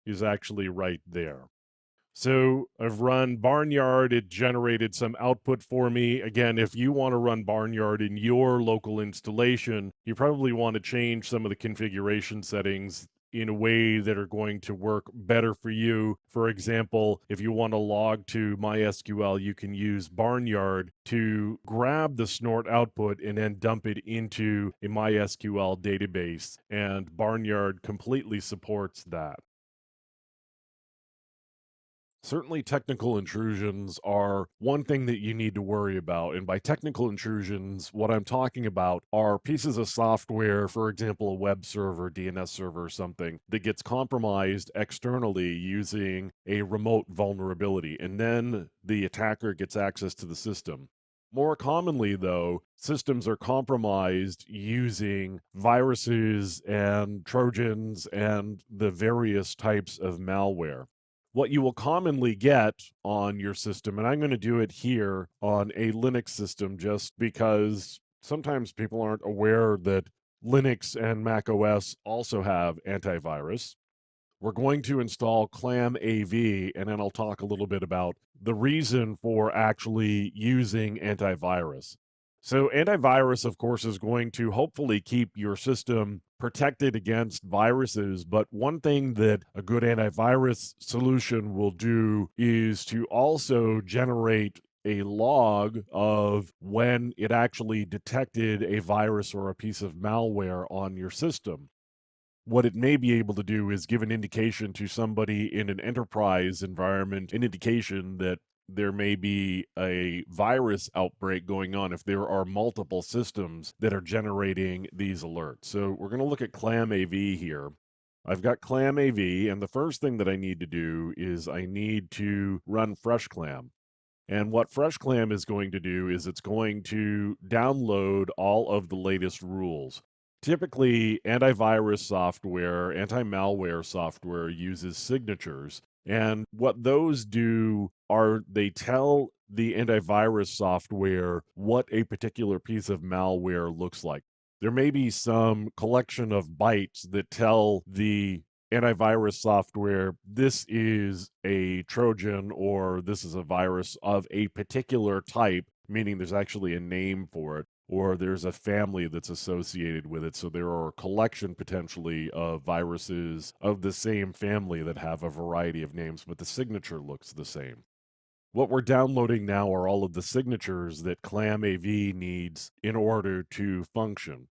Speaker 1: is actually right there. So I've run Barnyard, it generated some output for me. Again, if you want to run Barnyard in your local installation, you probably want to change some of the configuration settings in a way that are going to work better for you. For example, if you want to log to MySQL, you can use Barnyard to grab the Snort output and then dump it into a MySQL database, and Barnyard completely supports that. Certainly, technical intrusions are one thing that you need to worry about. And by technical intrusions, what I'm talking about are pieces of software, for example, a web server, DNS server, or something that gets compromised externally using a remote vulnerability. And then the attacker gets access to the system. More commonly, though, systems are compromised using viruses and Trojans and the various types of malware. What you will commonly get on your system, and I'm going to do it here on a Linux system just because sometimes people aren't aware that Linux and Mac OS also have antivirus. We're going to install ClamAV, and then I'll talk a little bit about the reason for actually using antivirus. So, antivirus, of course, is going to hopefully keep your system protected against viruses. But one thing that a good antivirus solution will do is to also generate a log of when it actually detected a virus or a piece of malware on your system. What it may be able to do is give an indication to somebody in an enterprise environment, an indication that there may be a virus outbreak going on if there are multiple systems that are generating these alerts. So we're going to look at ClamAV here. I've got ClamAV, and the first thing that I need to do is I need to run FreshClam. And what FreshClam is going to do is it's going to download all of the latest rules. Typically, antivirus software, anti-malware software uses signatures. And what those do are they tell the antivirus software what a particular piece of malware looks like. There may be some collection of bytes that tell the antivirus software this is a Trojan or this is a virus of a particular type, meaning there's actually a name for it. or there's a family that's associated with it. So there are a collection potentially of viruses of the same family that have a variety of names, but the signature looks the same. What we're downloading now are all of the signatures that ClamAV needs in order to function.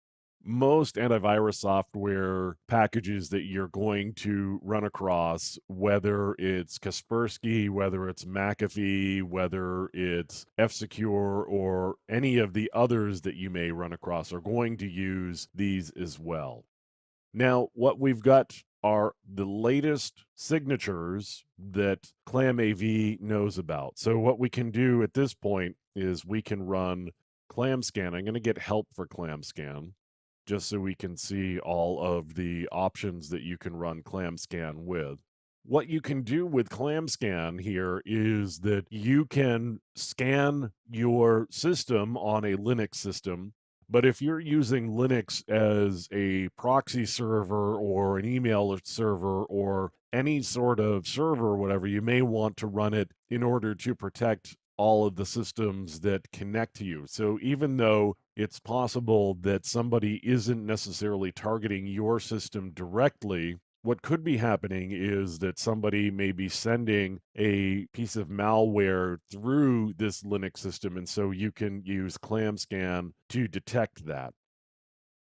Speaker 1: Most antivirus software packages that you're going to run across, whether it's Kaspersky, whether it's McAfee, whether it's F-Secure, or any of the others that you may run across, are going to use these as well. Now, what we've got are the latest signatures that ClamAV knows about. So what we can do at this point is we can run ClamScan. I'm going to get help for ClamScan just so we can see all of the options that you can run ClamScan with. What you can do with ClamScan here is that you can scan your system on a Linux system, but if you're using Linux as a proxy server or an email server or any sort of server or whatever, you may want to run it in order to protect all of the systems that connect to you. So even though it's possible that somebody isn't necessarily targeting your system directly, what could be happening is that somebody may be sending a piece of malware through this Linux system, and so you can use ClamScan to detect that.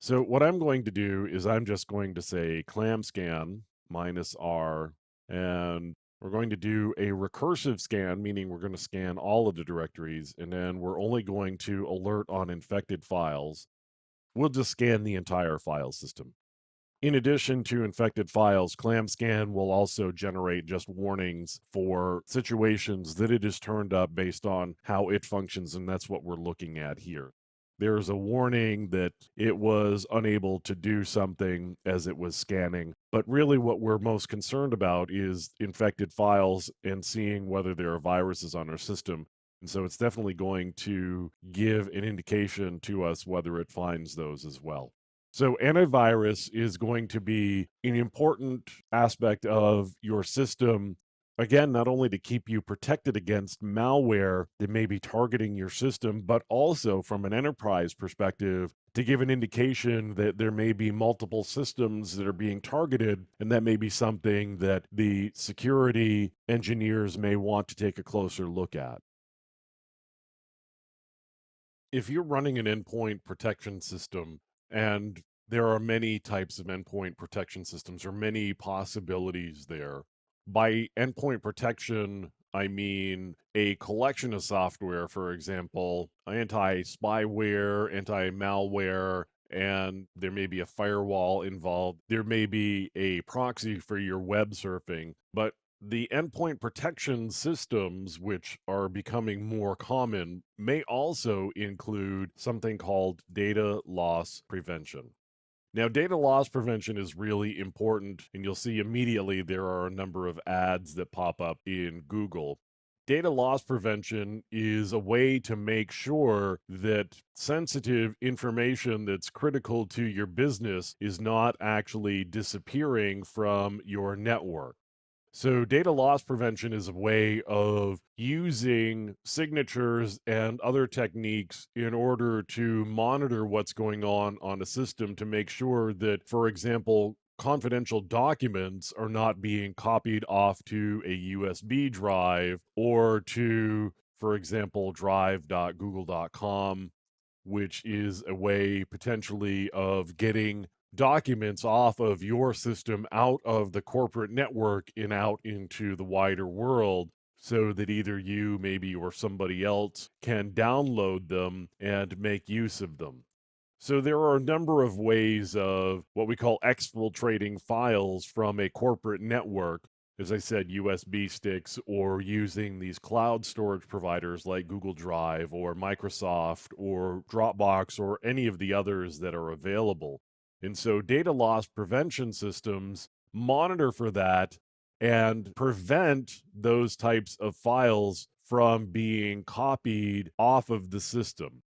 Speaker 1: So what I'm going to do is I'm just going to say ClamScan -R, and we're going to do a recursive scan, meaning we're going to scan all of the directories, and then we're only going to alert on infected files. We'll just scan the entire file system. In addition to infected files, ClamScan will also generate just warnings for situations that it has turned up based on how it functions, and that's what we're looking at here. There's a warning that it was unable to do something as it was scanning, but really what we're most concerned about is infected files and seeing whether there are viruses on our system. And so it's definitely going to give an indication to us whether it finds those as well. So antivirus is going to be an important aspect of your system. Again, not only to keep you protected against malware that may be targeting your system, but also from an enterprise perspective to give an indication that there may be multiple systems that are being targeted, and that may be something that the security engineers may want to take a closer look at. If you're running an endpoint protection system, and there are many types of endpoint protection systems or many possibilities there. By endpoint protection, I mean a collection of software, for example, anti-spyware, anti-malware, and there may be a firewall involved. There may be a proxy for your web surfing, but the endpoint protection systems, which are becoming more common, may also include something called data loss prevention. Now, data loss prevention is really important, and you'll see immediately there are a number of ads that pop up in Google. Data loss prevention is a way to make sure that sensitive information that's critical to your business is not actually disappearing from your network. So, data loss prevention is a way of using signatures and other techniques in order to monitor what's going on a system to make sure that, for example, confidential documents are not being copied off to a USB drive or to, for example, drive.google.com, which is a way potentially of getting documents off of your system out of the corporate network and out into the wider world so that either you, maybe, or somebody else can download them and make use of them. So there are a number of ways of what we call exfiltrating files from a corporate network. As I said, USB sticks, or using these cloud storage providers like Google Drive or Microsoft or Dropbox or any of the others that are available. And so data loss prevention systems monitor for that and prevent those types of files from being copied off of the system.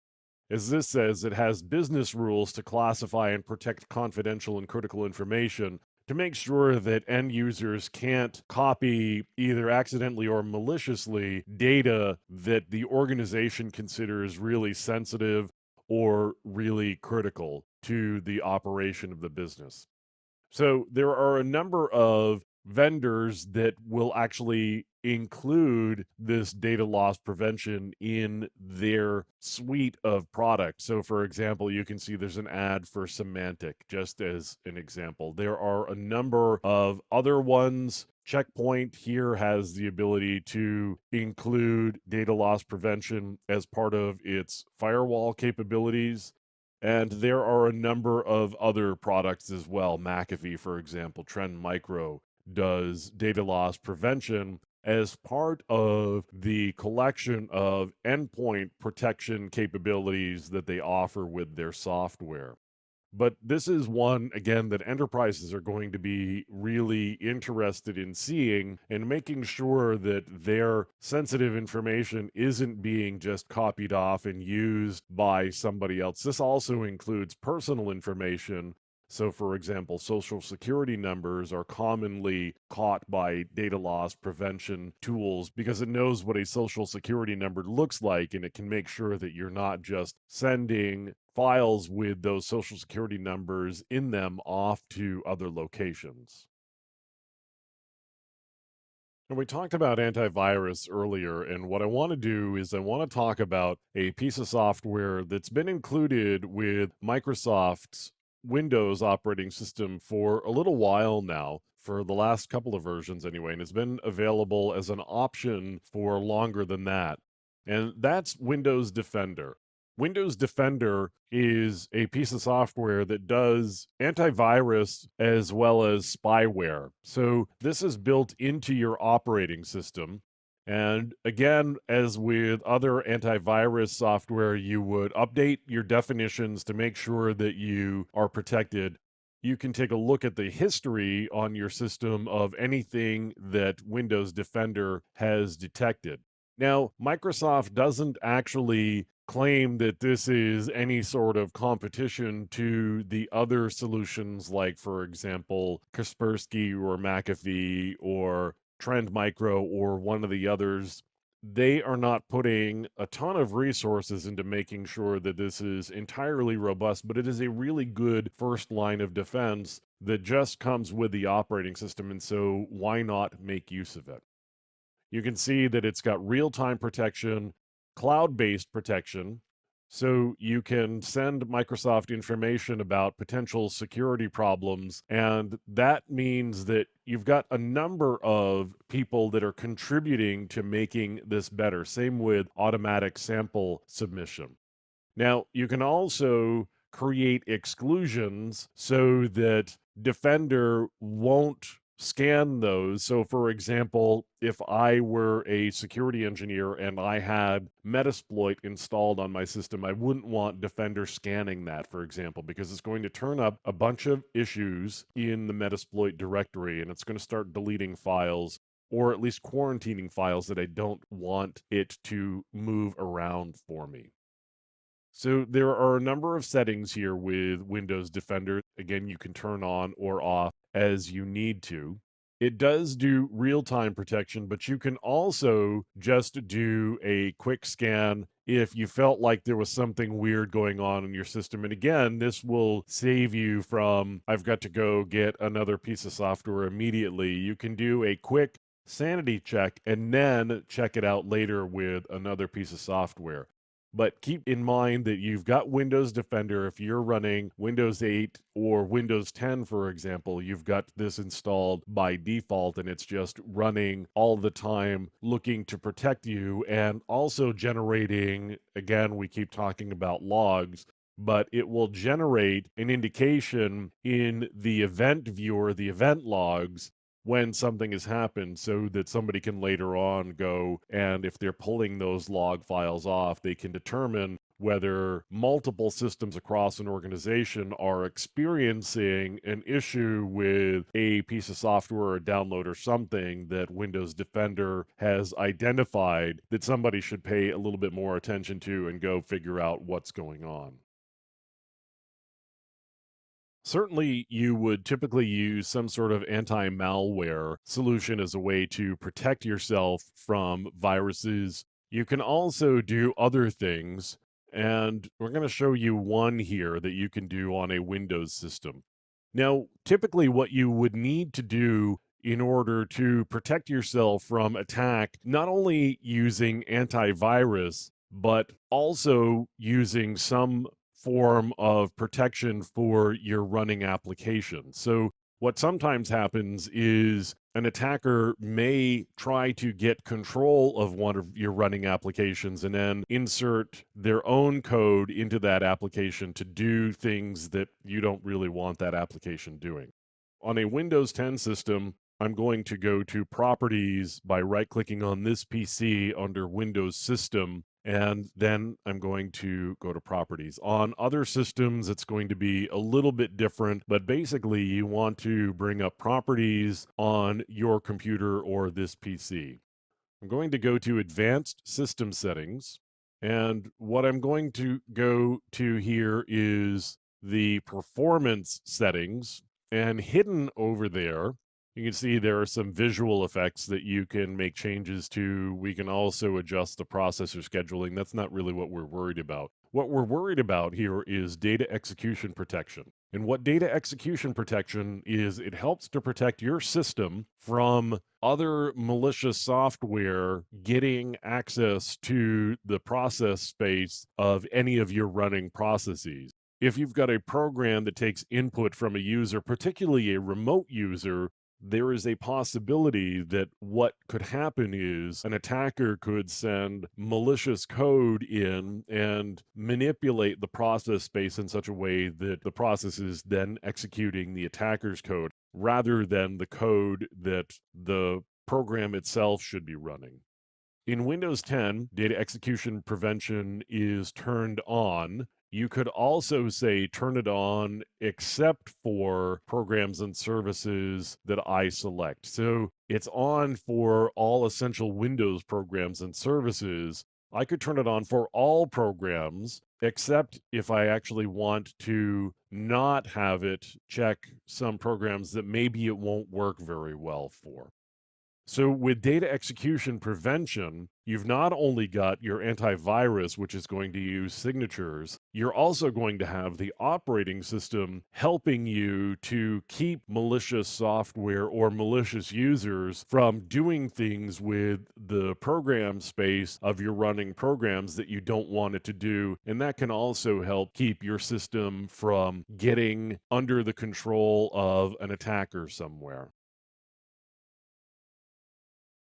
Speaker 1: As this says, it has business rules to classify and protect confidential and critical information to make sure that end users can't copy, either accidentally or maliciously, data that the organization considers really sensitive or really critical to the operation of the business. So there are a number of vendors that will actually include this data loss prevention in their suite of products. So, for example, you can see there's an ad for Symantec, just as an example. There are a number of other ones. Checkpoint here has the ability to include data loss prevention as part of its firewall capabilities. And there are a number of other products as well. McAfee, for example, Trend Micro does data loss prevention as part of the collection of endpoint protection capabilities that they offer with their software. But this is one, again, that enterprises are going to be really interested in seeing and making sure that their sensitive information isn't being just copied off and used by somebody else. This also includes personal information. So, for example, social security numbers are commonly caught by data loss prevention tools because it knows what a social security number looks like, and it can make sure that you're not just sending files with those social security numbers in them off to other locations. And we talked about antivirus earlier, and what I want to do is I want to talk about a piece of software that's been included with Microsoft's Windows operating system for a little while now, for the last couple of versions anyway, and it's been available as an option for longer than that. And that's Windows Defender. Windows Defender is a piece of software that does antivirus as well as spyware. So this is built into your operating system. And again, as with other antivirus software, you would update your definitions to make sure that you are protected. You can take a look at the history on your system of anything that Windows Defender has detected. Now, Microsoft doesn't actually claim that this is any sort of competition to the other solutions, like, for example, Kaspersky or McAfee or Trend Micro or one of the others. They are not putting a ton of resources into making sure that this is entirely robust, but it is a really good first line of defense that just comes with the operating system. And so, why not make use of it? You can see that it's got real-time protection, cloud-based protection, so you can send Microsoft information about potential security problems, and that means that you've got a number of people that are contributing to making this better. Same with automatic sample submission. Now, you can also create exclusions so that Defender won't scan those. So, for example, if I were a security engineer and I had Metasploit installed on my system, I wouldn't want Defender scanning that, for example, because it's going to turn up a bunch of issues in the Metasploit directory, and it's going to start deleting files or at least quarantining files that I don't want it to move around for me. So there are a number of settings here with Windows Defender. Again, you can turn on or off as you need to. It does do real-time protection, but you can also just do a quick scan if you felt like there was something weird going on in your system. And again, this will save you from, I've got to go get another piece of software immediately. You can do a quick sanity check and then check it out later with another piece of software. But keep in mind that you've got Windows Defender. If you're running Windows 8 or Windows 10, for example, you've got this installed by default and it's just running all the time, looking to protect you and also generating, again, we keep talking about logs, but it will generate an indication in the event viewer, the event logs, when something has happened so that somebody can later on go and if they're pulling those log files off, they can determine whether multiple systems across an organization are experiencing an issue with a piece of software or download or something that Windows Defender has identified that somebody should pay a little bit more attention to and go figure out what's going on. Certainly, you would typically use some sort of anti-malware solution as a way to protect yourself from viruses. You can also do other things. And we're going to show you one here that you can do on a Windows system. Now, typically what you would need to do in order to protect yourself from attack, not only using antivirus, but also using some form of protection for your running application. So what sometimes happens is an attacker may try to get control of one of your running applications and then insert their own code into that application to do things that you don't really want that application doing. On a Windows 10 system, I'm going to go to Properties by right-clicking on this PC under Windows System, and then I'm going to go to Properties. On other systems, it's going to be a little bit different, but basically you want to bring up Properties on your computer or this PC. I'm going to go to Advanced System Settings, and what I'm going to go to here is the Performance Settings, and hidden over there, you can see there are some visual effects that you can make changes to. We can also adjust the processor scheduling. That's not really what we're worried about. What we're worried about here is data execution protection. And what data execution protection is, it helps to protect your system from other malicious software getting access to the process space of any of your running processes. If you've got a program that takes input from a user, particularly a remote user, there is a possibility that what could happen is an attacker could send malicious code in and manipulate the process space in such a way that the process is then executing the attacker's code rather than the code that the program itself should be running. In Windows 10, data execution prevention is turned on. You could also say turn it on except for programs and services that I select. So it's on for all essential Windows programs and services. I could turn it on for all programs, except if I actually want to not have it check some programs that maybe it won't work very well for. So with data execution prevention, you've not only got your antivirus, which is going to use signatures, you're also going to have the operating system helping you to keep malicious software or malicious users from doing things with the program space of your running programs that you don't want it to do. And that can also help keep your system from getting under the control of an attacker somewhere.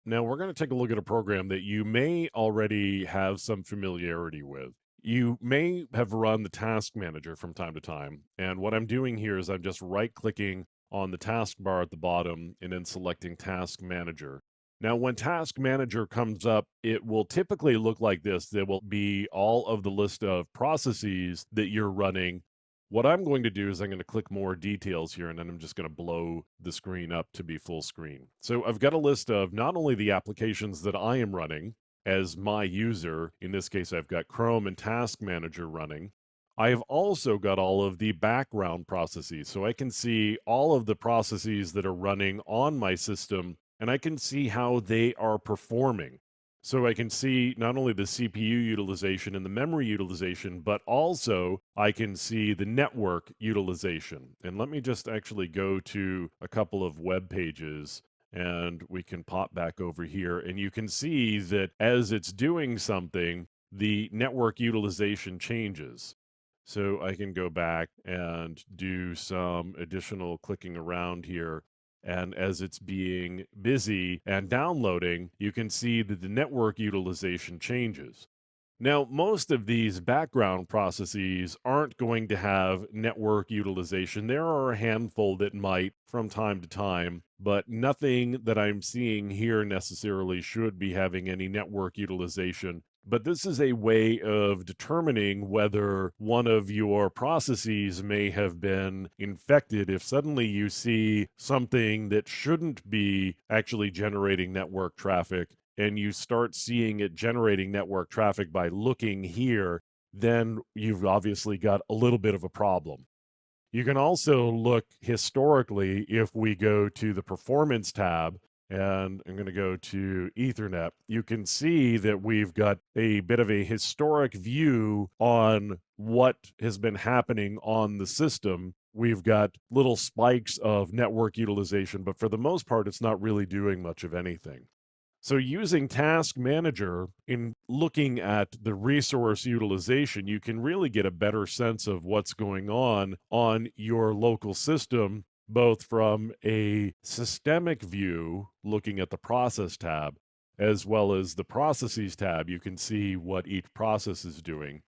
Speaker 1: Now, we're going to take a look at a program that you may already have some familiarity with. You may have run the task manager from time to time. And what I'm doing here is I'm just right clicking on the taskbar at the bottom and then selecting Task Manager. Now, when Task Manager comes up, it will typically look like this. There will be all of the list of processes that you're running. What I'm going to do is I'm going to click more details here, and then I'm just going to blow the screen up to be full screen. So I've got a list of not only the applications that I am running as my user. In this case, I've got Chrome and Task Manager running. I have also got all of the background processes. So I can see all of the processes that are running on my system, and I can see how they are performing. So I can see not only the CPU utilization and the memory utilization, but also I can see the network utilization. And let me just actually go to a couple of web pages and we can pop back over here. And you can see that as it's doing something, the network utilization changes. So I can go back and do some additional clicking around here. And as it's being busy and downloading, you can see that the network utilization changes. Now, most of these background processes aren't going to have network utilization. There are a handful that might from time to time, but nothing that I'm seeing here necessarily should be having any network utilization. But this is a way of determining whether one of your processes may have been infected. If suddenly you see something that shouldn't be actually generating network traffic, and you start seeing it generating network traffic by looking here, then you've obviously got a little bit of a problem. You can also look historically if we go to the Performance tab. and I'm going to go to Ethernet, you can see that we've got a bit of a historic view on what has been happening on the system. We've got little spikes of network utilization, but for the most part, it's not really doing much of anything. So using Task Manager in looking at the resource utilization, you can really get a better sense of what's going on your local system, both from a systemic view, looking at the process tab, as well as the processes tab. You can see what each process is doing.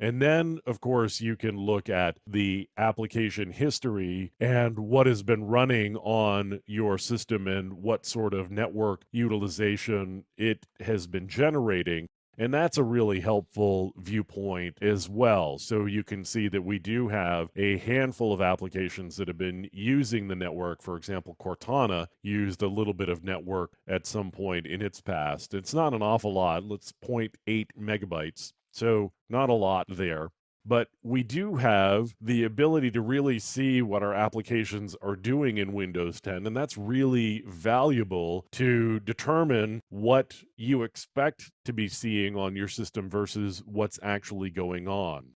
Speaker 1: And then, of course, you can look at the application history and what has been running on your system and what sort of network utilization it has been generating. And that's a really helpful viewpoint as well. So you can see that we do have a handful of applications that have been using the network. For example, Cortana used a little bit of network at some point in its past. It's not an awful lot. Let's 0.8 megabytes. So not a lot there. But we do have the ability to really see what our applications are doing in Windows 10, and that's really valuable to determine what you expect to be seeing on your system versus what's actually going on.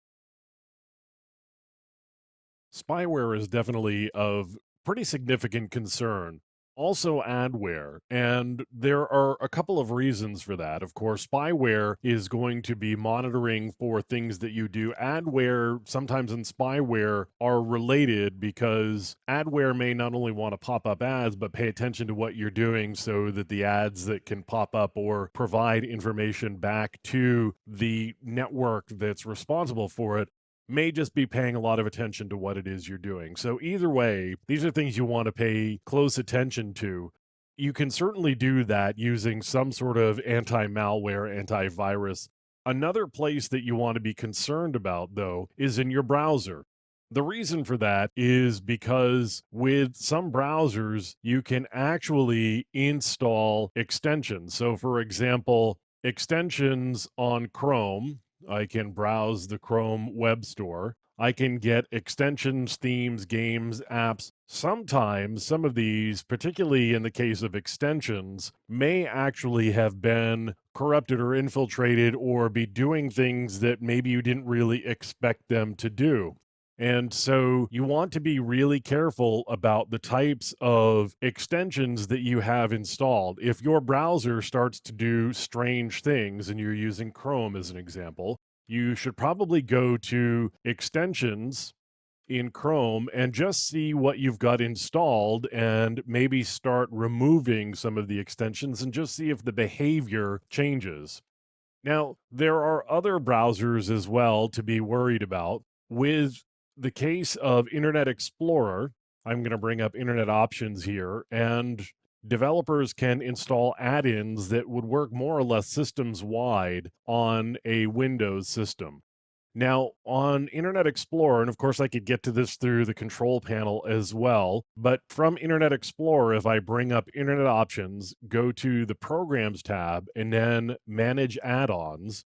Speaker 1: Spyware is definitely of pretty significant concern. Also, adware. And there are a couple of reasons for that. Of course, spyware is going to be monitoring for things that you do. Adware, sometimes in spyware, are related because adware may not only want to pop up ads, but pay attention to what you're doing so that the ads that can pop up or provide information back to the network that's responsible for it may just be paying a lot of attention to what it is you're doing. So, either way, these are things you want to pay close attention to. You can certainly do that using some sort of anti malware, antivirus. Another place that you want to be concerned about, though, is in your browser. The reason for that is because with some browsers, you can actually install extensions. So, for example, extensions on Chrome, I can browse the Chrome Web Store. I can get extensions, themes, games, apps. Sometimes some of these, particularly in the case of extensions, may actually have been corrupted or infiltrated or be doing things that maybe you didn't really expect them to do. And so you want to be really careful about the types of extensions that you have installed. If your browser starts to do strange things and you're using Chrome as an example, you should probably go to extensions in Chrome and just see what you've got installed and maybe start removing some of the extensions and just see if the behavior changes. Now, there are other browsers as well to be worried about. With the case of Internet Explorer, I'm going to bring up Internet Options here, and developers can install add ins that would work more or less systems wide on a Windows system. Now, on Internet Explorer, and of course, I could get to this through the control panel as well, but from Internet Explorer, if I bring up Internet Options, go to the Programs tab, and then Manage Add-ons,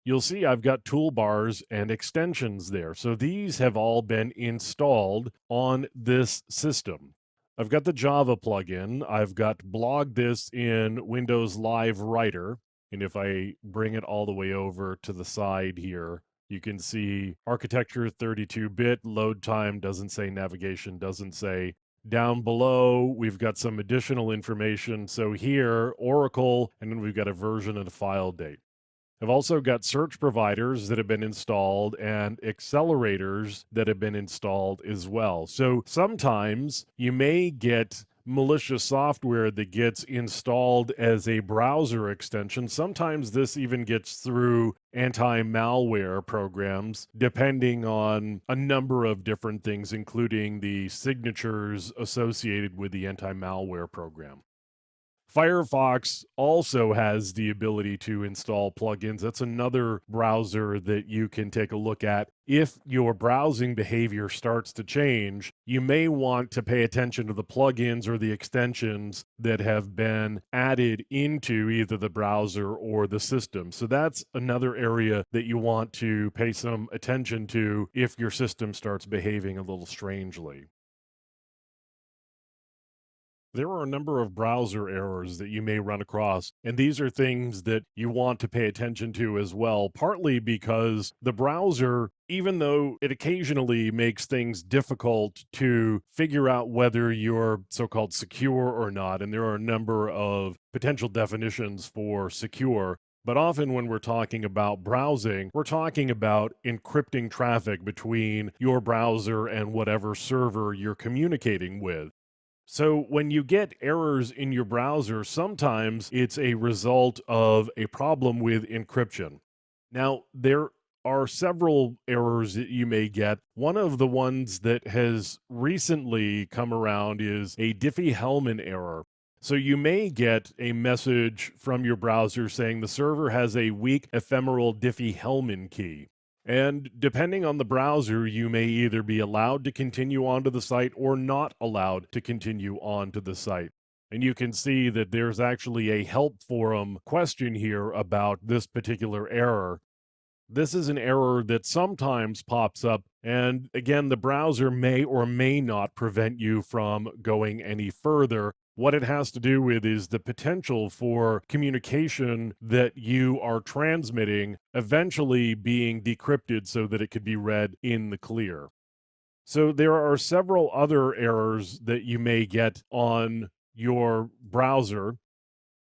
Speaker 1: you'll see I've got toolbars and extensions there. So these have all been installed on this system. I've got the Java plugin. I've got Blog This in Windows Live Writer. And if I bring it all the way over to the side here, you can see architecture 32-bit, load time doesn't say, navigation doesn't say. Down below, we've got some additional information. So here, Oracle, and then we've got a version and a file date. I've also got search providers that have been installed and accelerators that have been installed as well. So sometimes you may get malicious software that gets installed as a browser extension. Sometimes this even gets through anti malware programs, depending on a number of different things, including the signatures associated with the anti malware program. Firefox also has the ability to install plugins. That's another browser that you can take a look at. If your browsing behavior starts to change, you may want to pay attention to the plugins or the extensions that have been added into either the browser or the system. So that's another area that you want to pay some attention to if your system starts behaving a little strangely. There are a number of browser errors that you may run across, and these are things that you want to pay attention to as well, partly because the browser, even though it occasionally makes things difficult to figure out whether you're so-called secure or not, and there are a number of potential definitions for secure, but often when we're talking about browsing, we're talking about encrypting traffic between your browser and whatever server you're communicating with. So when you get errors in your browser, sometimes it's a result of a problem with encryption. Now, there are several errors that you may get. One of the ones that has recently come around is a Diffie-Hellman error. So you may get a message from your browser saying the server has a weak ephemeral Diffie-Hellman key. And depending on the browser, you may either be allowed to continue onto the site or not allowed to continue onto the site. And you can see that there's actually a help forum question here about this particular error. This is an error that sometimes pops up, and again, the browser may or may not prevent you from going any further. What it has to do with is the potential for communication that you are transmitting eventually being decrypted so that it could be read in the clear. So there are several other errors that you may get on your browser.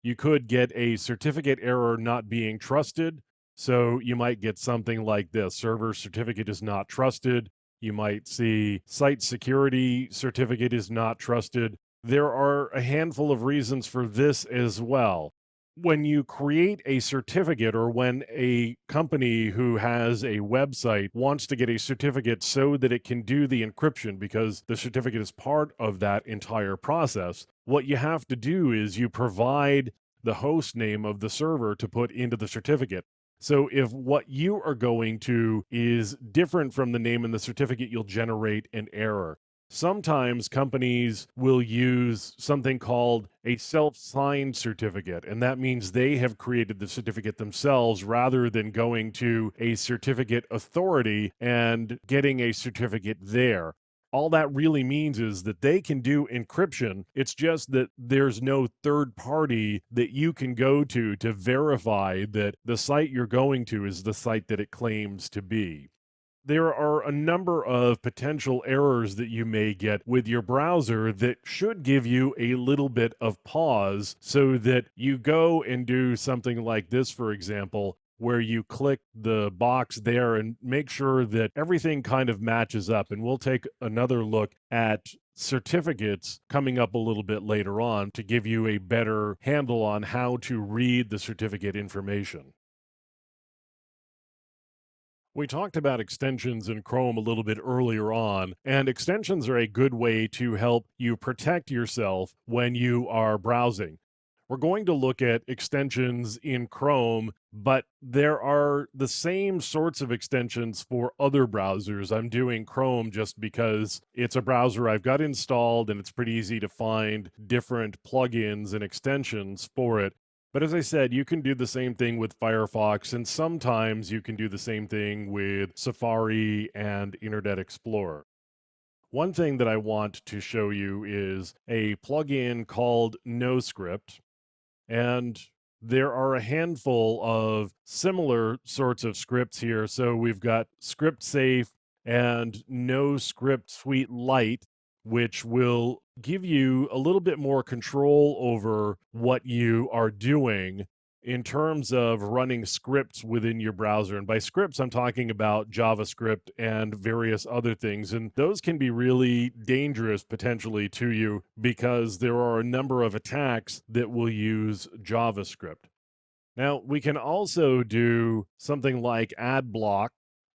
Speaker 1: You could get a certificate error not being trusted. So you might get something like this: server certificate is not trusted. You might see site security certificate is not trusted. There are a handful of reasons for this as well. When you create a certificate, or when a company who has a website wants to get a certificate so that it can do the encryption, because the certificate is part of that entire process, what you have to do is you provide the host name of the server to put into the certificate. So if what you are going to is different from the name in the certificate, you'll generate an error. Sometimes companies will use something called a self-signed certificate, and that means they have created the certificate themselves rather than going to a certificate authority and getting a certificate there. All that really means is that they can do encryption. It's just that there's no third party that you can go to verify that the site you're going to is the site that it claims to be. There are a number of potential errors that you may get with your browser that should give you a little bit of pause, so that you go and do something like this, for example, where you click the box there and make sure that everything kind of matches up. And we'll take another look at certificates coming up a little bit later on to give you a better handle on how to read the certificate information. We talked about extensions in Chrome a little bit earlier on, and extensions are a good way to help you protect yourself when you are browsing. We're going to look at extensions in Chrome, but there are the same sorts of extensions for other browsers. I'm doing Chrome just because it's a browser I've got installed and it's pretty easy to find different plugins and extensions for it. But as I said, you can do the same thing with Firefox, and sometimes you can do the same thing with Safari and Internet Explorer. One thing that I want to show you is a plugin called NoScript, and there are a handful of similar sorts of scripts here. So we've got Script Safe and No Script Suite Lite, which will give you a little bit more control over what you are doing in terms of running scripts within your browser. And by scripts, I'm talking about JavaScript and various other things. And those can be really dangerous potentially to you, because there are a number of attacks that will use JavaScript. Now, we can also do something like ad block,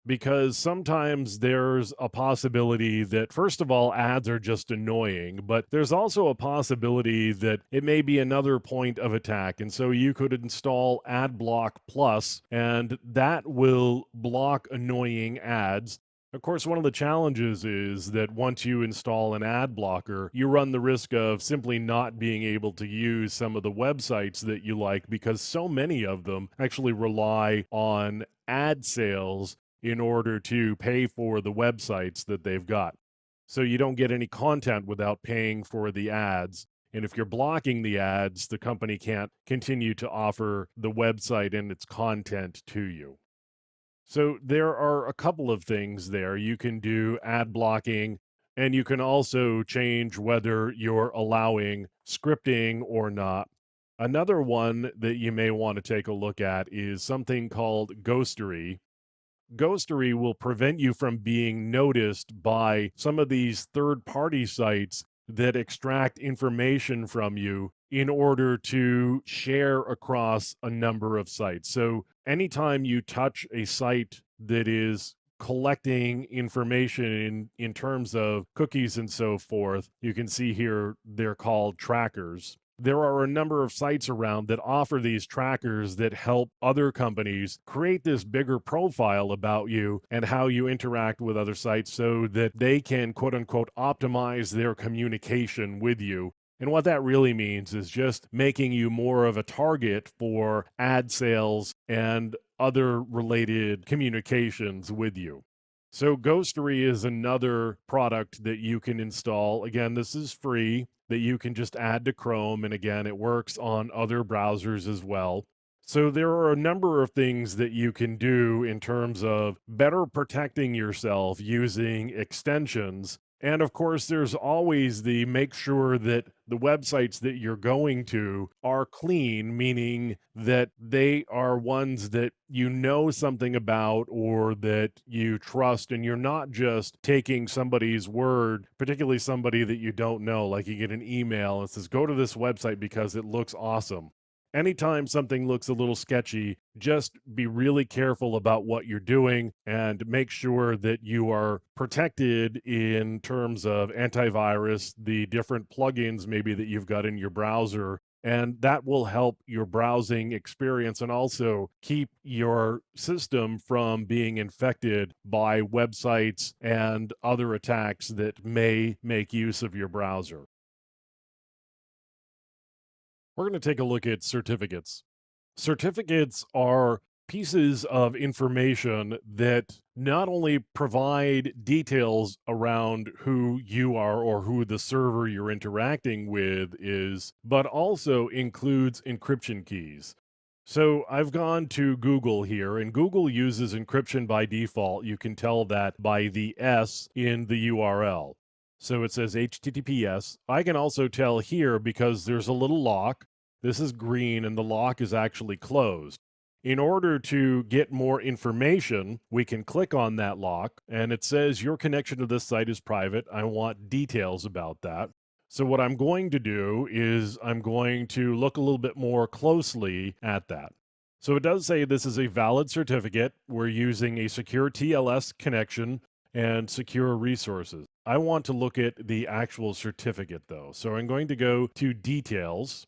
Speaker 1: because sometimes there's a possibility that, first of all, ads are just annoying, but there's also a possibility that it may be another point of attack. And so you could install Ad Block Plus, and that will block annoying ads. Of course, one of the challenges is that once you install an ad blocker, you run the risk of simply not being able to use some of the websites that you like, because so many of them actually rely on ad sales in order to pay for the websites that they've got. So you don't get any content without paying for the ads. And if you're blocking the ads, the company can't continue to offer the website and its content to you. So there are a couple of things there. You can do ad blocking, and you can also change whether you're allowing scripting or not. Another one that you may want to take a look at is something called ghostery. Ghostery will prevent you from being noticed by some of these third party sites that extract information from you in order to share across a number of sites. So, anytime you touch a site that is collecting information in terms of cookies and so forth, you can see here they're called trackers. There are a number of sites around that offer these trackers that help other companies create this bigger profile about you and how you interact with other sites so that they can, quote unquote, optimize their communication with you. And what that really means is just making you more of a target for ad sales and other related communications with you. So, Ghostery is another product that you can install. Again, this is free, that you can just add to Chrome. And again, it works on other browsers as well. So, there are a number of things that you can do in terms of better protecting yourself using extensions. And of course, there's always the make sure that the websites that you're going to are clean, meaning that they are ones that you know something about or that you trust, and you're not just taking somebody's word, particularly somebody that you don't know. Like you get an email and it says, go to this website because it looks awesome. Anytime something looks a little sketchy, just be really careful about what you're doing and make sure that you are protected in terms of antivirus, the different plugins maybe that you've got in your browser. And that will help your browsing experience and also keep your system from being infected by websites and other attacks that may make use of your browser. We're going to take a look at certificates. Certificates are pieces of information that not only provide details around who you are or who the server you're interacting with is, but also includes encryption keys. So I've gone to Google here, and Google uses encryption by default. You can tell that by the S in the URL. So it says HTTPS. I can also tell here because there's a little lock. This is green, and the lock is actually closed. In order to get more information, we can click on that lock, and it says your connection to this site is private. I want details about that. So what I'm going to do is I'm going to look a little bit more closely at that. So it does say this is a valid certificate. We're using a secure TLS connection and secure resources. I want to look at the actual certificate though. So I'm going to go to details.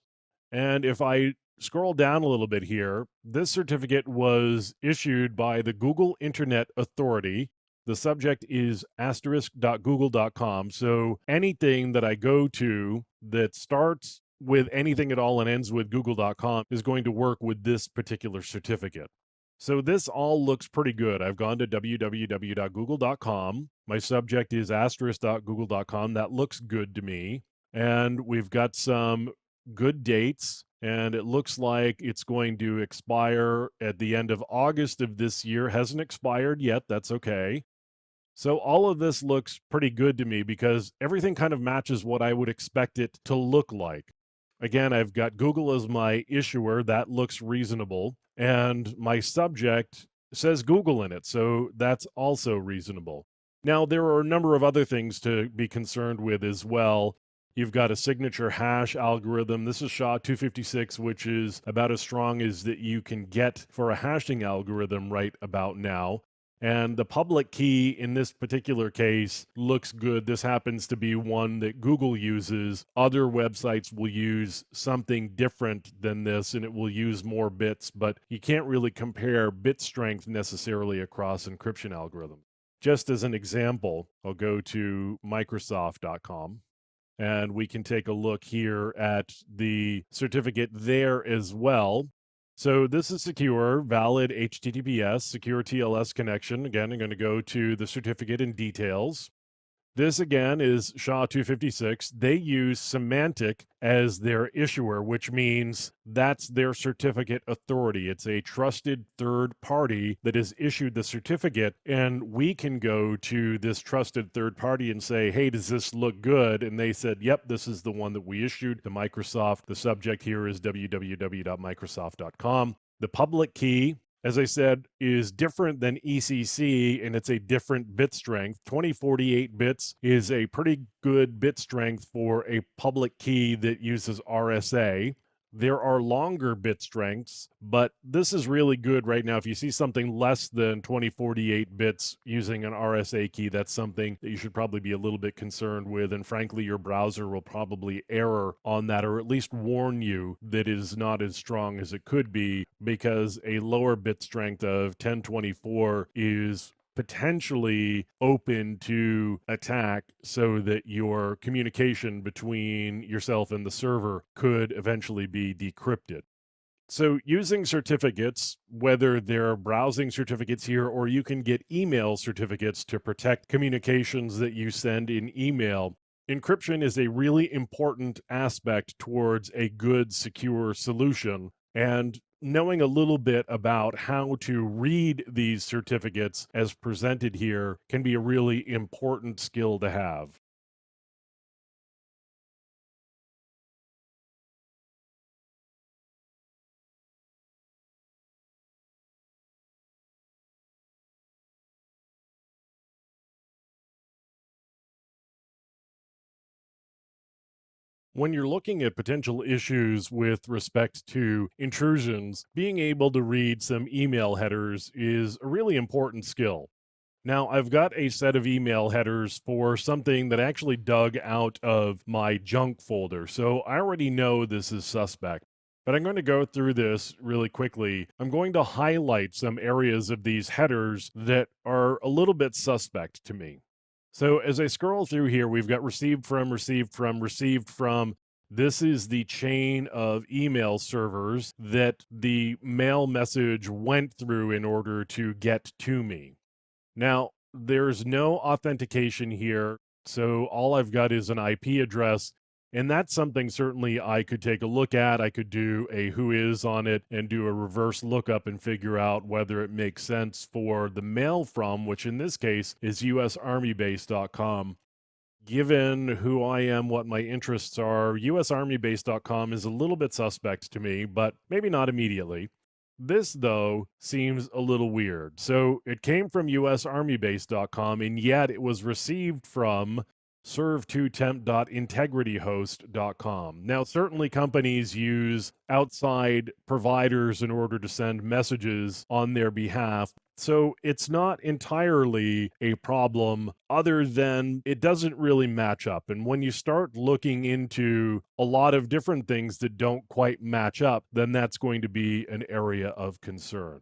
Speaker 1: And if I scroll down a little bit here, this certificate was issued by the Google Internet Authority. The subject is asterisk.google.com. So anything that I go to that starts with anything at all and ends with google.com is going to work with this particular certificate. So this all looks pretty good. I've gone to www.google.com. My subject is asterisk.google.com. That looks good to me. And we've got some good dates, and it looks like it's going to expire at the end of August of this year. Hasn't expired yet. That's okay. So all of this looks pretty good to me because everything kind of matches what I would expect it to look like. Again, I've got Google as my issuer. That looks reasonable. And my subject says Google in it. So that's also reasonable. Now, there are a number of other things to be concerned with as well. You've got a signature hash algorithm. This is SHA-256, which is about as strong as that you can get for a hashing algorithm right about now. And the public key in this particular case looks good. This happens to be one that Google uses. Other websites will use something different than this, and it will use more bits, but you can't really compare bit strength necessarily across encryption algorithms. Just as an example, I'll go to Microsoft.com. And we can take a look here at the certificate there as well. So this is secure, valid HTTPS, secure TLS connection. Again, I'm going to go to the certificate in details. This again is SHA-256. They use Symantec as their issuer, which means that's their certificate authority. It's a trusted third party that has issued the certificate, and we can go to this trusted third party and say, hey, does this look good? And they said, yep, this is the one that we issued to Microsoft. The subject here is www.microsoft.com. The public key, as I said, is different than ECC, and it's a different bit strength. 2048 bits is a pretty good bit strength for a public key that uses RSA. There are longer bit strengths, but this is really good right now. If you see something less than 2048 bits using an RSA key, that's something that you should probably be a little bit concerned with. And frankly, your browser will probably error on that, or at least warn you that it is not as strong as it could be, because a lower bit strength of 1024 is potentially open to attack, so that your communication between yourself and the server could eventually be decrypted. So using certificates, whether they're browsing certificates here, or you can get email certificates to protect communications that you send in email, encryption is a really important aspect towards a good, secure solution. And knowing a little bit about how to read these certificates as presented here can be a really important skill to have. When you're looking at potential issues with respect to intrusions, being able to read some email headers is a really important skill. Now, I've got a set of email headers for something that actually dug out of my junk folder, so I already know this is suspect. But I'm going to go through this really quickly. I'm going to highlight some areas of these headers that are a little bit suspect to me. So as I scroll through here, we've got received from, received from, received from. This is the chain of email servers that the mail message went through in order to get to me. Now, there's no authentication here, so all I've got is an IP address, and that's something certainly I could take a look at. I could do a whois on it and do a reverse lookup and figure out whether it makes sense for the mail from, which in this case is usarmybase.com. Given who I am, what my interests are, usarmybase.com is a little bit suspect to me, but maybe not immediately. This, though, seems a little weird. So it came from usarmybase.com, and yet it was received from serve2temp.integrityhost.com. Now, certainly companies use outside providers in order to send messages on their behalf. So it's not entirely a problem, other than it doesn't really match up. And when you start looking into a lot of different things that don't quite match up, then that's going to be an area of concern.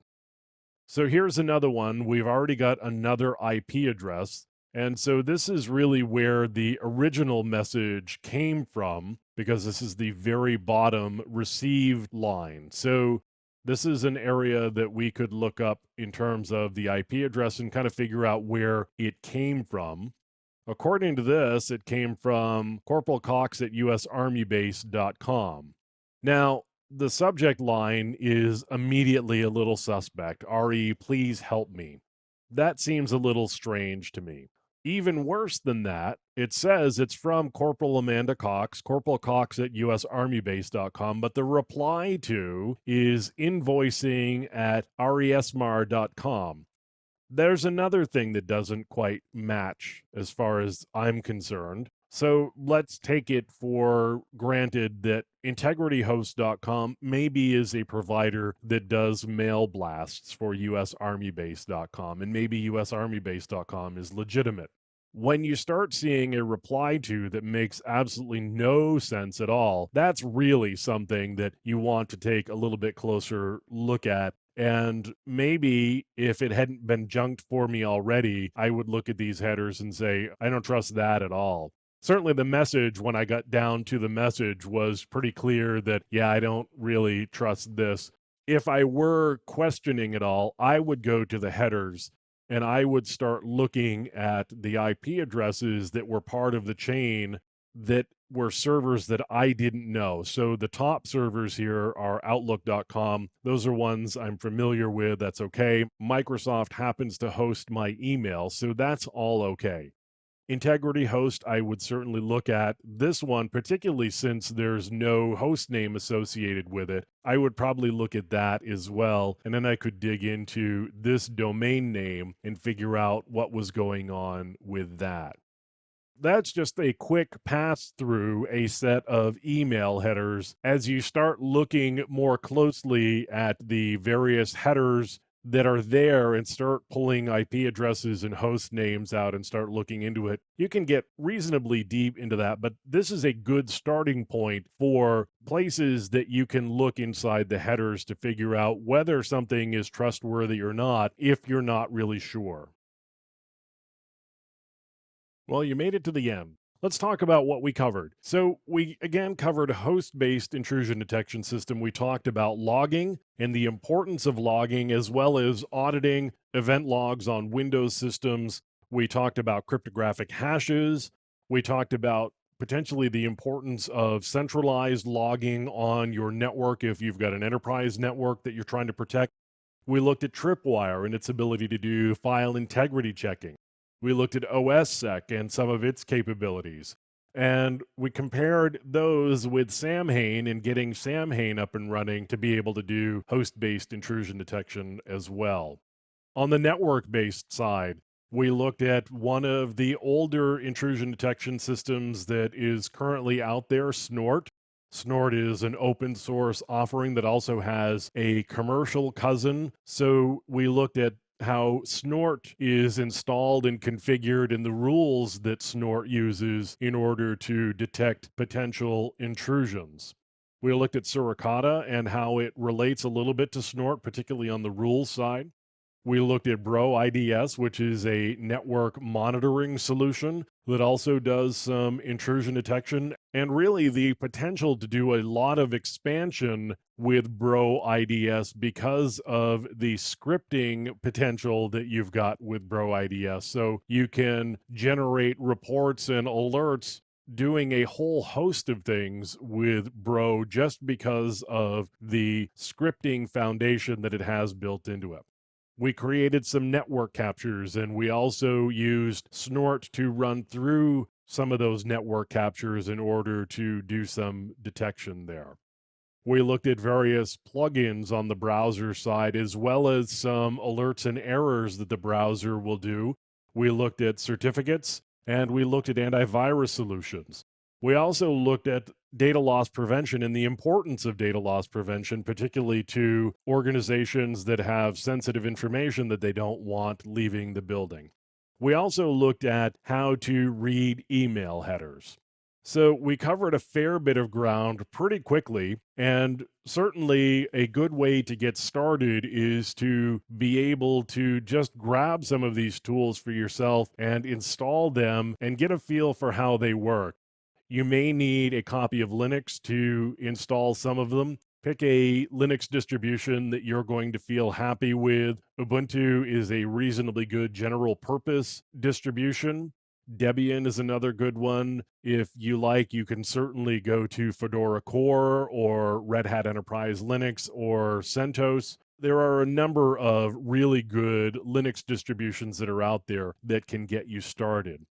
Speaker 1: So here's another one. We've already got another IP address. And so this is really where the original message came from, because this is the very bottom received line. So this is an area that we could look up in terms of the IP address and kind of figure out where it came from. According to this, it came from Corporal Cox at usarmybase.com. Now, the subject line is immediately a little suspect. RE, please help me. That seems a little strange to me. Even worse than that, it says it's from Corporal Amanda Cox, Corporal Cox at usarmybase.com, but the reply to is invoicing at resmar.com. There's another thing that doesn't quite match as far as I'm concerned. So let's take it for granted that integrityhost.com maybe is a provider that does mail blasts for usarmybase.com, and maybe usarmybase.com is legitimate. When you start seeing a reply to that makes absolutely no sense at all, that's really something that you want to take a little bit closer look at. And maybe if it hadn't been junked for me already, I would look at these headers and say, I don't trust that at all. Certainly the message, when I got down to the message, was pretty clear that, yeah, I don't really trust this. If I were questioning it all, I would go to the headers and I would start looking at the IP addresses that were part of the chain that were servers that I didn't know. So the top servers here are Outlook.com. Those are ones I'm familiar with. That's okay. Microsoft happens to host my email, so that's all okay. Integrity host, I would certainly look at. This one, particularly since there's no host name associated with it, I would probably look at that as well. And then I could dig into this domain name and figure out what was going on with that. That's just a quick pass through a set of email headers. As you start looking more closely at the various headers that are there and start pulling IP addresses and host names out and start looking into it, you can get reasonably deep into that. But this is a good starting point for places that you can look inside the headers to figure out whether something is trustworthy or not if you're not really sure. Well, you made it to the end. Let's talk about what we covered. So, we again covered a host based intrusion detection system. We talked about logging and the importance of logging, as well as auditing event logs on Windows systems. We talked about cryptographic hashes. We talked about potentially the importance of centralized logging on your network if you've got an enterprise network that you're trying to protect. We looked at Tripwire and its ability to do file integrity checking. We looked at OSSEC and some of its capabilities. And we compared those with Samhain and getting Samhain up and running to be able to do host based intrusion detection as well. On the network based side, we looked at one of the older intrusion detection systems that is currently out there, Snort. Snort is an open source offering that also has a commercial cousin. So we looked at how Snort is installed and configured and the rules that Snort uses in order to detect potential intrusions. We looked at Suricata and how it relates a little bit to Snort, particularly on the rules side. We looked at Bro IDS, which is a network monitoring solution that also does some intrusion detection and really the potential to do a lot of expansion with Bro IDS because of the scripting potential that you've got with Bro IDS. So you can generate reports and alerts doing a whole host of things with Bro just because of the scripting foundation that it has built into it. We created some network captures and we also used Snort to run through some of those network captures in order to do some detection there. We looked at various plugins on the browser side, as well as some alerts and errors that the browser will do. We looked at certificates and we looked at antivirus solutions. We also looked at data loss prevention and the importance of data loss prevention, particularly to organizations that have sensitive information that they don't want leaving the building. We also looked at how to read email headers. So we covered a fair bit of ground pretty quickly, and certainly a good way to get started is to be able to just grab some of these tools for yourself and install them and get a feel for how they work. You may need a copy of Linux to install some of them. Pick a Linux distribution that you're going to feel happy with. Ubuntu is a reasonably good general purpose distribution. Debian is another good one. If you like, you can certainly go to Fedora Core or Red Hat Enterprise Linux or CentOS. There are a number of really good Linux distributions that are out there that can get you started.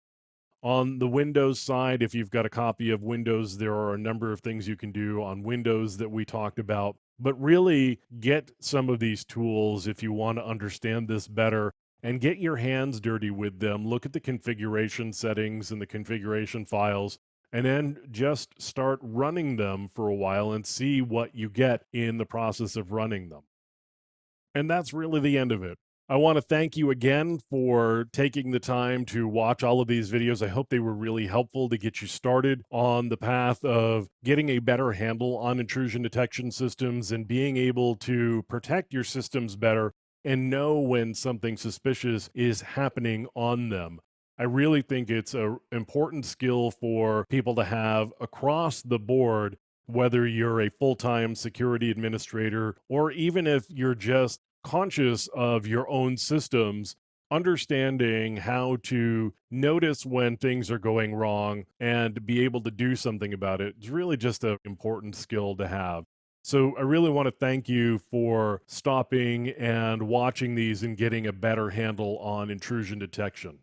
Speaker 1: On the Windows side, if you've got a copy of Windows, there are a number of things you can do on Windows that we talked about. But really get some of these tools if you want to understand this better and get your hands dirty with them. Look at the configuration settings and the configuration files, and then just start running them for a while and see what you get in the process of running them. And that's really the end of it. I want to thank you again for taking the time to watch all of these videos. I hope they were really helpful to get you started on the path of getting a better handle on intrusion detection systems and being able to protect your systems better and know when something suspicious is happening on them. I really think it's an important skill for people to have across the board, whether you're a full-time security administrator or even if you're just conscious of your own systems, understanding how to notice when things are going wrong and be able to do something about it is really just an important skill to have. So I really want to thank you for stopping and watching these and getting a better handle on intrusion detection.